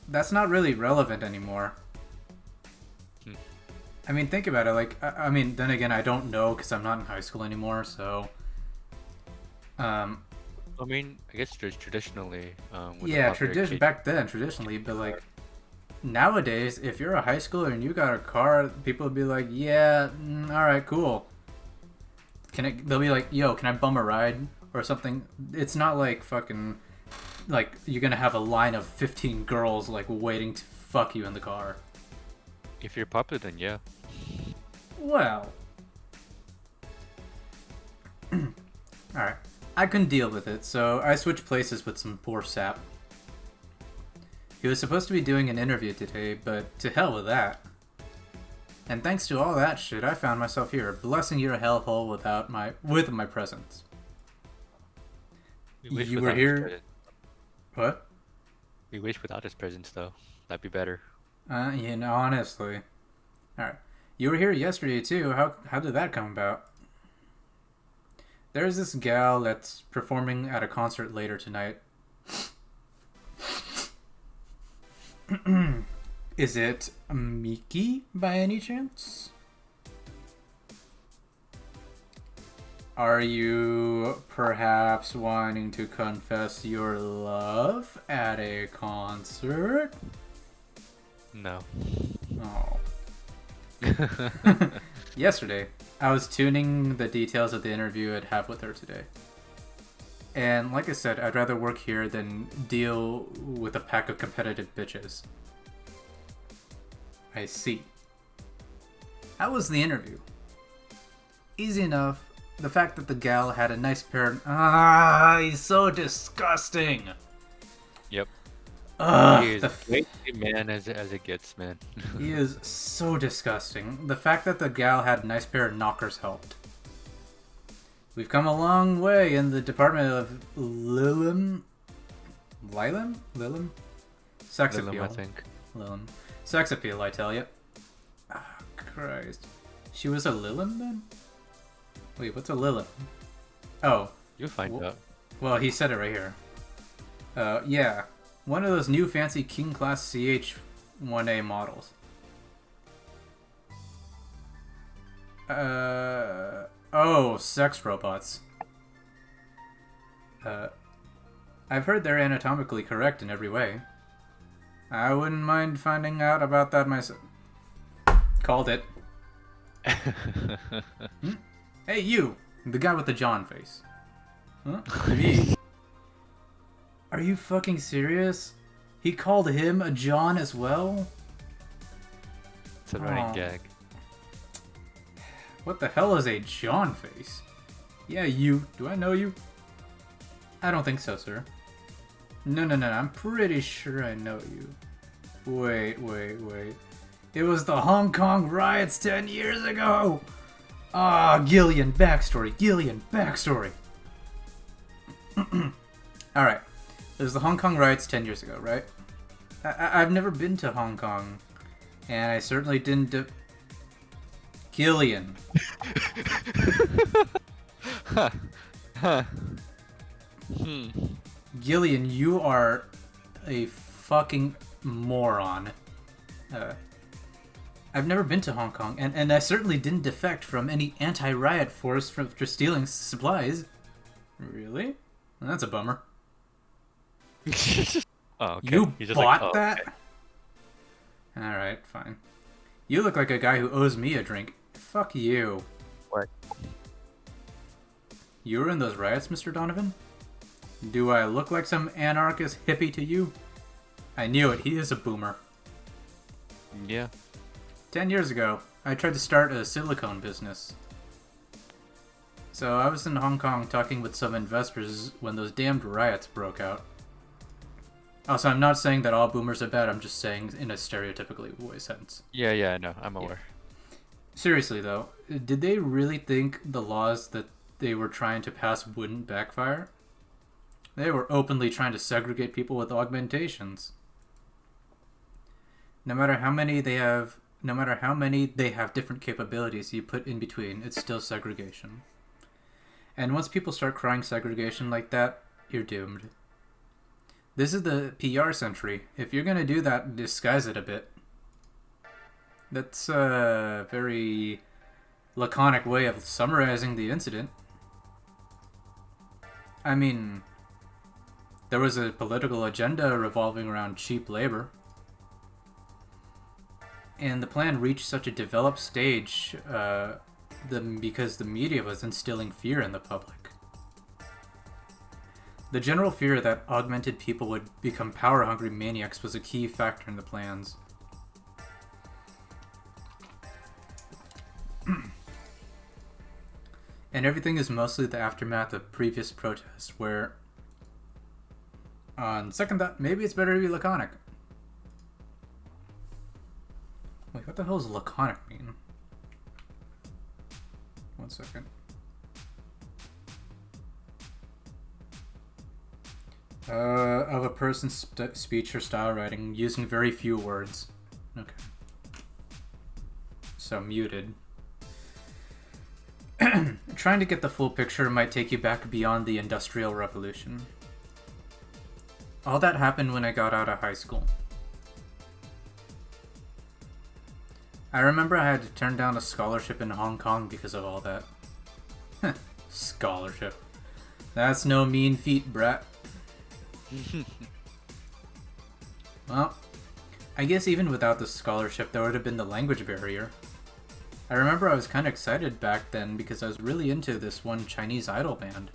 [SPEAKER 3] That's not really relevant anymore. I mean, think about it. Like, I mean, then again, I don't know because I'm not in high school anymore, so...
[SPEAKER 1] I mean, I guess traditionally...
[SPEAKER 3] yeah, back then, traditionally, but like... Nowadays, if you're a high schooler and you got a car, people would be like, yeah, alright, cool. They'll be like, yo, can I bum a ride? Or something. It's not like fucking... Like, you're gonna have a line of 15 girls, like, waiting to fuck you in the car.
[SPEAKER 1] If you're popular, then yeah.
[SPEAKER 3] Well... Alright. I couldn't deal with it, so I switched places with some poor sap. He was supposed to be doing an interview today, but to hell with that. And thanks to all that shit, I found myself here, blessing your hellhole with my presence. You were here... What?
[SPEAKER 1] We wish without his presence, though. That'd be better.
[SPEAKER 3] You know, honestly. Alright. You were here yesterday, too. How did that come about? There's this gal that's performing at a concert later tonight. Is it Miki, by any chance? Are you perhaps wanting to confess your love at a concert?
[SPEAKER 1] No.
[SPEAKER 3] Oh. Yesterday, I was tuning the details of the interview I'd have with her today. And like I said, I'd rather work here than deal with a pack of competitive bitches. I see. How was the interview? Easy enough. The fact that the gal had a nice pair of... he's so disgusting!
[SPEAKER 1] Yep.
[SPEAKER 3] Ugh,
[SPEAKER 1] he is a great man as it gets, man.
[SPEAKER 3] He is so disgusting. The fact that the gal had a nice pair of knockers helped. We've come a long way in the department of sex appeal.
[SPEAKER 1] I think.
[SPEAKER 3] Sex appeal, I tell you. Ah, Christ. She was a Lilim then? Wait, what's a Lilim? Oh.
[SPEAKER 1] You'll find out.
[SPEAKER 3] Well, he said it right here. Yeah. One of those new fancy King Class CH-1A models. Oh, sex robots. I've heard they're anatomically correct in every way. I wouldn't mind finding out about that myself. Called it. Hey, you! The guy with the John face. Huh? Me? Are you fucking serious? He called him a John as well?
[SPEAKER 1] It's a running gag.
[SPEAKER 3] What the hell is a John face? Yeah, you. Do I know you? I don't think so, sir. No, I'm pretty sure I know you. Wait. It was the Hong Kong riots 10 years ago! Ah, Gillian, backstory. Alright. There's the Hong Kong riots 10 years ago, right? I've never been to Hong Kong. And I certainly didn't Gillian. Gillian, you are a fucking moron. I've never been to Hong Kong, and I certainly didn't defect from any anti-riot force for stealing supplies. Really? Well, that's a bummer.
[SPEAKER 1] Oh, okay.
[SPEAKER 3] You
[SPEAKER 1] He's just
[SPEAKER 3] bought
[SPEAKER 1] like,
[SPEAKER 3] that?
[SPEAKER 1] Okay.
[SPEAKER 3] Alright, fine. You look like a guy who owes me a drink. Fuck you.
[SPEAKER 1] What?
[SPEAKER 3] You were in those riots, Mr. Donovan? Do I look like some anarchist hippie to you? I knew it, he is a boomer.
[SPEAKER 1] Yeah.
[SPEAKER 3] 10 years ago, I tried to start a silicone business. So I was in Hong Kong talking with some investors when those damned riots broke out. Also, I'm not saying that all boomers are bad, I'm just saying in a stereotypically voiced sense.
[SPEAKER 1] Yeah, I know. I'm aware.
[SPEAKER 3] Seriously though, did they really think the laws that they were trying to pass wouldn't backfire? They were openly trying to segregate people with augmentations. No matter how many they have no matter how many they have different capabilities you put in between, it's still segregation. And once people start crying segregation like that, you're doomed. This is the PR century. If you're gonna do that, disguise it a bit. That's a very laconic way of summarizing the incident. I mean, there was a political agenda revolving around cheap labor. And the plan reached such a developed stage because the media was instilling fear in the public. The general fear that augmented people would become power-hungry maniacs was a key factor in the plans. And everything is mostly the aftermath of previous protests, where, on second thought, maybe it's better to be laconic. Wait, what the hell does laconic mean? 1 second. Of a person's speech or style writing using very few words. Okay. So muted. Trying to get the full picture might take you back beyond the Industrial Revolution. All that happened when I got out of high school. I remember I had to turn down a scholarship in Hong Kong because of all that. Scholarship. That's no mean feat, brat. Well, I guess even without the scholarship, there would have been the language barrier. I remember I was kind of excited back then because I was really into this one Chinese idol band.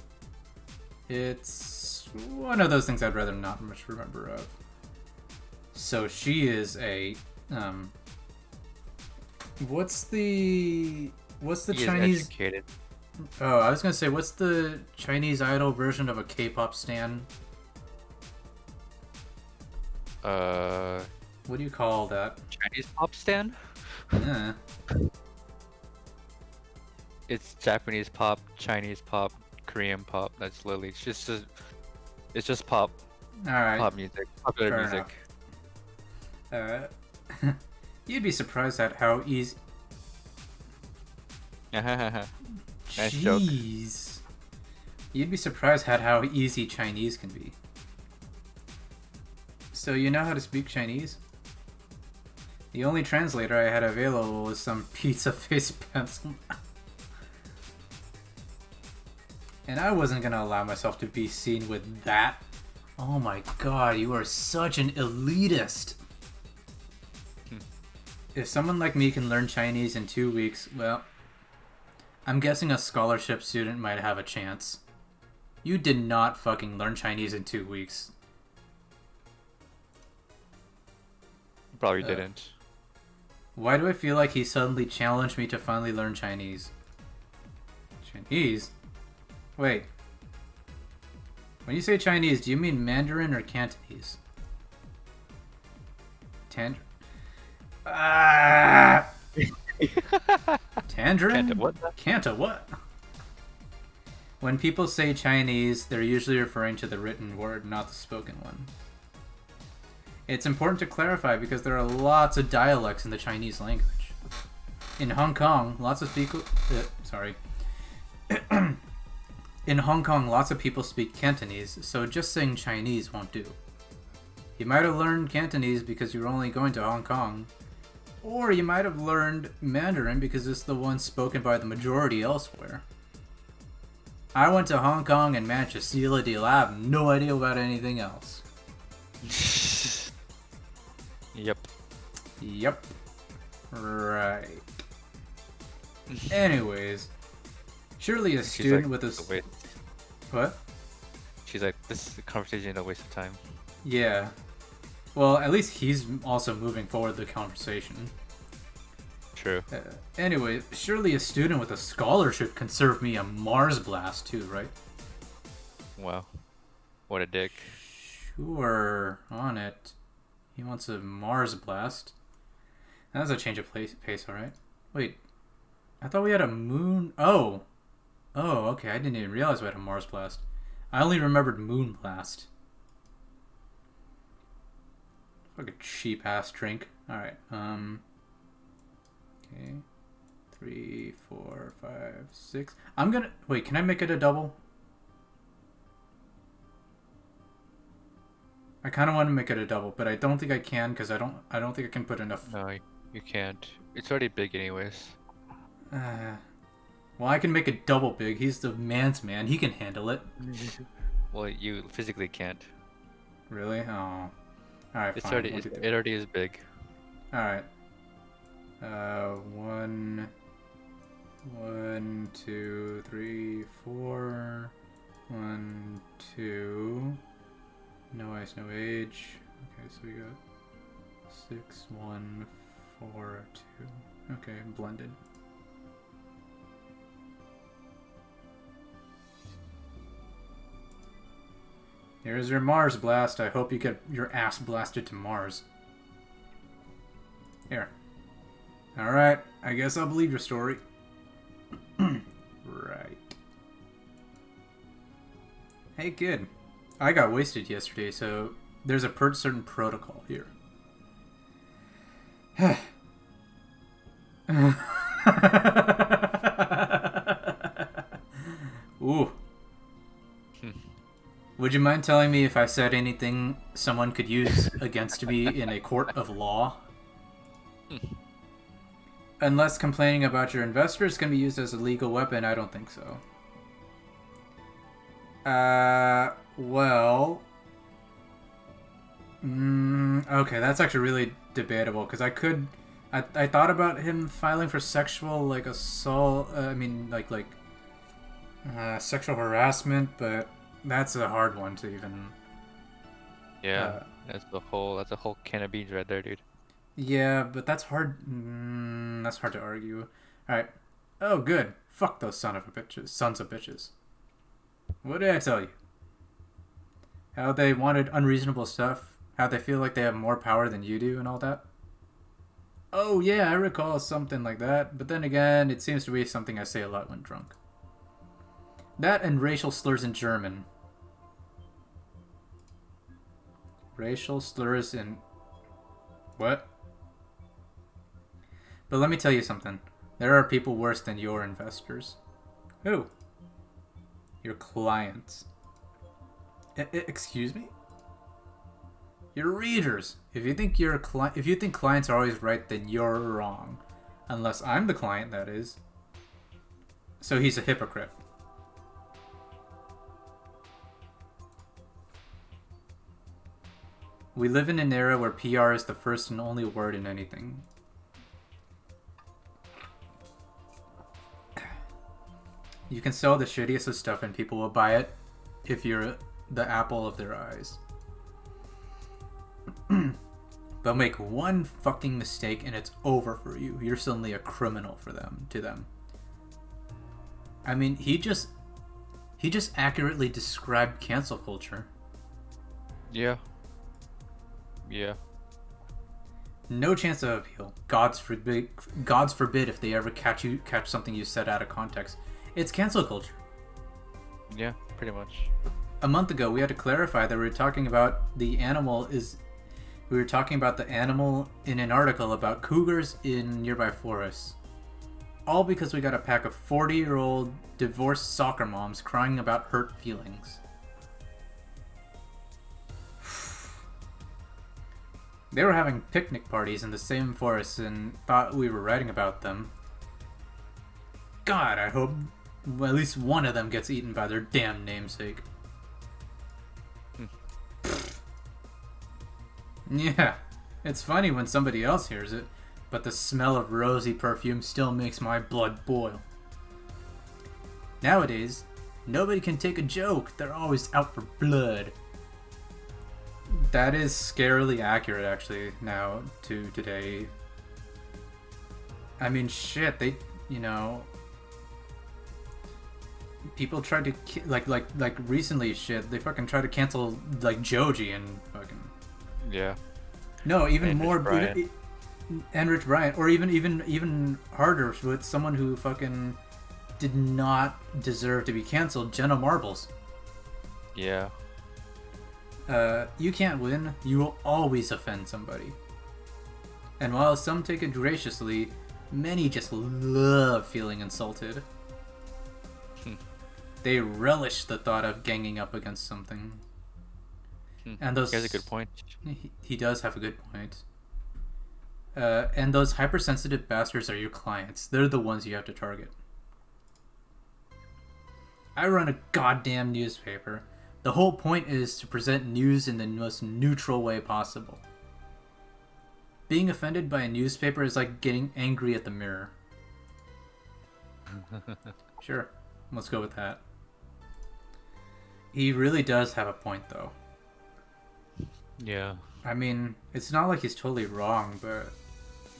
[SPEAKER 3] It's one of those things I'd rather not much remember of. So she is a, what's the Chinese...
[SPEAKER 1] educated.
[SPEAKER 3] Oh, I was gonna say, what's the Chinese idol version of a K-pop stan? What do you call that?
[SPEAKER 1] Chinese pop stan?
[SPEAKER 3] Yeah.
[SPEAKER 1] It's Japanese pop, Chinese pop, Korean pop. That's literally it's just pop.
[SPEAKER 3] All right.
[SPEAKER 1] Pop music, popular
[SPEAKER 3] Fair
[SPEAKER 1] music.
[SPEAKER 3] You'd be surprised at how easy.
[SPEAKER 1] Nice joke.
[SPEAKER 3] Jeez. You'd be surprised at how easy Chinese can be. So you know how to speak Chinese? The only translator I had available was some pizza face pencil. And I wasn't gonna allow myself to be seen with that. Oh my god, you are such an elitist. If someone like me can learn Chinese in 2 weeks, well, I'm guessing a scholarship student might have a chance. You did not fucking learn Chinese in 2 weeks.
[SPEAKER 1] Probably didn't.
[SPEAKER 3] Why do I feel like he suddenly challenged me to finally learn Chinese? Chinese? Wait. When you say Chinese, do you mean Mandarin or Cantonese? Tangerine? Canta what? When people say Chinese, they're usually referring to the written word, not the spoken one. It's important to clarify because there are lots of dialects in the Chinese language. In Hong Kong, lots of people... In Hong Kong, lots of people speak Cantonese, so just saying Chinese won't do. You might have learned Cantonese because you were only going to Hong Kong, or you might have learned Mandarin because it's the one spoken by the majority elsewhere. I went to Hong Kong and managed to seal a deal. I have no idea about anything else.
[SPEAKER 1] Yep.
[SPEAKER 3] Yep. Right. Anyways, surely a student
[SPEAKER 1] like,
[SPEAKER 3] with a... What?
[SPEAKER 1] She's like, this conversation is a waste of time.
[SPEAKER 3] Yeah. Well, at least he's also moving forward the conversation.
[SPEAKER 1] True.
[SPEAKER 3] Anyway, surely a student with a scholarship can serve me a Mars blast too, right?
[SPEAKER 1] Wow. What a dick.
[SPEAKER 3] Sure. On it. He wants a Mars blast. That's a change of pace, alright. Wait. I thought we had a moon... Oh! Oh, okay. I didn't even realize we had a Mars blast. I only remembered moon blast. Like a cheap-ass drink. Alright, Okay. 3, 4, 5, 6. I'm gonna wait. Can I make it a double? I kind of want to make it a double, but I don't think I can because I don't think I can put enough.
[SPEAKER 1] No, you can't. It's already big anyways.
[SPEAKER 3] Well, I can make it double big. He's the man's man. He can handle it.
[SPEAKER 1] Well, you physically can't.
[SPEAKER 3] Really? Oh. All right.
[SPEAKER 1] It's
[SPEAKER 3] fine.
[SPEAKER 1] already
[SPEAKER 3] We'll do
[SPEAKER 1] it
[SPEAKER 3] that.
[SPEAKER 1] already is big.
[SPEAKER 3] All right. 1, 2, 3, 4. 1, 2. No ice, no age. Okay, so we got 6, 1, 4, 2. Okay, blended. Here's your Mars blast. I hope you get your ass blasted to Mars. Here. Alright, I guess I'll believe your story. Right. Hey kid, I got wasted yesterday, so there's a certain protocol here. Ooh. Would you mind telling me if I said anything someone could use against me in a court of law? Unless complaining about your investors can be used as a legal weapon, I don't think so. Well... okay, that's actually really debatable, because I thought about him filing for sexual, like, assault, sexual harassment, but that's a hard one to even...
[SPEAKER 1] Yeah, that's a whole can of beans right there, dude.
[SPEAKER 3] Yeah, but that's hard. That's hard to argue. All right. Oh, good. Fuck those sons of bitches. What did I tell you? How they wanted unreasonable stuff. How they feel like they have more power than you do, and all that. Oh yeah, I recall something like that. But then again, it seems to be something I say a lot when drunk. That and racial slurs in German. Racial slurs in... What? But let me tell you something. There are people worse than your investors. Who? Your clients. Excuse me? Your readers. If you think clients are always right, then you're wrong. Unless I'm the client, that is. So he's a hypocrite. We live in an era where PR is the first and only word in anything. You can sell the shittiest of stuff and people will buy it if you're the apple of their eyes. They'll make one fucking mistake and it's over for you. You're suddenly a criminal to them. I mean, he just accurately described cancel culture.
[SPEAKER 1] Yeah. Yeah.
[SPEAKER 3] No chance of appeal. God's forbid if they ever catch something you said out of context. It's cancel culture.
[SPEAKER 1] Yeah, pretty much.
[SPEAKER 3] A month ago, we had to clarify that we were talking about the animal in an article about cougars in nearby forests. All because we got a pack of 40-year-old divorced soccer moms crying about hurt feelings. They were having picnic parties in the same forests and thought we were writing about them. God, I hope at least one of them gets eaten by their damn namesake. Yeah, it's funny when somebody else hears it, but the smell of rosy perfume still makes my blood boil. Nowadays, nobody can take a joke. They're always out for blood. That is scarily accurate, actually, now to today. I mean, shit, they, people tried to, like recently, shit, they fucking tried to cancel, like, Joji and fucking...
[SPEAKER 1] Yeah.
[SPEAKER 3] No, even
[SPEAKER 1] and
[SPEAKER 3] more...
[SPEAKER 1] Rich
[SPEAKER 3] and Rich Brian, or even harder with someone who fucking did not deserve to be canceled, Jenna Marbles.
[SPEAKER 1] Yeah.
[SPEAKER 3] You can't win. You will always offend somebody. And while some take it graciously, Many just love feeling insulted. They relish the thought of ganging up against something. And those...
[SPEAKER 1] He has a good point.
[SPEAKER 3] He does have a good point. And those hypersensitive bastards are your clients. They're the ones you have to target. I run a goddamn newspaper. The whole point is to present news in the most neutral way possible. Being offended by a newspaper is like getting angry at the mirror. Sure, let's go with that. He really does have a point, though.
[SPEAKER 1] Yeah.
[SPEAKER 3] I mean, it's not like he's totally wrong, but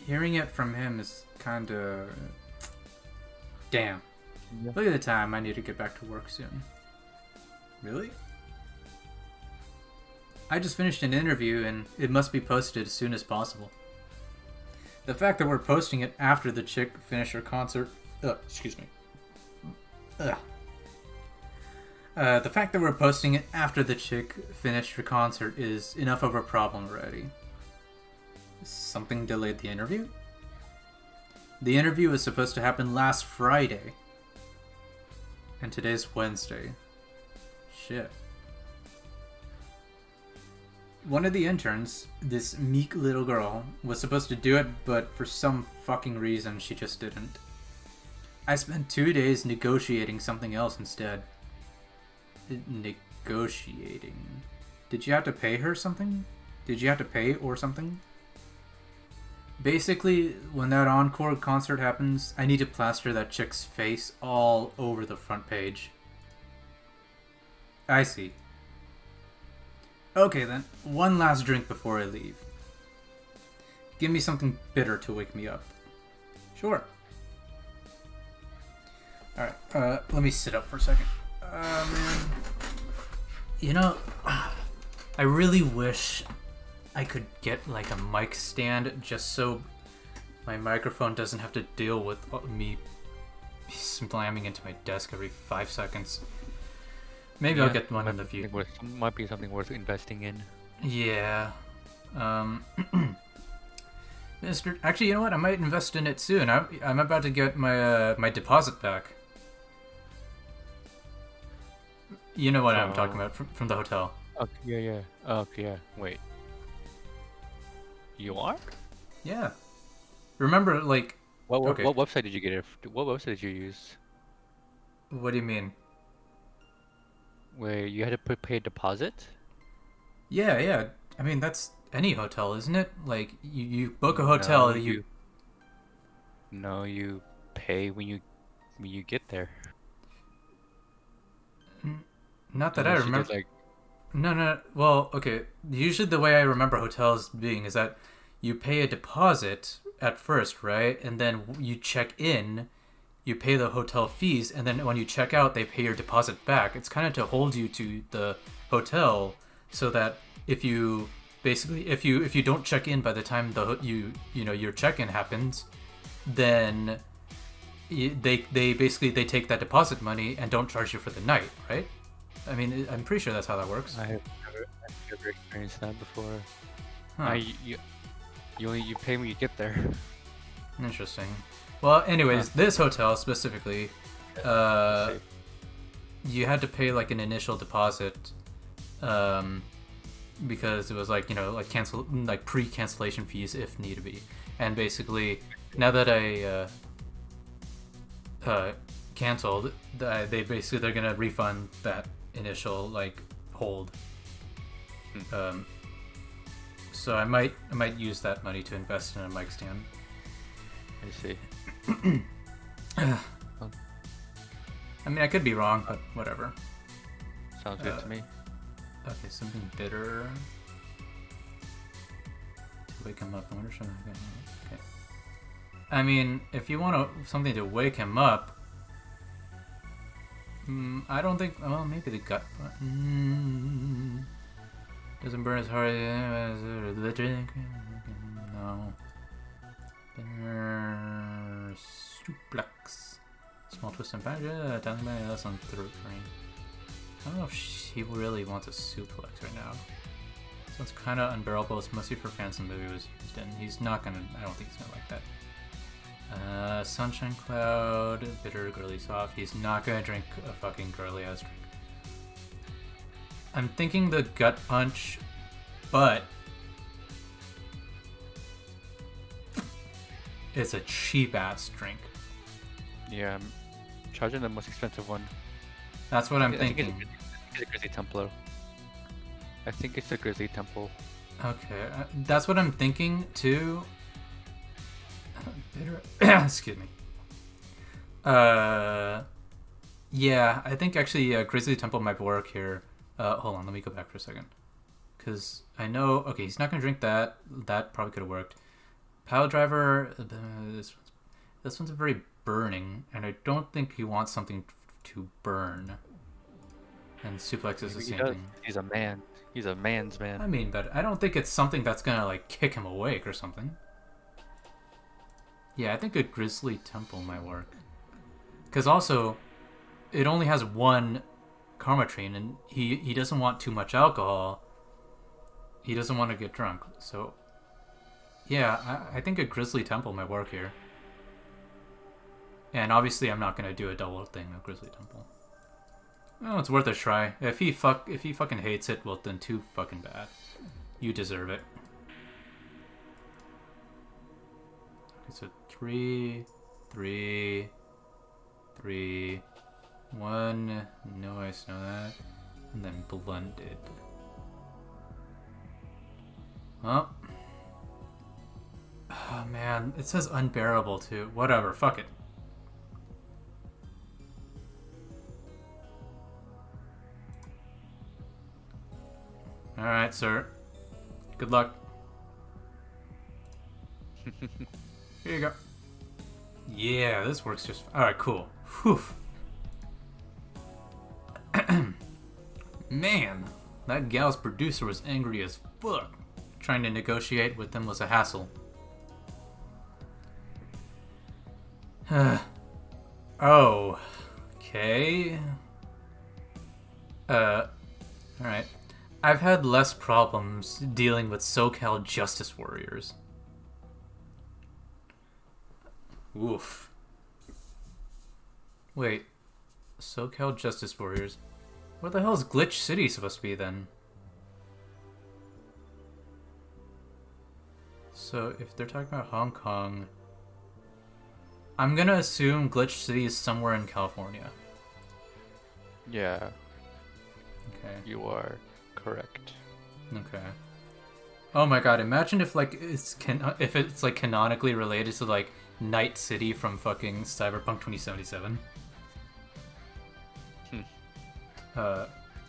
[SPEAKER 3] hearing it from him is kind of... Damn. Yeah. Look at the time. I need to get back to work soon. Really? I just finished an interview, and it must be posted as soon as possible. The fact that we're posting it after the chick finished her concert... excuse me. The fact that we're posting it after the chick finished her concert is enough of a problem already. Something delayed the interview? The interview was supposed to happen last Friday. And today's Wednesday. Shit. One of the interns, this meek little girl, was supposed to do it, but for some fucking reason she just didn't. I spent 2 days negotiating something else instead. Negotiating. Did you have to pay her something? Did you have to pay or something? Basically, when that encore concert happens, I need to plaster that chick's face all over the front page. I see. Okay then, one last drink before I leave. Give me something bitter to wake me up. Sure. Alright, let me sit up for a second. Man. You know, I really wish I could get like a mic stand just so my microphone doesn't have to deal with me slamming into my desk every 5 seconds. Maybe I'll get one in the future.
[SPEAKER 1] Might be something worth investing in.
[SPEAKER 3] Yeah. Actually, you know what? I might invest in it soon. I'm about to get my my deposit back. You know what I'm talking about from the hotel.
[SPEAKER 1] Okay, yeah. Okay, yeah. Wait. You are?
[SPEAKER 3] Yeah. Remember, like...
[SPEAKER 1] What website did you get it? What website did you use?
[SPEAKER 3] What do you mean?
[SPEAKER 1] Where you had to pay a deposit?
[SPEAKER 3] Yeah. I mean, that's any hotel, isn't it? Like, you book a hotel,
[SPEAKER 1] No, you pay when you get there.
[SPEAKER 3] Not that I remember. No. Well, okay. Usually the way I remember hotels being is that you pay a deposit at first, right? And then you check in, you pay the hotel fees, and then when you check out, they pay your deposit back. It's kind of to hold you to the hotel so that if you don't check in by the time your check-in happens, then they take that deposit money and don't charge you for the night, right? I mean, I'm pretty sure that's how that works.
[SPEAKER 1] I have never experienced that before.
[SPEAKER 3] Huh.
[SPEAKER 1] You pay when you get there.
[SPEAKER 3] Interesting. Well, anyways, this hotel specifically, you had to pay like an initial deposit, because it was like pre-cancellation fees if need be. And basically, now that I canceled, they're gonna refund that initial hold. So I might use that money to invest in a mic stand.
[SPEAKER 1] I see.
[SPEAKER 3] I mean, I could be wrong, but whatever.
[SPEAKER 1] Sounds good to me.
[SPEAKER 3] Okay, something bitter to wake him up. I wonder if okay. I mean, if you want something to wake him up, I don't think. Well, maybe the gut button doesn't burn as hard as the drink. No. Suplex. Small twist and patch. Telling me that's on throat frame. I don't know if she really wants a suplex right now. So it's kind of unbearable. It's mostly for fans and movies. He's not gonna. I don't think he's gonna like that. Sunshine Cloud, bitter, girly, soft. He's not gonna drink a fucking girly ass drink. I'm thinking the gut punch, but it's a cheap ass drink.
[SPEAKER 1] Yeah, I'm charging the most expensive one.
[SPEAKER 3] That's what I'm
[SPEAKER 1] I think
[SPEAKER 3] thinking.
[SPEAKER 1] it's a Grizzly Templar. I think it's a Grizzly Temple.
[SPEAKER 3] Okay, that's what I'm thinking too. Bitter. Excuse me. Yeah, I think actually Grizzly Temple might work here. Hold on, let me go back for a second. Because I know, okay, he's not going to drink that. That probably could have worked. Pile Driver, this one's very burning, and I don't think he wants something to burn. And Suplex is the same thing.
[SPEAKER 1] He's a man. He's a man's man.
[SPEAKER 3] I mean, but I don't think it's something that's going to, like, kick him awake or something. Yeah, I think a Grizzly Temple might work. Because also, it only has one Karma Train, and he doesn't want too much alcohol. He doesn't want to get drunk. So, yeah, I think a Grizzly Temple might work here. And obviously, I'm not going to do a double thing of Grizzly Temple. Oh, it's worth a try. If he fucking hates it, well, then too fucking bad. You deserve it. Okay, so 3, 3, 3, 1. No ice, no that. And then blended. Oh. Oh man, it says unbearable too. Whatever, fuck it. Alright, sir. Good luck. Here you go. Yeah, this works just... Alright, cool. Whew. Man, that gal's producer was angry as fuck. Trying to negotiate with them was a hassle. Oh. Okay. Alright. I've had less problems dealing with SoCal Justice Warriors. Oof. Wait. SoCal Justice Warriors? Where the hell is Glitch City supposed to be then? So if they're talking about Hong Kong, I'm gonna assume Glitch City is somewhere in California.
[SPEAKER 1] Yeah.
[SPEAKER 3] Okay.
[SPEAKER 1] You are correct.
[SPEAKER 3] Okay. Oh my god! Imagine if like if it's like canonically related to like Night City from fucking Cyberpunk 2077.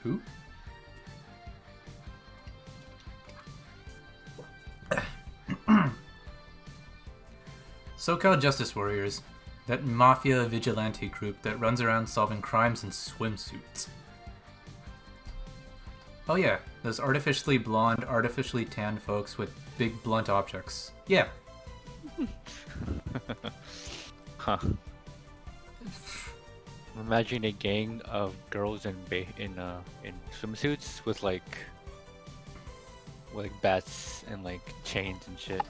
[SPEAKER 3] Who? SoCal Justice Warriors, that mafia vigilante group that runs around solving crimes in swimsuits. Oh yeah, those artificially blonde, artificially tanned folks with big blunt objects. Yeah.
[SPEAKER 1] Huh. Imagine a gang of girls in swimsuits with like bats and like chains and shit.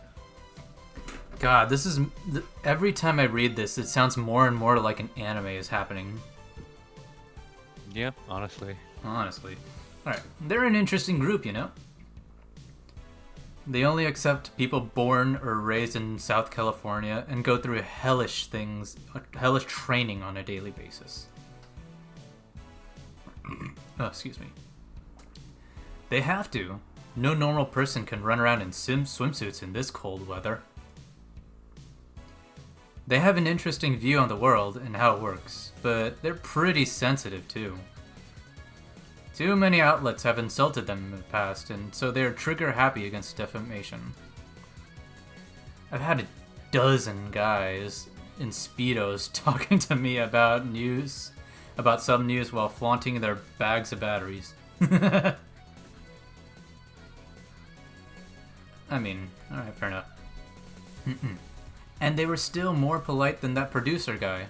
[SPEAKER 3] God, this is... Every time I read this, it sounds more and more like an anime is happening.
[SPEAKER 1] Yeah, honestly.
[SPEAKER 3] Honestly. Alright, they're an interesting group, you know? They only accept people born or raised in South California and go through hellish things, hellish training on a daily basis. Oh, excuse me. They have to. No normal person can run around in swimsuits in this cold weather. They have an interesting view on the world and how it works, but they're pretty sensitive too. Too many outlets have insulted them in the past, and so they're trigger happy against defamation. I've had a dozen guys in Speedos talking to me about some news while flaunting their bags of batteries. I mean, alright, fair enough. And they were still more polite than that producer guy.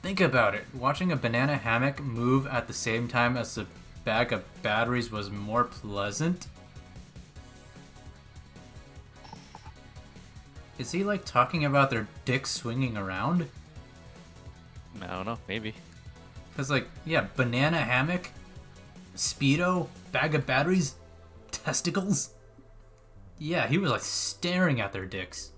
[SPEAKER 3] Think about it. Watching a banana hammock move at the same time as a bag of batteries was more pleasant? Is he like talking about their dicks swinging around?
[SPEAKER 1] I don't know, maybe.
[SPEAKER 3] Cause like, yeah, banana hammock, Speedo, bag of batteries, testicles. Yeah, he was like staring at their dicks.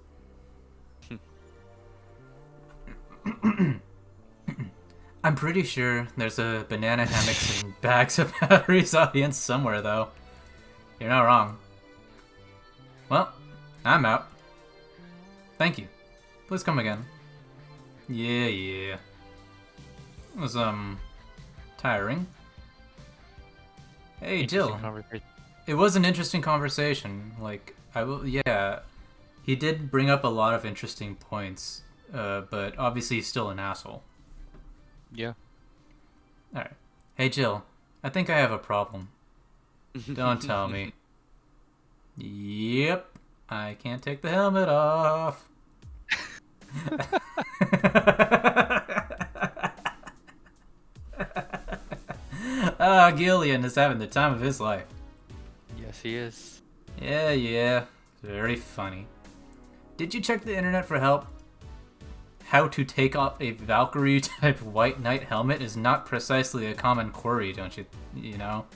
[SPEAKER 3] I'm pretty sure there's a banana hammocks and bags of batteries audience somewhere, though. You're not wrong. Well, I'm out. Thank you. Please come again. Yeah. It was, tiring. Hey, Jill. It was an interesting conversation. Like, yeah. He did bring up a lot of interesting points, but obviously he's still an asshole.
[SPEAKER 1] Yeah.
[SPEAKER 3] Alright. Hey, Jill. I think I have a problem. Don't tell me. Yep. I can't take the helmet off. Gillian is having the time of his life.
[SPEAKER 1] Yes, he is.
[SPEAKER 3] Yeah. Very funny. Did you check the internet for help? How to take off a Valkyrie-type White Knight helmet is not precisely a common query, don't you know?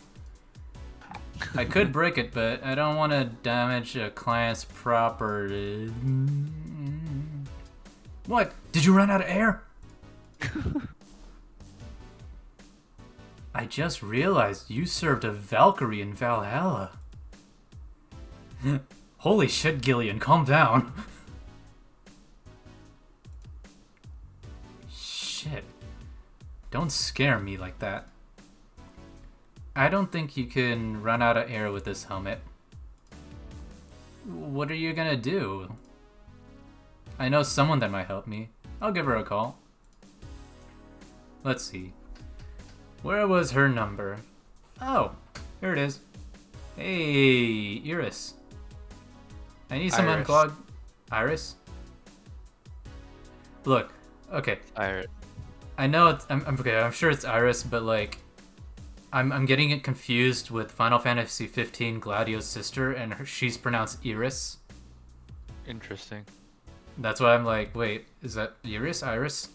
[SPEAKER 3] I could break it, but I don't want to damage a client's property. What? Did you run out of air? I just realized you served a Valkyrie in Valhalla. Holy shit, Gillian, calm down. Shit. Don't scare me like that. I don't think you can run out of air with this helmet. What are you gonna do? I know someone that might help me. I'll give her a call. Let's see. Where was her number? Oh, here it is. Hey, Iris. I need some unclogged... Iris? Look, okay.
[SPEAKER 1] Iris.
[SPEAKER 3] I know it's... I'm sure it's Iris, but like... I'm getting it confused with Final Fantasy 15 Gladio's sister, and she's pronounced Iris.
[SPEAKER 1] Interesting.
[SPEAKER 3] That's why I'm like, wait, is that Iris?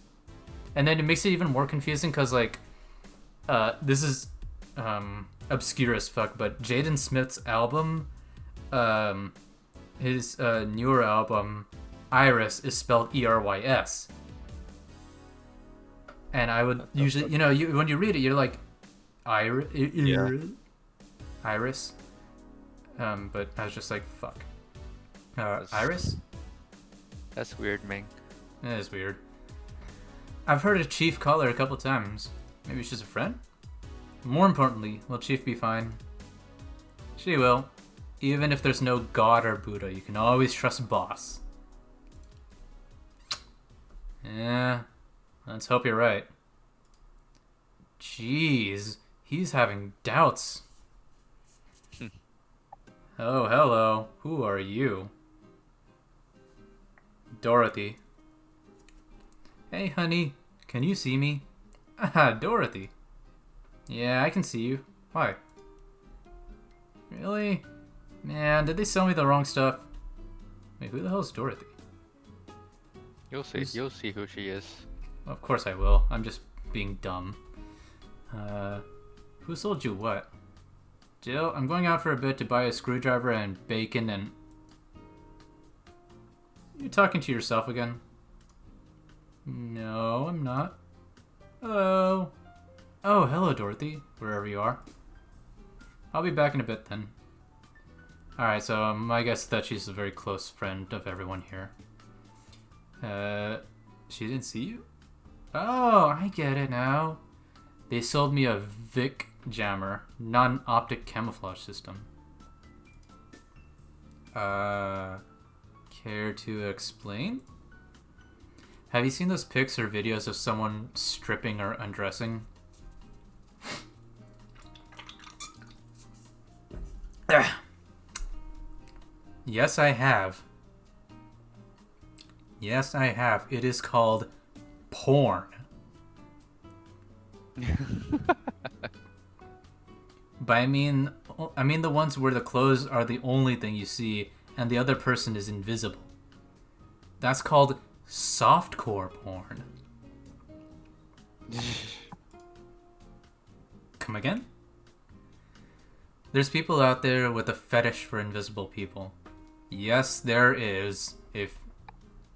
[SPEAKER 3] And then it makes it even more confusing because, like, this is obscure as fuck, but Jaden Smith's album, his newer album, Iris, is spelled E-R-Y-S. And I would usually, when you read it, you're like, Iris? But I was just like, fuck. Iris?
[SPEAKER 1] That's weird, Ming.
[SPEAKER 3] It is weird. I've heard of Chief call her a couple times. Maybe she's a friend? More importantly, will Chief be fine? She will. Even if there's no God or Buddha, you can always trust Boss. Yeah, let's hope you're right. Jeez, he's having doubts. Oh, hello. Who are you? Dorothy. Hey, honey. Can you see me? Ah, Dorothy. Yeah, I can see you. Why? Really? Man, did they sell me the wrong stuff? Wait, who the hell is Dorothy?
[SPEAKER 1] You'll see. You'll see who she is.
[SPEAKER 3] Of course I will. I'm just being dumb. Who sold you what? Jill, I'm going out for a bit to buy a screwdriver and bacon and... You talking to yourself again? No, I'm not. Hello. Oh, hello, Dorothy, wherever you are. I'll be back in a bit then. Alright, so I guess that she's a very close friend of everyone here. She didn't see you? Oh, I get it now. They sold me a Vic jammer, non-optic camouflage system. Care to explain? Have you seen those pics or videos of someone stripping or undressing? Yes, I have. Yes, I have. It is called porn. But I mean the ones where the clothes are the only thing you see and the other person is invisible. That's called softcore porn. Come again? There's people out there with a fetish for invisible people. Yes, there is.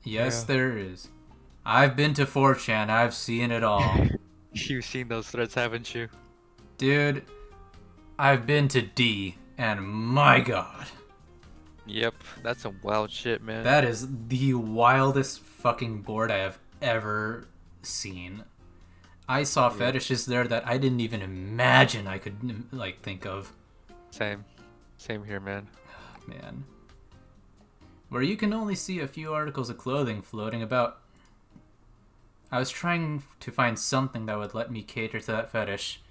[SPEAKER 3] Yes, there is. I've been to 4chan. I've seen it all.
[SPEAKER 1] You've seen those threads, haven't you?
[SPEAKER 3] Dude, I've been to D, and my god.
[SPEAKER 1] Yep, that's some wild shit, man.
[SPEAKER 3] That is the wildest fucking board I have ever seen. I saw fetishes there that I didn't even imagine I could, like, think of.
[SPEAKER 1] Same here, man.
[SPEAKER 3] Man. Where you can only see a few articles of clothing floating about. I was trying to find something that would let me cater to that fetish,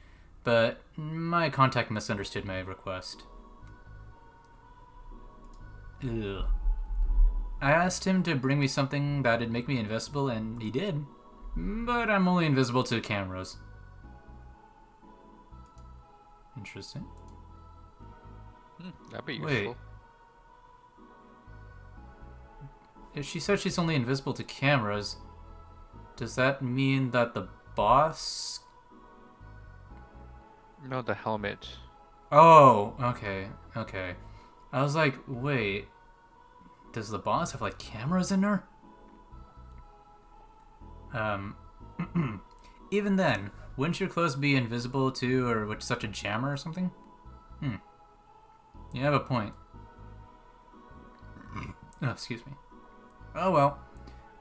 [SPEAKER 3] but my contact misunderstood my request. Ugh. I asked him to bring me something that'd make me invisible, and he did. But I'm only invisible to cameras. Interesting.
[SPEAKER 1] That'd be useful.
[SPEAKER 3] Wait. If she said she's only invisible to cameras, does that mean that the boss...
[SPEAKER 1] No, the helmet.
[SPEAKER 3] Oh, okay. I was like, wait, does the boss have, like, cameras in her? Even then, wouldn't your clothes be invisible too, or with such a jammer or something? You have a point. Oh, excuse me. Oh well.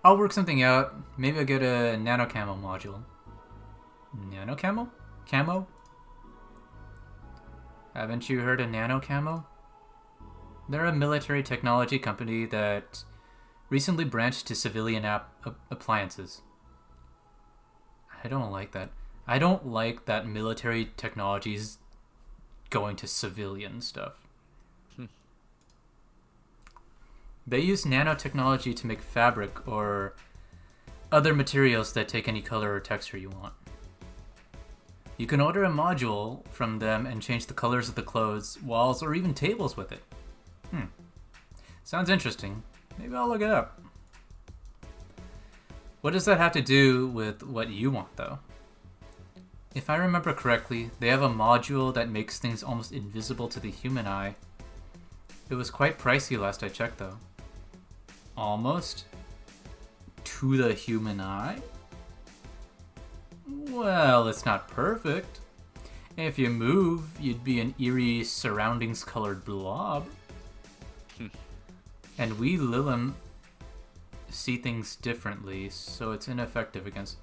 [SPEAKER 3] I'll work something out. Maybe I'll get a nano camo module. Nano camo? Camo? Haven't you heard of nano camo? They're a military technology company that recently branched to civilian appliances. I don't like that. I don't like that military technology's going to civilian stuff. They use nanotechnology to make fabric or other materials that take any color or texture you want. You can order a module from them and change the colors of the clothes, walls, or even tables with it. Sounds interesting. Maybe I'll look it up. What does that have to do with what you want, though? If I remember correctly, they have a module that makes things almost invisible to the human eye. It was quite pricey last I checked, though. Almost? To the human eye? Well, it's not perfect. If you move, you'd be an eerie surroundings-colored blob. And we Lilim see things differently, so it's ineffective against...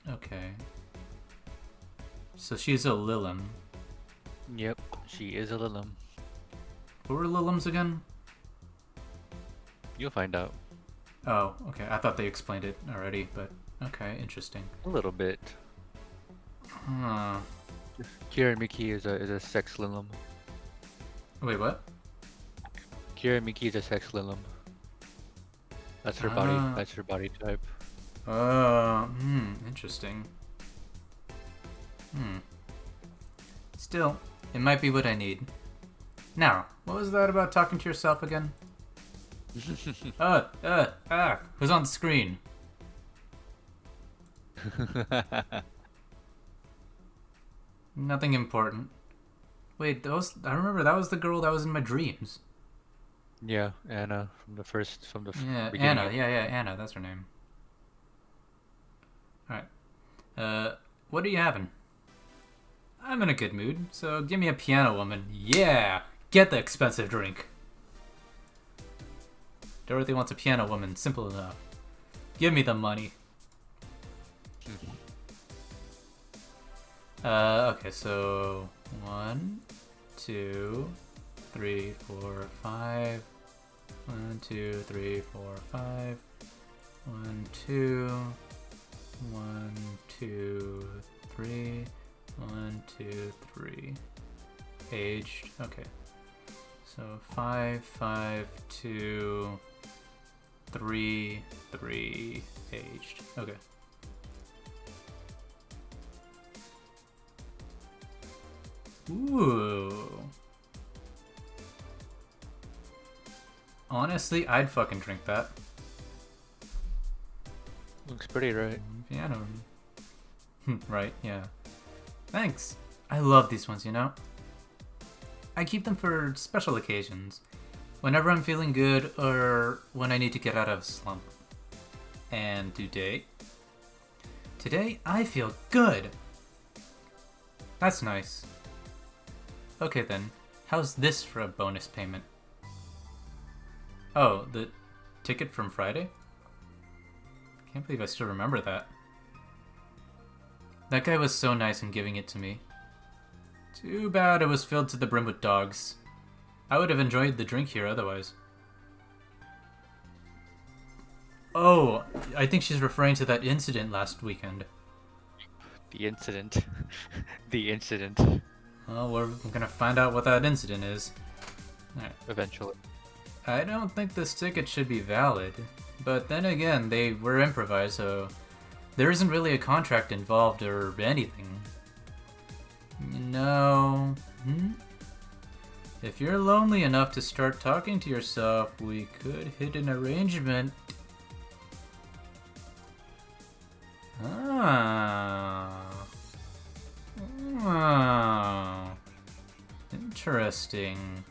[SPEAKER 3] okay. So she's a Lilim.
[SPEAKER 1] Yep, she is a Lilim.
[SPEAKER 3] What were Lilims again?
[SPEAKER 1] You'll find out.
[SPEAKER 3] Oh, okay. I thought they explained it already, but okay, interesting.
[SPEAKER 1] A little bit.
[SPEAKER 3] Huh.
[SPEAKER 1] Kira Miki is a sex Lilim.
[SPEAKER 3] Wait, what?
[SPEAKER 1] Kira Miki is a sex Lilim. That's her body. That's her body type.
[SPEAKER 3] Interesting. Still, it might be what I need. Now, what was that about talking to yourself again? Who's on the screen? Nothing important. Wait, I remember that was the girl that was in my dreams.
[SPEAKER 1] Yeah, Anna from the
[SPEAKER 3] Yeah,
[SPEAKER 1] beginning.
[SPEAKER 3] Anna. Yeah, Anna. That's her name. All right. What are you having? I'm in a good mood, so give me a piano woman. Yeah, get the expensive drink. Dorothy wants a piano woman. Simple enough. Give me the money. Okay, so 1, 2, 3, 4, 5. 1, 2, 3, 4, 5. 1, 2. 1, 2, 3. 1, 2, 3. Aged. Okay. So 5, 5, 2, 3, 3. Aged. Okay. Ooh. Honestly, I'd fucking drink that.
[SPEAKER 1] Looks pretty, right?
[SPEAKER 3] Piano. Right, yeah. Thanks. I love these ones, you know? I keep them for special occasions. Whenever I'm feeling good or when I need to get out of a slump. And today? Today, I feel good! That's nice. Okay then, how's this for a bonus payment? Oh, the ticket from Friday? Can't believe I still remember that. That guy was so nice in giving it to me. Too bad it was filled to the brim with dogs. I would have enjoyed the drink here otherwise. Oh, I think she's referring to that incident last weekend.
[SPEAKER 1] The incident. The incident.
[SPEAKER 3] Well, we're gonna find out what that incident is. Alright.
[SPEAKER 1] Eventually.
[SPEAKER 3] I don't think this ticket should be valid. But then again, they were improvised, so there isn't really a contract involved or anything. You know... If you're lonely enough to start talking to yourself, we could hit an arrangement. Interesting.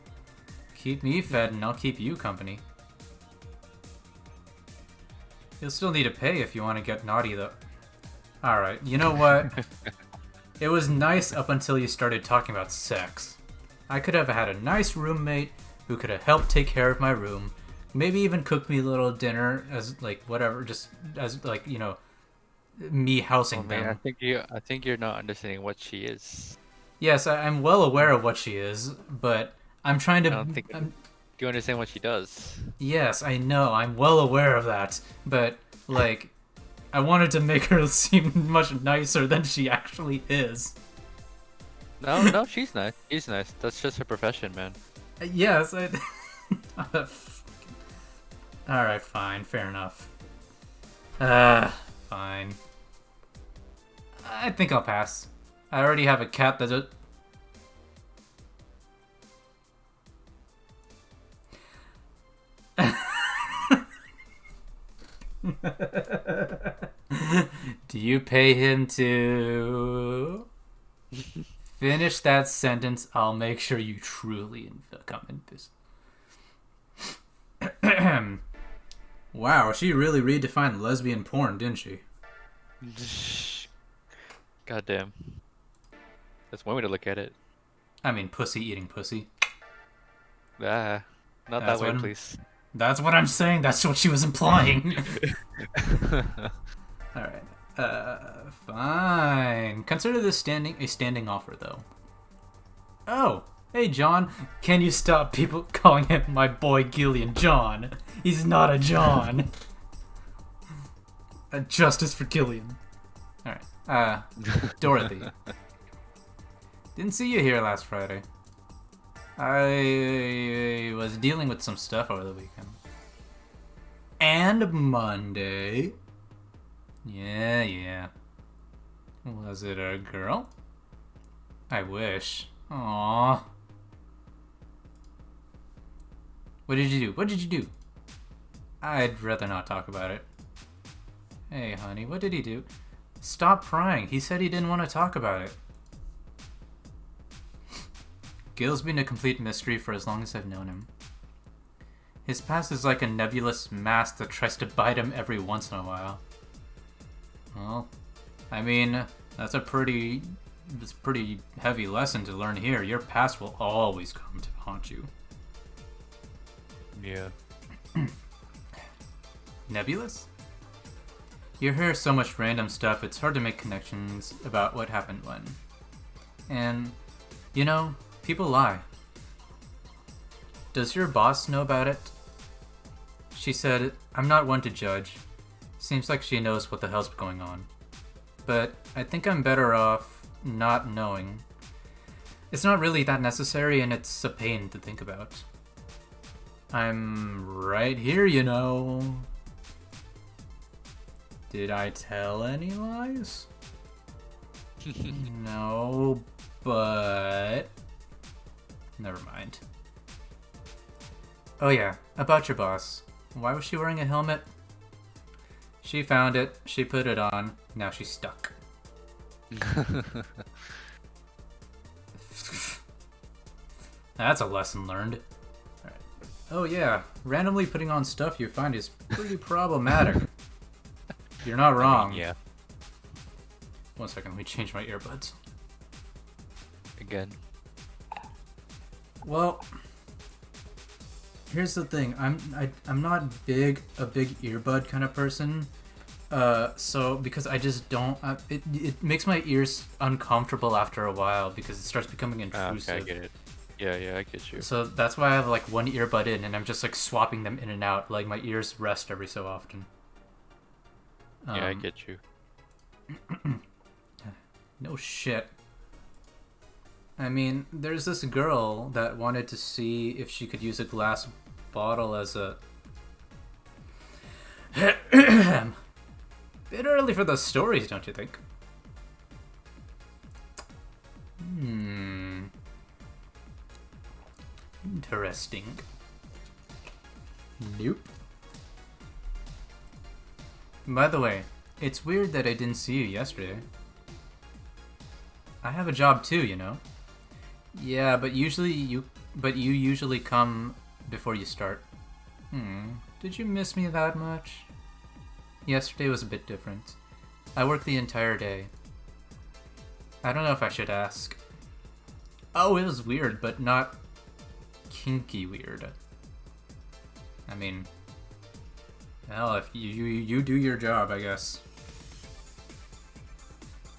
[SPEAKER 3] Keep me fed and I'll keep you company. You'll still need to pay if you want to get naughty though. Alright, you know what? It was nice up until you started talking about sex. I could have had a nice roommate who could have helped take care of my room. Maybe even cook me a little dinner as, like, whatever, just as, like, you know, me housing them.
[SPEAKER 1] Man, I think you're not understanding what she is.
[SPEAKER 3] Yes, I'm well aware of what she is, but I'm trying to...
[SPEAKER 1] Do you understand what she does?
[SPEAKER 3] Yes, I know, I'm well aware of that, but, like, I wanted to make her seem much nicer than she actually is.
[SPEAKER 1] No, she's nice. She's nice. That's just her profession, man.
[SPEAKER 3] Yes, Alright, fine, fair enough. Fine. I think I'll pass. I already have a cat that... Do you pay him to... Finish that sentence, I'll make sure you truly come in business. Wow, she really redefined lesbian porn, didn't she?
[SPEAKER 1] Goddamn. That's one way to look at it.
[SPEAKER 3] I mean, pussy eating pussy.
[SPEAKER 1] Ah, not
[SPEAKER 3] That's
[SPEAKER 1] that way,
[SPEAKER 3] what
[SPEAKER 1] please.
[SPEAKER 3] That's what I'm saying. That's what she was implying. Alright. Fine. Consider this a standing offer, though. Oh, hey, John. Can you stop people calling him my boy Gillian John? He's not a John. Justice for Gillian. Alright. Dorothy. Didn't see you here last Friday. I was dealing with some stuff over the weekend. And Monday. Yeah. Was it a girl? I wish. Aww. What did you do? I'd rather not talk about it. Hey, honey, what did he do? Stop prying. He said he didn't want to talk about it. Gil's been a complete mystery for as long as I've known him. His past is like a nebulous mask that tries to bite him every once in a while. Well, I mean, that's a pretty heavy lesson to learn here. Your past will always come to haunt you.
[SPEAKER 1] Yeah.
[SPEAKER 3] Nebulous? You hear so much random stuff, it's hard to make connections about what happened when. And, you know, people lie. Does your boss know about it? She said, I'm not one to judge. Seems like she knows what the hell's going on. But I think I'm better off not knowing. It's not really that necessary and it's a pain to think about. I'm right here, you know. Did I tell any lies? No, but... Never mind. Oh yeah, about your boss. Why was she wearing a helmet? She found it. She put it on. Now she's stuck. That's a lesson learned. Alright. Oh yeah, randomly putting on stuff you find is pretty problematic. You're not wrong.
[SPEAKER 1] Yeah.
[SPEAKER 3] 1 second, let me change my earbuds.
[SPEAKER 1] Again.
[SPEAKER 3] Well, here's the thing. I'm not a big earbud kind of person. So because I just don't, it makes my ears uncomfortable after a while because it starts becoming intrusive.
[SPEAKER 1] Okay, I get it. Yeah, I get you.
[SPEAKER 3] So that's why I have like one earbud in, and I'm just like swapping them in and out. Like my ears rest every so often.
[SPEAKER 1] Yeah, I get you.
[SPEAKER 3] No shit. I mean, there's this girl that wanted to see if she could use a glass bottle as a... Bit early for those stories, don't you think? Interesting. Nope. By the way, it's weird that I didn't see you yesterday. I have a job too, you know. Yeah, but you usually come before you start. Did you miss me that much? Yesterday was a bit different. I worked the entire day. I don't know if I should ask. Oh, it was weird, but not kinky weird. I mean, well, if you do your job, I guess.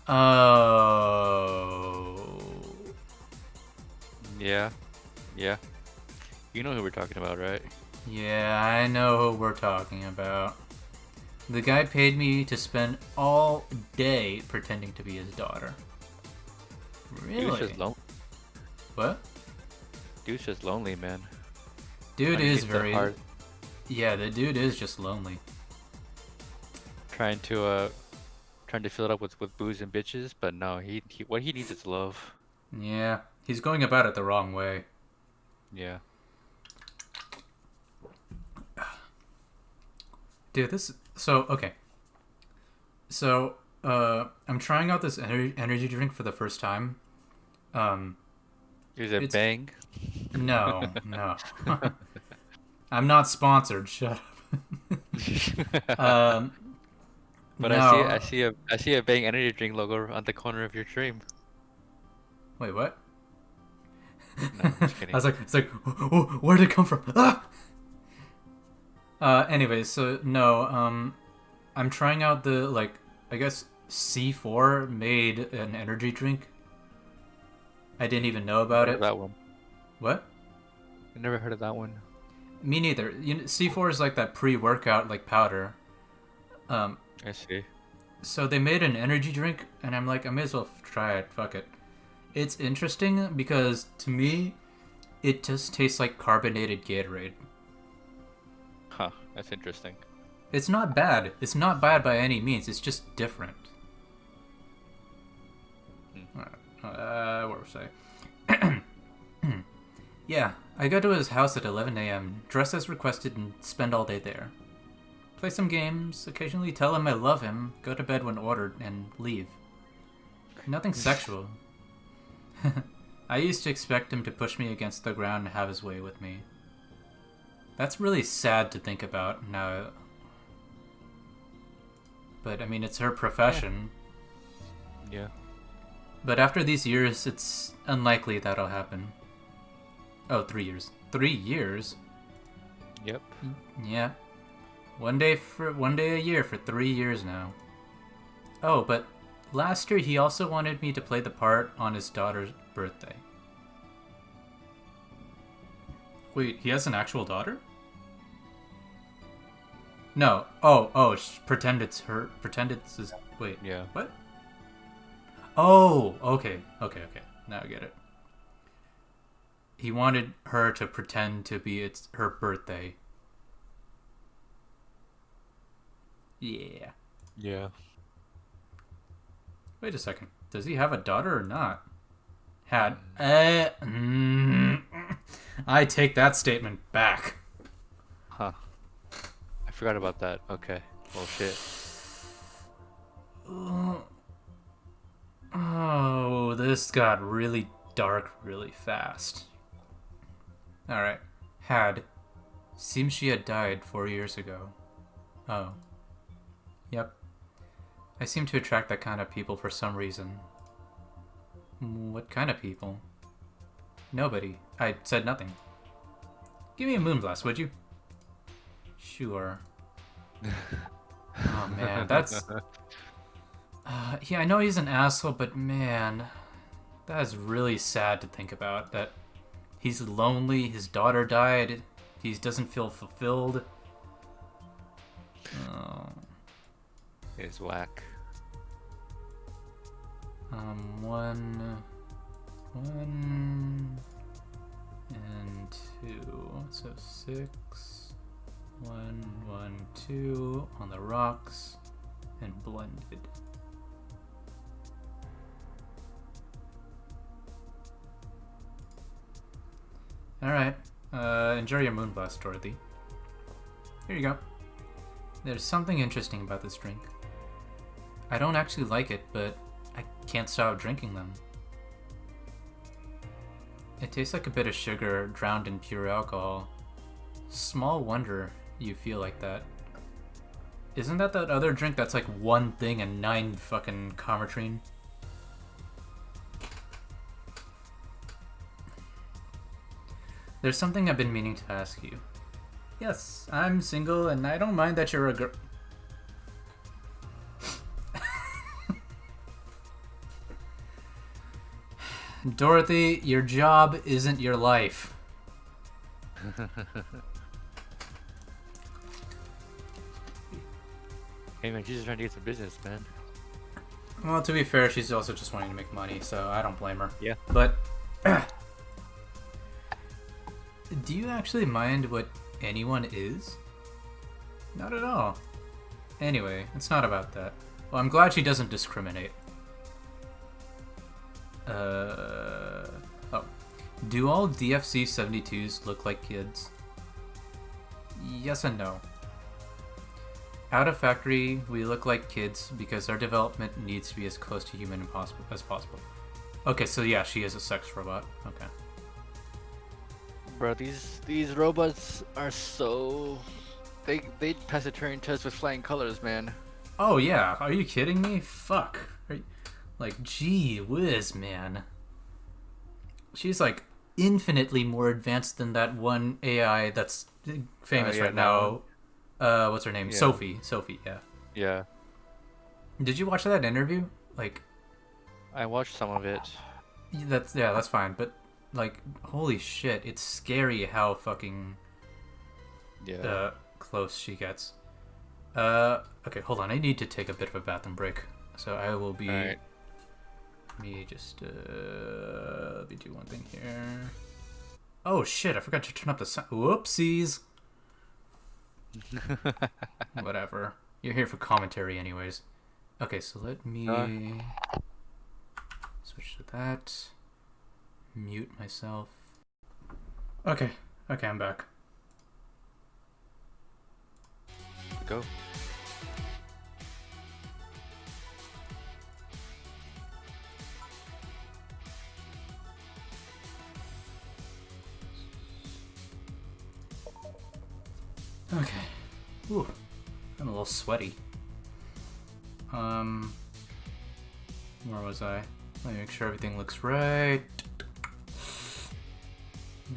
[SPEAKER 3] Oh.
[SPEAKER 1] Yeah. You know who we're talking about, right?
[SPEAKER 3] Yeah, I know who we're talking about. The guy paid me to spend all day pretending to be his daughter. Really?
[SPEAKER 1] Dude's just lonely.
[SPEAKER 3] What?
[SPEAKER 1] Dude's just lonely, man.
[SPEAKER 3] Dude is very...
[SPEAKER 1] hard.
[SPEAKER 3] Yeah, the dude is just lonely.
[SPEAKER 1] Trying to fill it up with booze and bitches, but no, he what he needs is love.
[SPEAKER 3] Yeah, he's going about it the wrong way.
[SPEAKER 1] Yeah.
[SPEAKER 3] Dude, this... So, okay. So, I'm trying out this energy drink for the first time.
[SPEAKER 1] Is it Bang?
[SPEAKER 3] No. I'm not sponsored, shut up.
[SPEAKER 1] But
[SPEAKER 3] no.
[SPEAKER 1] I see a Bang energy drink logo on the corner of your stream.
[SPEAKER 3] Wait, what?
[SPEAKER 1] No, I'm just kidding.
[SPEAKER 3] I was like, where did it come from? Anyway, so no, I'm trying out the, like, I guess C4 made an energy drink. I didn't even know about it.
[SPEAKER 1] That one.
[SPEAKER 3] What?
[SPEAKER 1] I never heard of that one.
[SPEAKER 3] Me neither. C4 is like that pre-workout, like, powder.
[SPEAKER 1] I see.
[SPEAKER 3] So they made an energy drink, and I'm like, I may as well try it. Fuck it. It's interesting because, to me, it just tastes like carbonated Gatorade.
[SPEAKER 1] Huh, that's interesting.
[SPEAKER 3] It's not bad. It's not bad by any means. It's just different. Where was I? Yeah, I go to his house at 11 a.m., dress as requested, and spend all day there. Play some games, occasionally tell him I love him, go to bed when ordered, and leave. Nothing sexual. I used to expect him to push me against the ground and have his way with me. That's really sad to think about now. But, I mean, it's her profession.
[SPEAKER 1] Yeah.
[SPEAKER 3] But after these years, it's unlikely that'll happen. Oh, 3 years. 3 years?
[SPEAKER 1] Yep.
[SPEAKER 3] Yeah. One day a year for 3 years now. Oh, but last year he also wanted me to play the part on his daughter's birthday. Wait, he has an actual daughter? No. Oh, pretend it's her. Pretend it's his... Wait.
[SPEAKER 1] Yeah.
[SPEAKER 3] What? Oh, okay. Now I get it. He wanted her to pretend to be it's her birthday. Yeah.
[SPEAKER 1] Yeah.
[SPEAKER 3] Wait a second. Does he have a daughter or not? Had. I take that statement back.
[SPEAKER 1] Huh. I forgot about that. Okay. Well, shit.
[SPEAKER 3] Oh, this got really dark really fast. Alright. Had. Seems she had died 4 years ago. Oh. Yep. I seem to attract that kind of people for some reason. What kind of people? Nobody. I said nothing. Give me a moonblast, would you? Sure. Oh man, that's... yeah, I know he's an asshole, but man... That is really sad to think about. That he's lonely, his daughter died, he doesn't feel fulfilled. Oh.
[SPEAKER 1] It's whack.
[SPEAKER 3] One and two. So 6. 1, 1, 2 on the rocks and blended. Alright. Enjoy your moonblast, Dorothy. Here you go. There's something interesting about this drink. I don't actually like it, but I can't stop drinking them. It tastes like a bit of sugar drowned in pure alcohol. Small wonder you feel like that. Isn't that other drink that's like 1 thing and 9 fucking Comertrine? There's something I've been meaning to ask you. Yes, I'm single and I don't mind that you're a girl. Dorothy, your job isn't your life.
[SPEAKER 1] Hey man, she's just trying to get some business, man.
[SPEAKER 3] Well, to be fair, she's also just wanting to make money, so I don't blame her.
[SPEAKER 1] Yeah.
[SPEAKER 3] But... do you actually mind what anyone is? Not at all. Anyway, it's not about that. Well, I'm glad she doesn't discriminate. Oh. Do all DFC 72s look like kids? Yes and no. Out of factory, we look like kids because our development needs to be as close to human as possible. Okay, so yeah, she is a sex robot. Okay.
[SPEAKER 1] Bro, these robots are so... They pass a Turing test with flying colors, man.
[SPEAKER 3] Oh yeah, are you kidding me? Fuck. Like, gee whiz, man. She's like infinitely more advanced than that one AI that's famous right now. What's her name?
[SPEAKER 1] Yeah.
[SPEAKER 3] Sophie, yeah.
[SPEAKER 1] Yeah.
[SPEAKER 3] Did you watch that interview? Like,
[SPEAKER 1] I watched some of it.
[SPEAKER 3] that's fine, but like, holy shit, it's scary how fucking close she gets. Okay, hold on, I need to take a bit of a bathroom break, so I will be.
[SPEAKER 1] All right.
[SPEAKER 3] Let me just let me do one thing here. Oh shit, I forgot to turn up the sound. Whoopsies. Whatever. You're here for commentary anyways. Okay, so let me switch to that. Mute myself. Okay, I'm back.
[SPEAKER 1] Go.
[SPEAKER 3] Okay. Ooh, I'm a little sweaty. Where was I? Let me make sure everything looks right.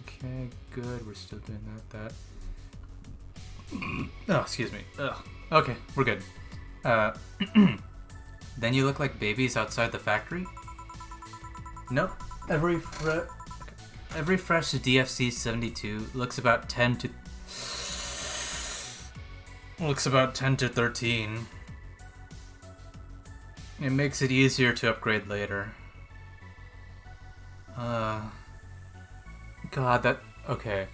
[SPEAKER 3] Okay, good. We're still doing that. Oh, excuse me. Ugh. Okay, we're good. Then you look like babies outside the factory? Nope. Every fresh DFC 72 looks about 10 to 13. It makes it easier to upgrade later. God, that... Okay.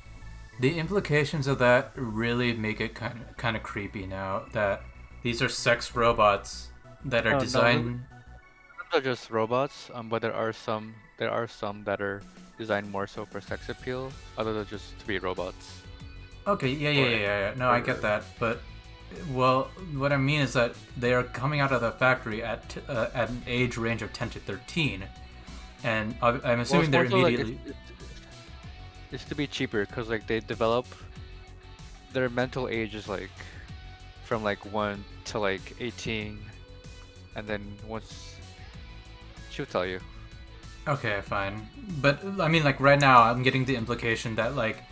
[SPEAKER 3] The implications of that really make it kind of creepy now, that these are sex robots that are designed...
[SPEAKER 1] They're just robots, but there are some that are designed more so for sex appeal, other than just to be robots.
[SPEAKER 3] Okay, yeah. No, I get that, but Well, what I mean is that they are coming out of the factory at an age range of 10 to 13, and I'm
[SPEAKER 1] Well,
[SPEAKER 3] assuming
[SPEAKER 1] it's
[SPEAKER 3] they're
[SPEAKER 1] more so like
[SPEAKER 3] immediately.
[SPEAKER 1] it's to be cheaper because like they develop their mental age is like from like 1 to like 18, and then once she'll tell you.
[SPEAKER 3] Okay, fine. But I mean, like right now, I'm getting the implication that like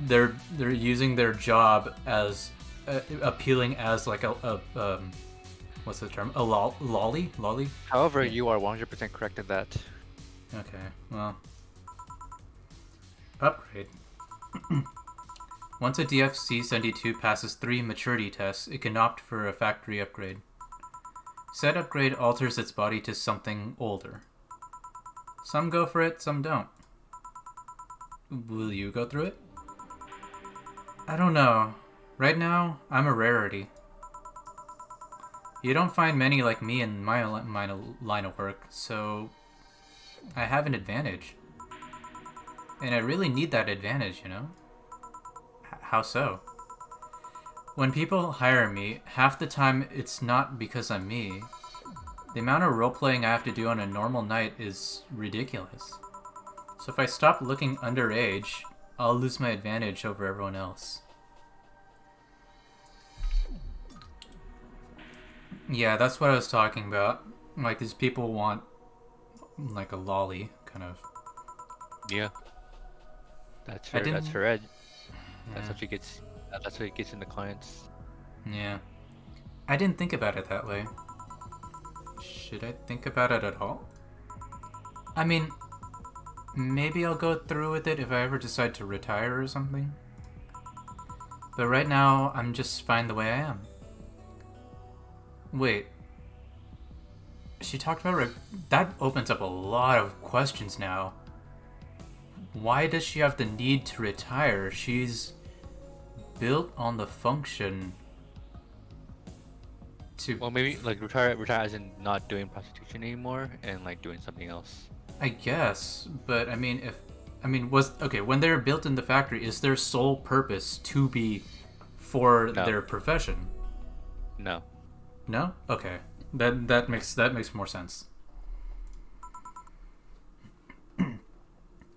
[SPEAKER 3] they're using their job as appealing as like a what's the term? A lolly? Lolly?
[SPEAKER 1] However,
[SPEAKER 3] Yeah.
[SPEAKER 1] you are 100% correct in that.
[SPEAKER 3] Okay. Well, upgrade. Once a DFC-72 passes 3 maturity tests, it can opt for a factory upgrade. Said upgrade alters its body to something older. Some go for it, some don't. Will you go through it? I don't know. Right now, I'm a rarity. You don't find many like me in my line of work, so I have an advantage. And I really need that advantage, you know? How so? When people hire me, half the time it's not because I'm me. The amount of role-playing I have to do on a normal night is ridiculous. So if I stop looking underage, I'll lose my advantage over everyone else. Yeah, that's what I was talking about. Like, these people want, like, a lolly, kind of.
[SPEAKER 1] Yeah, that's
[SPEAKER 3] I
[SPEAKER 1] her. That's
[SPEAKER 3] didn't...
[SPEAKER 1] her edge. That's
[SPEAKER 3] Yeah.
[SPEAKER 1] what she gets. That's what gets in the clients.
[SPEAKER 3] Yeah. I didn't think about it that way. Should I think about it at all? I mean, maybe I'll go through with it if I ever decide to retire or something. But right now, I'm just fine the way I am. Wait. She talked about... That opens up a lot of questions now. Why does she have the need to retire? She's built on the function to...
[SPEAKER 1] Well, maybe like retire as in not doing prostitution anymore and like doing something else.
[SPEAKER 3] I guess, but I mean, when they're built in the factory, is their sole purpose to be for
[SPEAKER 1] No.
[SPEAKER 3] their profession?
[SPEAKER 1] No.
[SPEAKER 3] No? Okay. That makes more sense.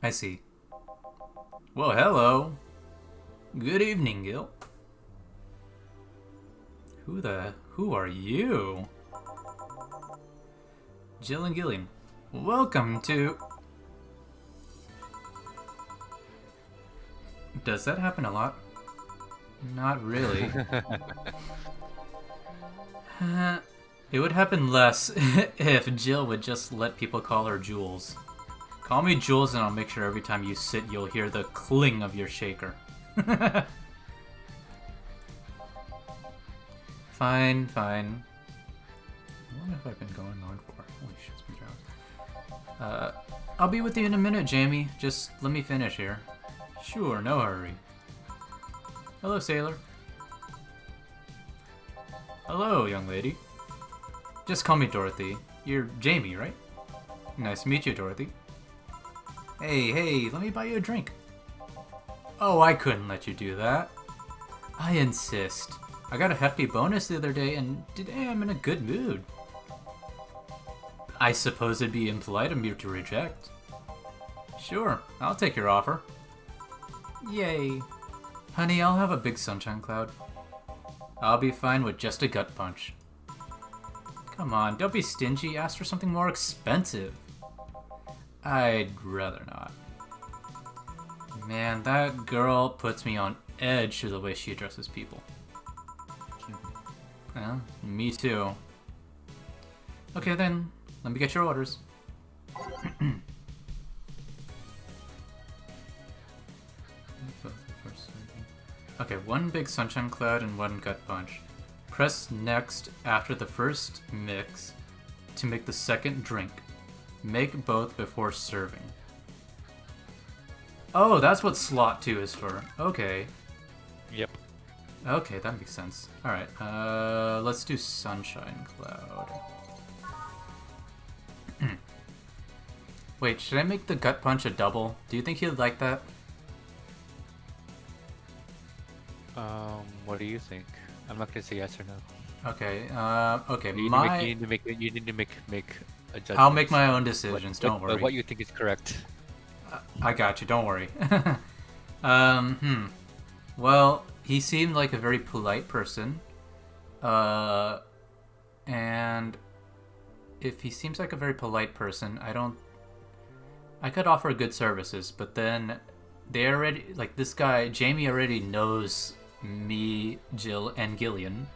[SPEAKER 3] I see. Well, hello. Good evening, Gil. Who are you? Jill and Gillian. Welcome to... Does that happen a lot? Not really. It would happen less if Jill would just let people call her Jules. Call me Jules and I'll make sure every time you sit you'll hear the cling of your shaker. Fine, fine. What have I been going on for? Holy shit, it's been drowned. I'll be with you in a minute, Jamie. Just let me finish here. Sure, no hurry. Hello, sailor. Hello, young lady. Just call me Dorothy. You're Jamie, right? Nice to meet you, Dorothy. Hey, let me buy you a drink. Oh, I couldn't let you do that. I insist. I got a hefty bonus the other day, and today I'm in a good mood. I suppose it'd be impolite of me to reject. Sure, I'll take your offer. Yay. Honey, I'll have a big sunshine cloud. I'll be fine with just a gut punch. Come on, don't be stingy. Ask for something more expensive. I'd rather not. Man, that girl puts me on edge to the way she addresses people. Well, me too. Okay then, let me get your orders. Okay, one big sunshine cloud and one gut punch. Press next after the first mix to make the second drink. Make both before serving. Oh, that's what slot 2 is for. Okay.
[SPEAKER 1] Yep.
[SPEAKER 3] Okay, that makes sense. Alright, let's do sunshine cloud. Wait, should I make the gut punch a double? Do you think he'd like that?
[SPEAKER 1] What do you think? I'm not gonna say yes or no.
[SPEAKER 3] Okay. Okay.
[SPEAKER 1] You need to make you need to make a judgment.
[SPEAKER 3] I'll make my own decisions. Don't worry.
[SPEAKER 1] What you think is correct.
[SPEAKER 3] I got you. Don't worry. Well, he seemed like a very polite person. And if he seems like a very polite person, I could offer good services, but then they already, like, this guy, Jamie, already knows me, Jill, and Gillian.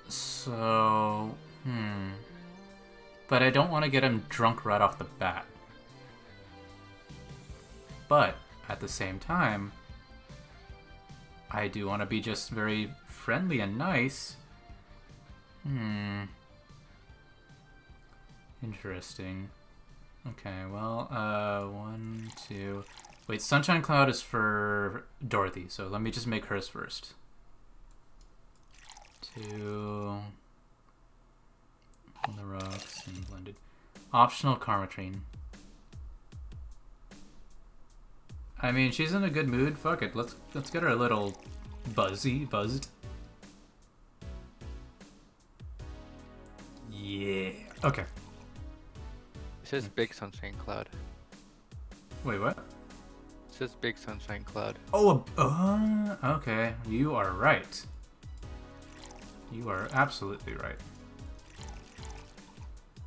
[SPEAKER 3] So, But I don't want to get him drunk right off the bat. But, at the same time, I do want to be just very friendly and nice. Interesting. Okay, well, 1, 2... Wait, Sunshine Cloud is for Dorothy, so let me just make hers first. 2... On the rocks and blended. Optional Karmatrine. I mean, she's in a good mood. Fuck it, let's get her a little buzzed. Yeah. Okay.
[SPEAKER 1] It says Big Sunshine Cloud.
[SPEAKER 3] Wait, what?
[SPEAKER 1] It says Big Sunshine Cloud.
[SPEAKER 3] Oh, okay. You are right. You are absolutely right.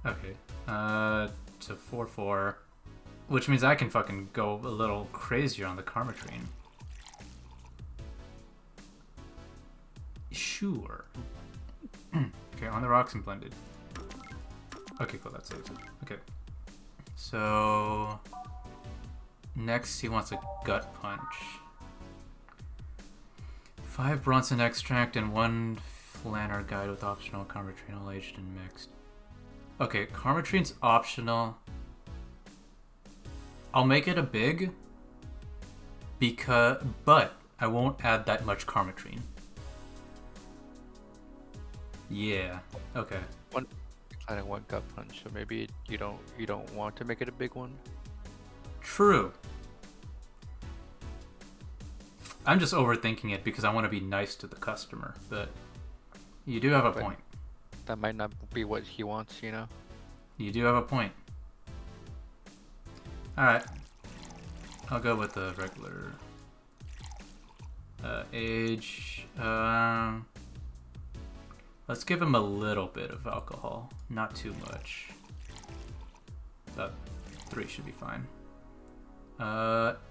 [SPEAKER 3] Okay. To 4/4, which means I can fucking go a little crazier on the Karmatrine. Sure. Okay, on the rocks and blended. Okay, cool. That saves it. Okay. So next, he wants a gut punch. 5 Bronson extract and 1 Flanner guide with optional Karmatrine, all aged and mixed. Okay, Karmatrine's optional. I'll make it a big, but I won't add that much Karmatrine. Yeah. Okay.
[SPEAKER 1] One gut punch, so maybe you don't want to make it a big one.
[SPEAKER 3] True. I'm just overthinking it because I want to be nice to the customer, but you do have a point.
[SPEAKER 1] That might not be what he wants, you know?
[SPEAKER 3] You do have a point. Alright. I'll go with the regular age. Let's give him a little bit of alcohol. Not too much. About 3 should be fine.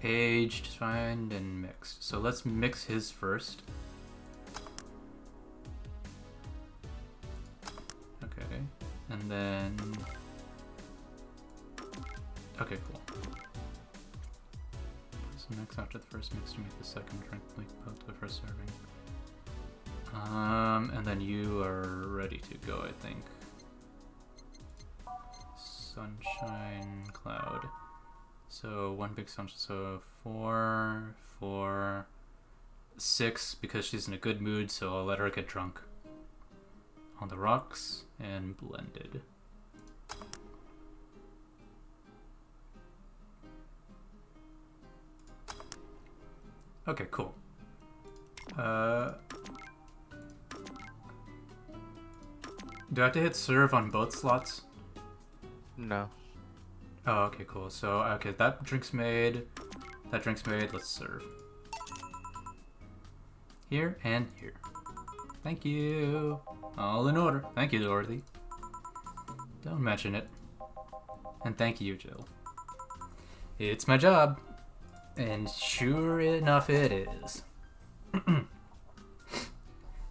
[SPEAKER 3] Aged, fine, and mixed. So let's mix his first. Okay, and then... Okay, cool. So mix after the first mix to make the second drink like both the first serving. And then you are ready to go, I think. Sunshine Cloud. So 1 big sunshine, so 4, 4, 6, because she's in a good mood, so I'll let her get drunk. On the rocks and blended. Okay, cool. Do I have to hit serve on both slots?
[SPEAKER 1] No.
[SPEAKER 3] Oh, okay, cool. So, okay, that drink's made. That drink's made. Let's serve. Here and here. Thank you. All in order. Thank you, Dorothy. Don't mention it. And thank you, Jill. It's my job. And sure enough, it is.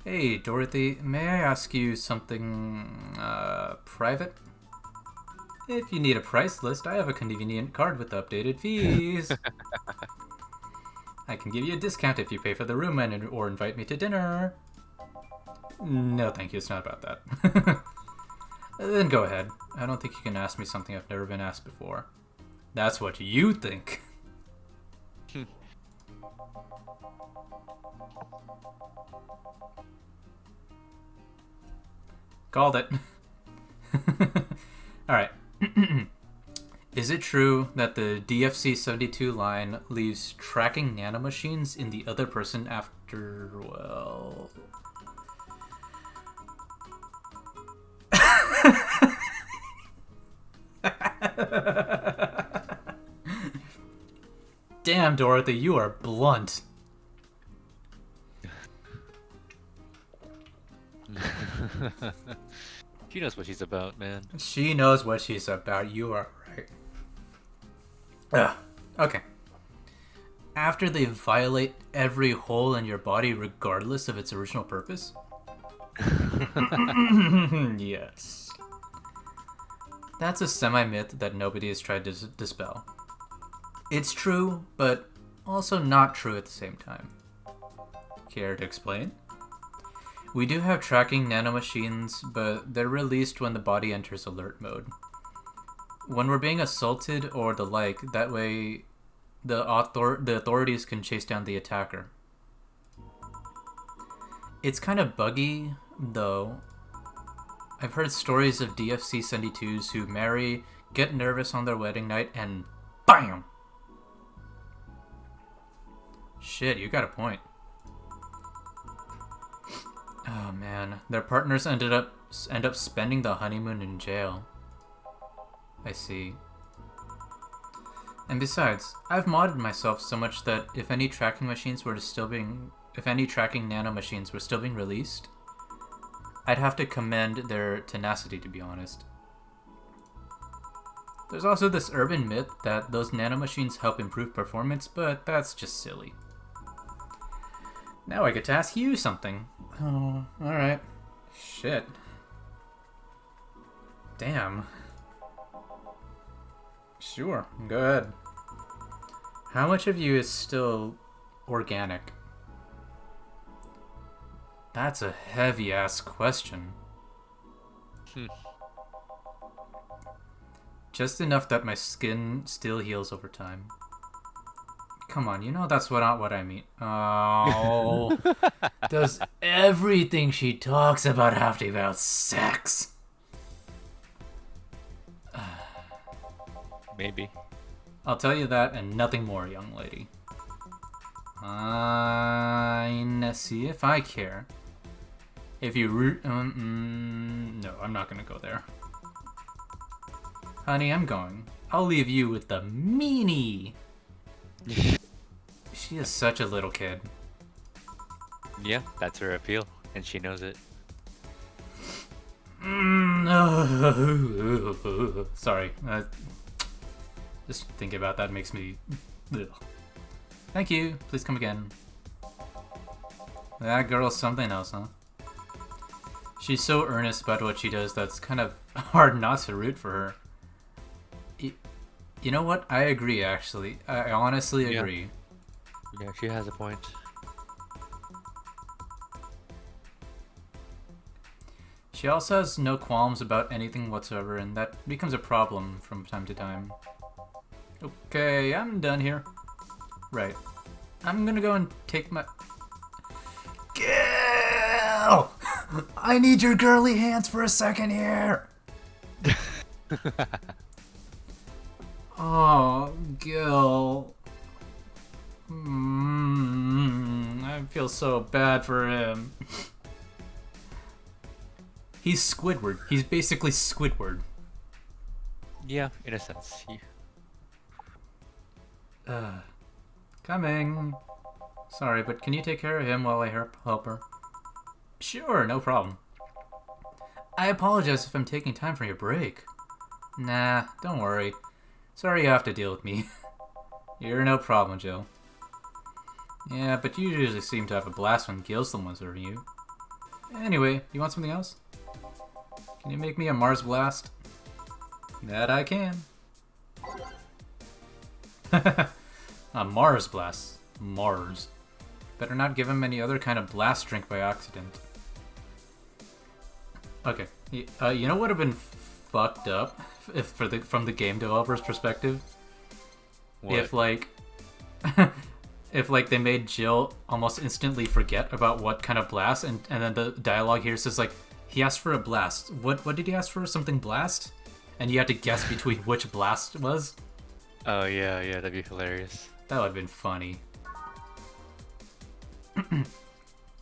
[SPEAKER 3] Hey, Dorothy, may I ask you something, private? If you need a price list, I have a convenient card with updated fees. I can give you a discount if you pay for the room or invite me to dinner. No, thank you. It's not about that. Then go ahead. I don't think you can ask me something I've never been asked before. That's what you think. Called it. Alright. Is it true that the DFC-72 line leaves tracking nanomachines in the other person after, well... Damn, Dorothy, you are blunt.
[SPEAKER 1] She knows what she's about, man.
[SPEAKER 3] She knows what she's about. You are right. Ugh. Okay. After they violate every hole in your body regardless of its original purpose? Yes. That's a semi-myth that nobody has tried to dispel. It's true, but also not true at the same time. Care to explain? We do have tracking nanomachines, but they're released when the body enters alert mode. When we're being assaulted or the like, that way the authorities can chase down the attacker. It's kind of buggy, though. I've heard stories of DFC-72s who marry, get nervous on their wedding night, and BAM! Shit, you got a point. Oh man, their partners end up spending the honeymoon in jail. I see. And besides, I've modded myself so much that if any tracking nanomachines were still being released, I'd have to commend their tenacity, to be honest. There's also this urban myth that those nanomachines help improve performance, but that's just silly. Now I get to ask you something. Oh, alright. Shit. Damn. Sure, go ahead. How much of you is still organic? That's a heavy-ass question. Just enough that my skin still heals over time. Come on, you know that's not what I mean. Oh, does everything she talks about have to be about sex?
[SPEAKER 1] Maybe.
[SPEAKER 3] I'll tell you that and nothing more, young lady. Fine, see if I care. If you no, I'm not gonna go there. Honey, I'm going. I'll leave you with the meanie. She is such a little kid.
[SPEAKER 1] Yeah, that's her appeal, and she knows it.
[SPEAKER 3] Sorry. Just thinking about that makes me... Ugh. Thank you. Please come again. That girl's something else, huh? She's so earnest about what she does that's kind of hard not to root for her. You know what? I agree, actually. I honestly agree.
[SPEAKER 1] Yeah, she has a point.
[SPEAKER 3] She also has no qualms about anything whatsoever, and that becomes a problem from time to time. Okay, I'm done here. Right. I'm gonna go and take my... Gil! I need your girly hands for a second here! Oh, Gil. I feel so bad for him. He's Squidward. He's basically Squidward.
[SPEAKER 1] Yeah, in a sense.
[SPEAKER 3] Coming. Sorry, but can you take care of him while I help her? Sure, no problem. I apologize if I'm taking time for your break. Nah, don't worry. Sorry you have to deal with me. You're no problem, Jill. Yeah, but you usually seem to have a blast when Gil's the one serving you. Anyway, you want something else? Can you make me a Mars blast? That I can. A Mars blast. Mars. Better not give him any other kind of blast drink by accident. Okay. You know what would have been fucked up if from the game developer's perspective?
[SPEAKER 1] What?
[SPEAKER 3] If they made Jill almost instantly forget about what kind of blast, and then the dialogue here says like he asked for a blast. What did he ask for? Something blast? and you had to guess between which blast it was.
[SPEAKER 1] Oh yeah, yeah, that'd be hilarious.
[SPEAKER 3] That would have been funny.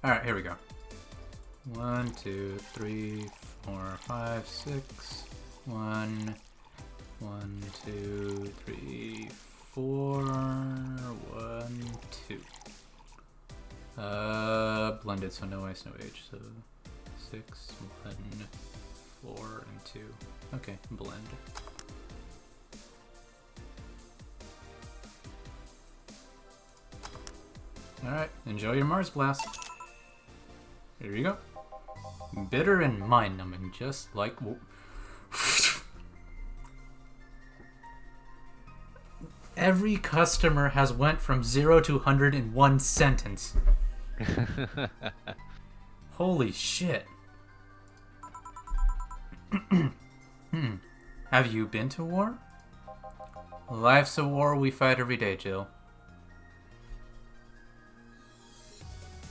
[SPEAKER 3] Alright, here we go. 1, 2, 3, 4, 5, 6. 1, 2, 3, 4. 1, 2. Blended, so no ice, no age. So 6, 1, 4, and 2. Okay, blend. Alright, enjoy your Mars blast. Here you go. Bitter and mind-numbing, just like... Every customer has went from 0 to 100 in one sentence. Holy shit. Have you been to war? Life's a war we fight every day, Jill.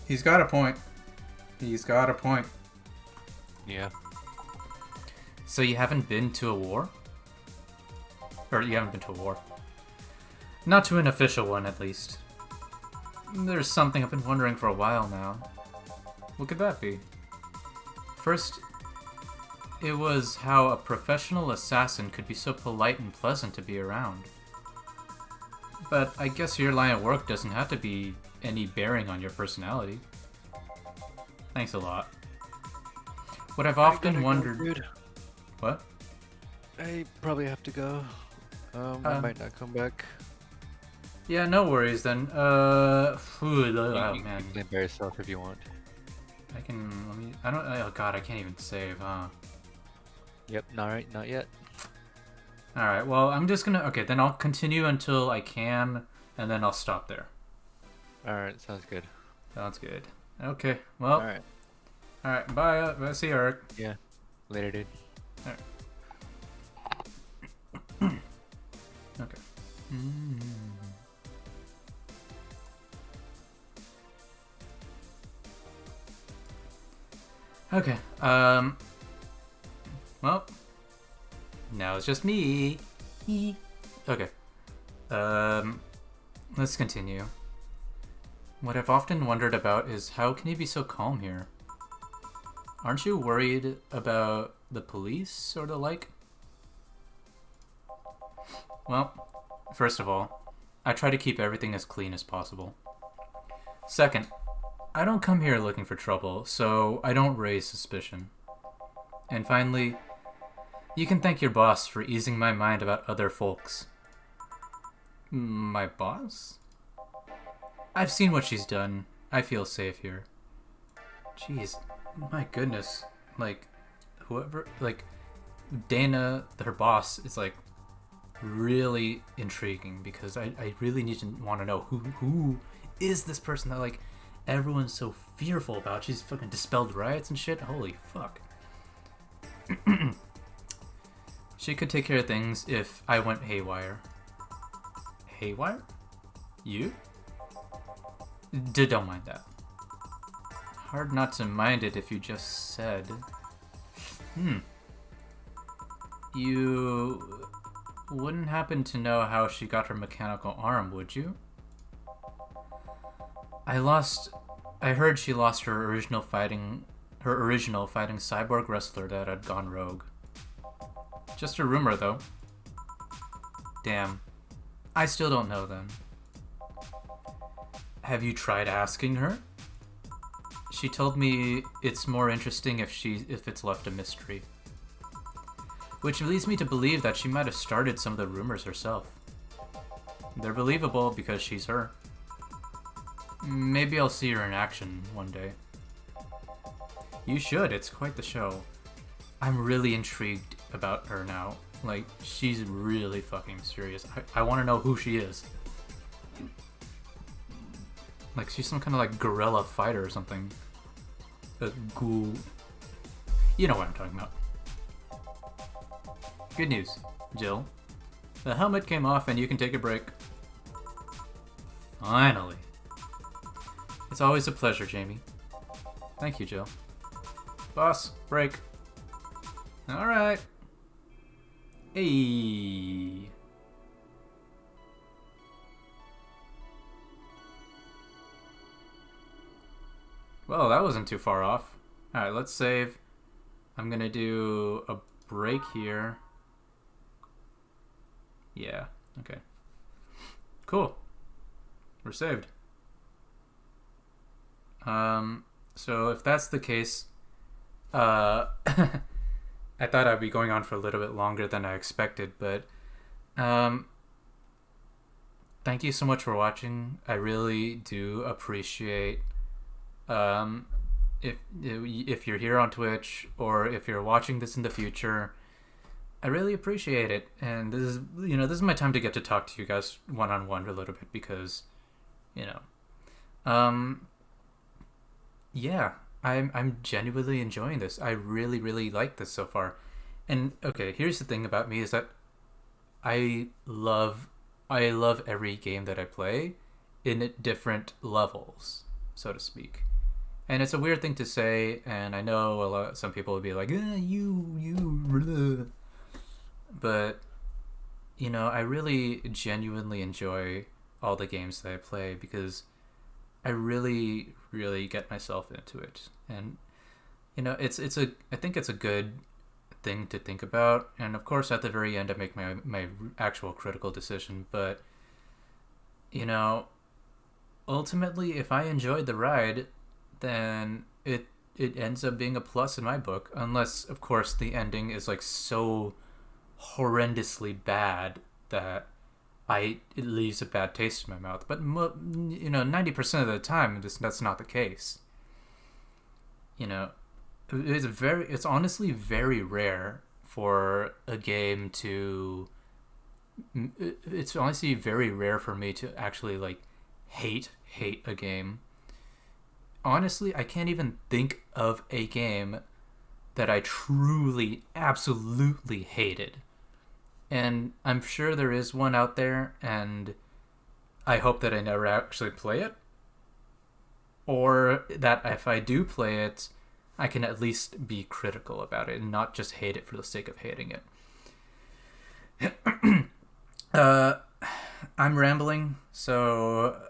[SPEAKER 3] He's got a point. He's got a point.
[SPEAKER 1] Yeah.
[SPEAKER 3] So you haven't been to a war? Or you haven't been to a war. Not to an official one, at least. There's something I've been wondering for a while now. What could that be? First, it was how a professional assassin could be so polite and pleasant to be around. But I guess your line of work doesn't have to be any bearing on your personality. Thanks a lot. What I've often wondered...
[SPEAKER 1] Dude.
[SPEAKER 3] What?
[SPEAKER 1] I probably have to go. I might not come back.
[SPEAKER 3] Yeah, no worries then. Oh
[SPEAKER 1] You
[SPEAKER 3] man.
[SPEAKER 1] can by yourself if you want.
[SPEAKER 3] I can, let me, I don't, oh god, I can't even save, huh?
[SPEAKER 1] Yep, not yet.
[SPEAKER 3] Alright, well, I'm just gonna, okay, then I'll continue until I can, and then I'll stop there.
[SPEAKER 1] Alright, sounds good.
[SPEAKER 3] Sounds good. Okay, well, alright, bye, see you, Eric.
[SPEAKER 1] Yeah, later, dude.
[SPEAKER 3] Alright. Okay. Okay, well, now it's just me. Okay, let's continue. What I've often wondered about is how can you be so calm here? Aren't you worried about the police or the like? Well, first of all, I try to keep everything as clean as possible. Second, I don't come here looking for trouble, so I don't raise suspicion. And finally, you can thank your boss for easing my mind about other folks. My boss? I've seen what she's done. I feel safe here. Jeez, my goodness. Like, whoever, like, Dana, her boss, is like really intriguing because I really need to want to know who is this person that like everyone's so fearful about. She's fucking dispelled riots and shit. Holy fuck. She could take care of things if I went haywire. Haywire? You? Don't mind that. Hard not to mind it if you just said. You wouldn't happen to know how she got her mechanical arm, would you? I heard she lost her original fighting cyborg wrestler that had gone rogue. Just a rumor, though. Damn. I still don't know then. Have you tried asking her? She told me it's more interesting if it's left a mystery. Which leads me to believe that she might have started some of the rumors herself. They're believable because she's her. Maybe I'll see her in action one day. You should, it's quite the show. I'm really intrigued about her now. Like, she's really fucking serious. I want to know who she is. Like, she's some kind of like guerrilla fighter or something. A ghoul. You know what I'm talking about. Good news, Jill. The helmet came off and you can take a break. Finally. It's always a pleasure, Jamie. Thank you, Jill. Boss, break. Alright. Hey. Well, that wasn't too far off. Alright, let's save. I'm gonna do a break here. Yeah, okay. Cool. We're saved. So if that's the case, I thought I'd be going on for a little bit longer than I expected, but thank you so much for watching. I really do appreciate if you're here on Twitch or if you're watching this in the future. I really appreciate it, and this is my time to get to talk to you guys one on one a little bit because, yeah, I'm genuinely enjoying this. I really like this so far, and okay, here's the thing about me is that I love every game that I play in different levels, so to speak. And it's a weird thing to say, and I know some people would be like, you. But, I really genuinely enjoy all the games that I play because I really get myself into it. And, I think it's a good thing to think about. And of course, at the very end, I make my actual critical decision. But, ultimately, if I enjoyed the ride, then it ends up being a plus in my book. Unless, of course, the ending is like so horrendously bad that it leaves a bad taste in my mouth. But 90% of the time, that's not the case. It's honestly very rare for a game to. It's honestly very rare for me to actually like hate a game. Honestly, I can't even think of a game that I truly, absolutely hated. And I'm sure there is one out there, and I hope that I never actually play it. Or that if I do play it, I can at least be critical about it and not just hate it for the sake of hating it. I'm rambling, so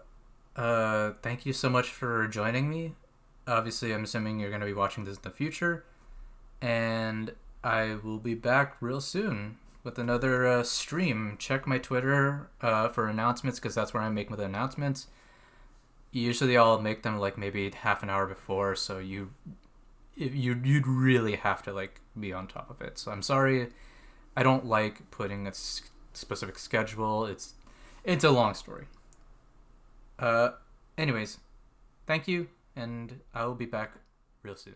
[SPEAKER 3] thank you so much for joining me. Obviously, I'm assuming you're going to be watching this in the future, and I will be back real soon with another stream. Check my Twitter for announcements because that's where I make the announcements. Usually I'll make them like maybe half an hour before, so you'd really have to like be on top of it. So I'm sorry, I don't like putting a specific schedule. It's a long story. Anyways, thank you, and I will be back real soon.